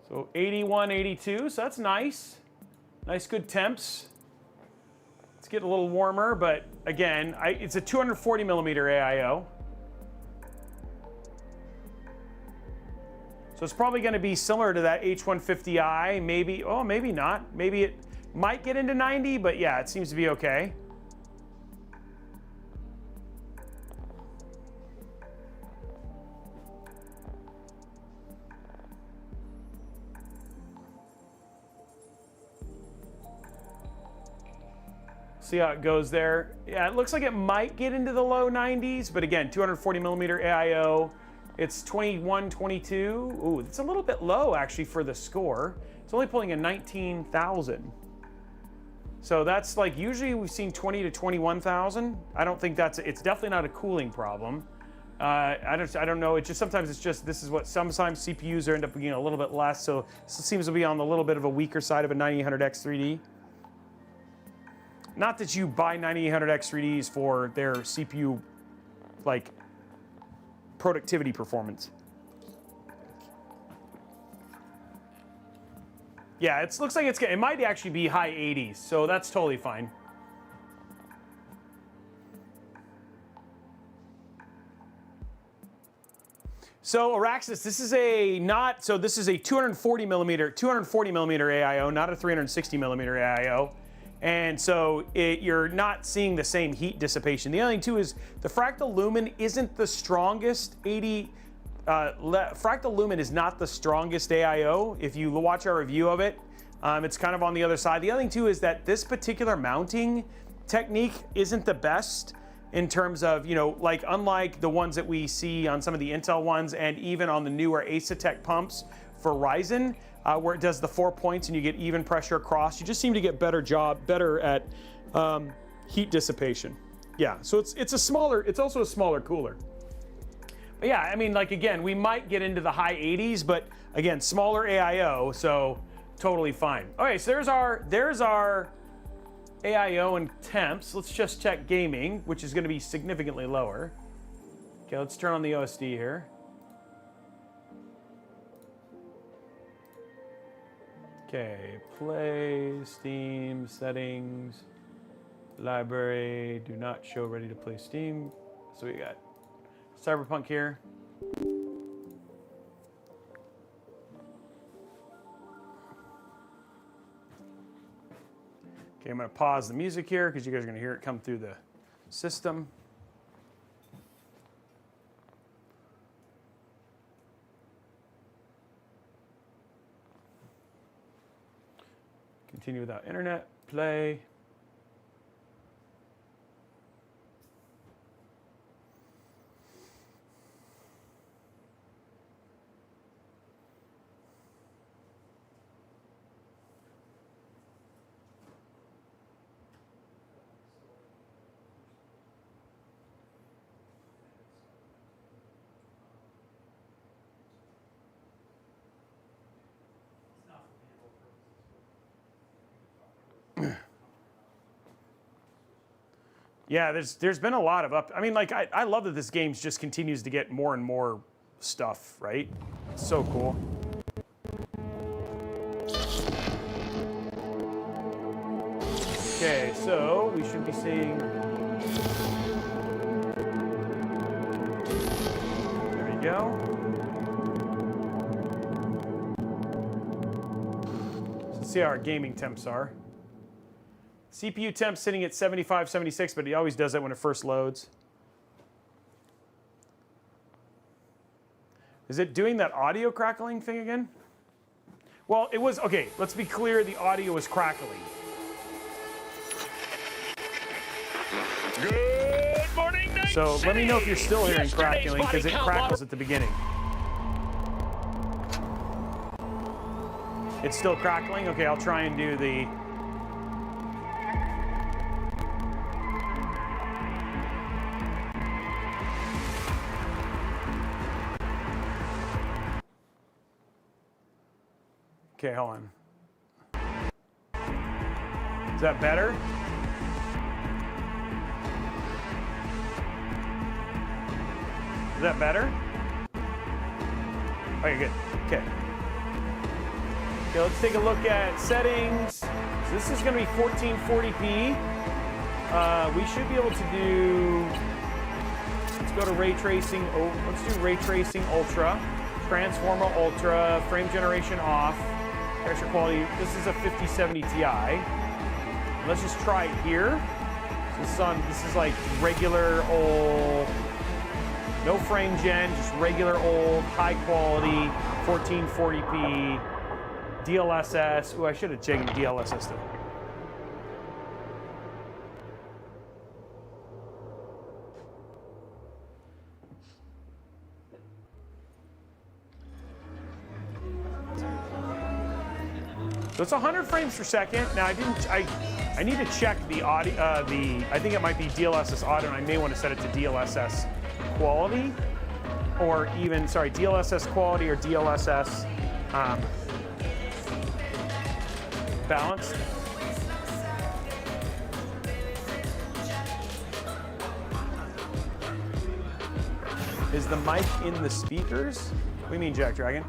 So 81, 82, so that's nice. Nice, good temps. It's getting a little warmer, but again, it's a 240 millimeter AIO. So it's probably going to be similar to that H150i, maybe, oh, maybe not. Maybe it might get into 90, but yeah, it seems to be okay. See how it goes there. Yeah, it looks like it might get into the low 90s, but again, 240 millimeter AIO. It's 21, 22. Ooh, it's a little bit low actually for the score. It's only pulling a 19,000. So that's like, usually we've seen 20 to 21,000. I don't think it's definitely not a cooling problem. I don't know, sometimes it's just, this is what, sometimes CPUs end up being a little bit less, so it seems to be on the little bit of a weaker side of a 9800X 3D. Not that you buy 9800X 3Ds for their CPU, like, productivity performance. Yeah, it looks like it might actually be high 80s, so that's totally fine. So Araxis, this is a 240 millimeter AIO, not a 360 millimeter AIO. And so you're not seeing the same heat dissipation. The other thing too is the Fractal Lumen isn't the strongest Fractal Lumen is not the strongest AIO. If you watch our review of it, it's kind of on the other side. The other thing too is that this particular mounting technique isn't the best in terms of, like unlike the ones that we see on some of the Intel ones and even on the newer ASUS pumps for Ryzen, where it does the 4 points and you get even pressure across. You just seem to get better at heat dissipation. Yeah, so it's also a smaller cooler. But yeah, I mean, like again, we might get into the high 80s, but again, smaller AIO, so totally fine. Okay, so there's our AIO and temps. Let's just check gaming, which is going to be significantly lower. Okay, let's turn on the OSD here. Okay, play, Steam, settings, library, do not show ready to play Steam. So we got Cyberpunk here. Okay, I'm gonna pause the music here because you guys are gonna hear it come through the system. Continue without internet, play. Yeah, there's been a lot of I mean, like, I love that this game just continues to get more and more stuff, right? It's so cool. Okay, so we should be seeing... There we go. So let's see how our gaming temps are. CPU temp sitting at 75, 76, but he always does that when it first loads. Is it doing that audio crackling thing again? Well, it was, okay, let's be clear, the audio was crackling. Good morning, Night So let me know if you're still hearing Yesterday's crackling, because it body count crackles at the beginning. It's still crackling? Okay, I'll try and do the... Okay, hold on. Is that better? Is that better? Okay, good. Okay. Okay, let's take a look at settings. So this is going to be 1440p. We should be able to do... Let's go to ray tracing. Oh, let's do ray tracing ultra. Transformer ultra. Frame generation off. Texture quality. This is a 5070 Ti. Let's just try it here. So this is like regular old, no frame gen, just regular old, high quality, 1440p, DLSS. Ooh, I should have checked DLSS though. So it's 100 frames per second. Now I need to check the audio, I think it might be DLSS audio, and I may want to set it to DLSS quality, or even, sorry, DLSS quality or DLSS balanced. Is the mic in the speakers? What do you mean, Jack Dragon?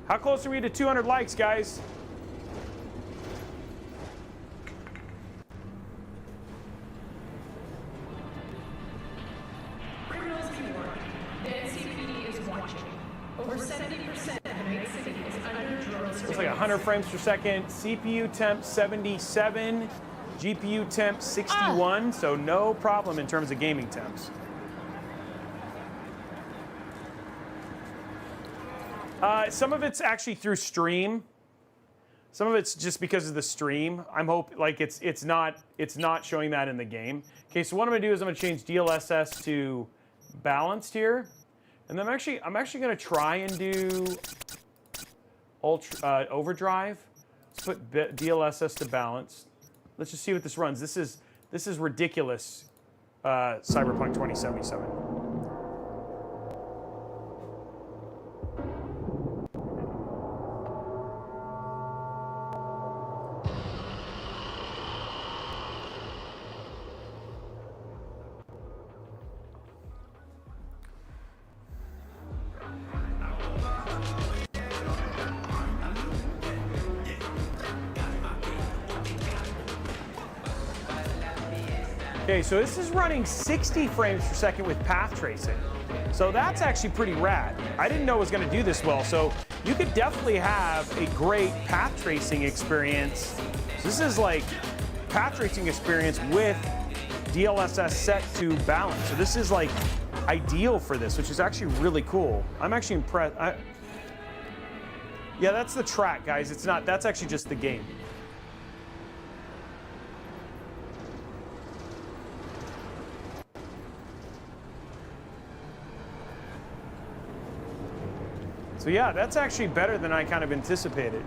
How close are we to 200 likes, guys? Criminals can work. The NCPD is watching. Over 70% of Night City is under drone surveillance. Looks like 100 frames per second. CPU temp 77, GPU temp 61, so no problem in terms of gaming temps. Some of it's actually through stream. Some of it's just because of the stream. I'm hoping like it's not showing that in the game. Okay, so what I'm gonna do is I'm gonna change DLSS to balanced here, and then I'm actually gonna try and do ultra overdrive. Let's put DLSS to balanced. Let's just see what this runs. This is ridiculous. Cyberpunk 2077. Okay, so this is running 60 frames per second with path tracing. So that's actually pretty rad. I didn't know it was going to do this well, so you could definitely have a great path tracing experience. So this is like path tracing experience with DLSS set to balance. So this is like ideal for this, which is actually really cool. I'm actually impressed. Yeah, that's the track, guys. It's not, that's actually just the game. So yeah, that's actually better than I kind of anticipated.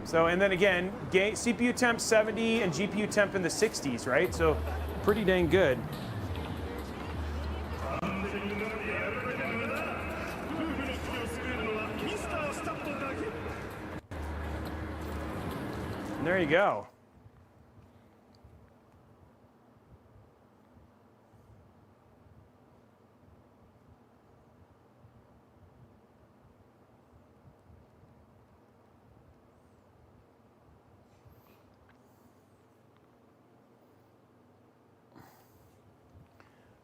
So, and then again, CPU temp 70 and GPU temp in the 60s, right? So pretty dang good. And there you go.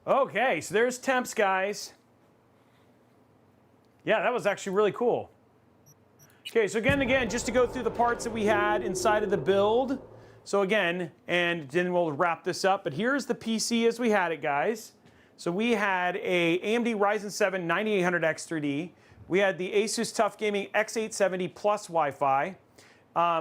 Okay, so there's temps, guys. Yeah, that was actually really cool. Okay, so again, just to go through the parts that we had inside of the build. So again, and then we'll wrap this up, but here's the PC as we had it, guys. So we had a AMD Ryzen 7 9800X 3D. We had the ASUS TUF Gaming X870 Plus Wi-Fi.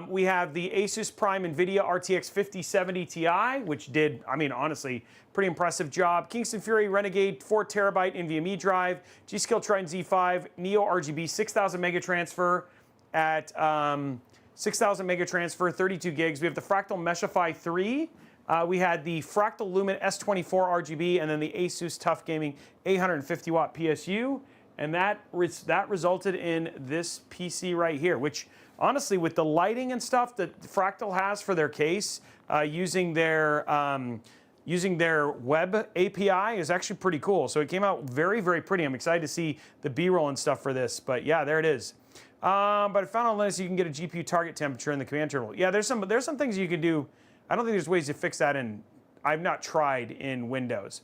We have the ASUS Prime NVIDIA RTX 5070 Ti, which did, I mean, honestly, pretty impressive job. Kingston Fury Renegade 4 terabyte NVMe drive, G.Skill Triton Z5, Neo RGB 6000 mega transfer at 6,000 mega transfer, 32 gigs. We have the Fractal Meshify 3. We had the Fractal Lumen S24 RGB, and then the ASUS TUF Gaming 850 watt PSU. And that resulted in this PC right here, which honestly, with the lighting and stuff that Fractal has for their case, using their web API is actually pretty cool. So it came out very, very pretty. I'm excited to see the B-roll and stuff for this. But yeah, there it is. But I found on Linux you can get a GPU target temperature in the command terminal. Yeah, there's some things you can do. I don't think there's ways to fix that I've not tried in Windows.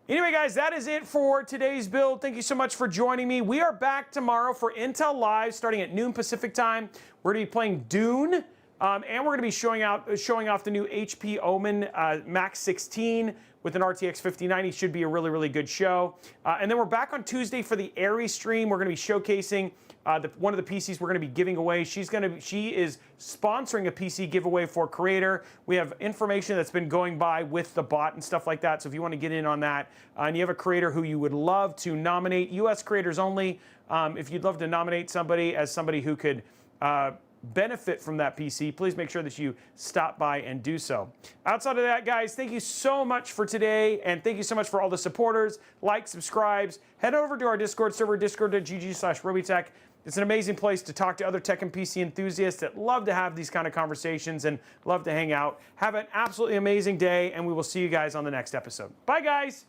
Anyway, guys, that is it for today's build. Thank you so much for joining me. We are back tomorrow for Intel Live starting at noon Pacific time. We're going to be playing Dune, and we're going to be showing off the new HP Omen Max 16 with an RTX 5090. Should be a really, really good show. And then we're back on Tuesday for the Airy stream. We're going to be showcasing one of the PCs we're going to be giving away. She is sponsoring a PC giveaway for Creator. We have information that's been going by with the bot and stuff like that. So if you want to get in on that, and you have a creator who you would love to nominate, U.S. creators only. If you'd love to nominate somebody as somebody who could benefit from that PC, please make sure that you stop by and do so. Outside of that, guys, thank you so much for today, and thank you so much for all the supporters. Like, subscribes, head over to our Discord server, discord.gg/Robeytech. It's an amazing place to talk to other tech and PC enthusiasts that love to have these kind of conversations and love to hang out. Have an absolutely amazing day, and we will see you guys on the next episode. Bye, guys.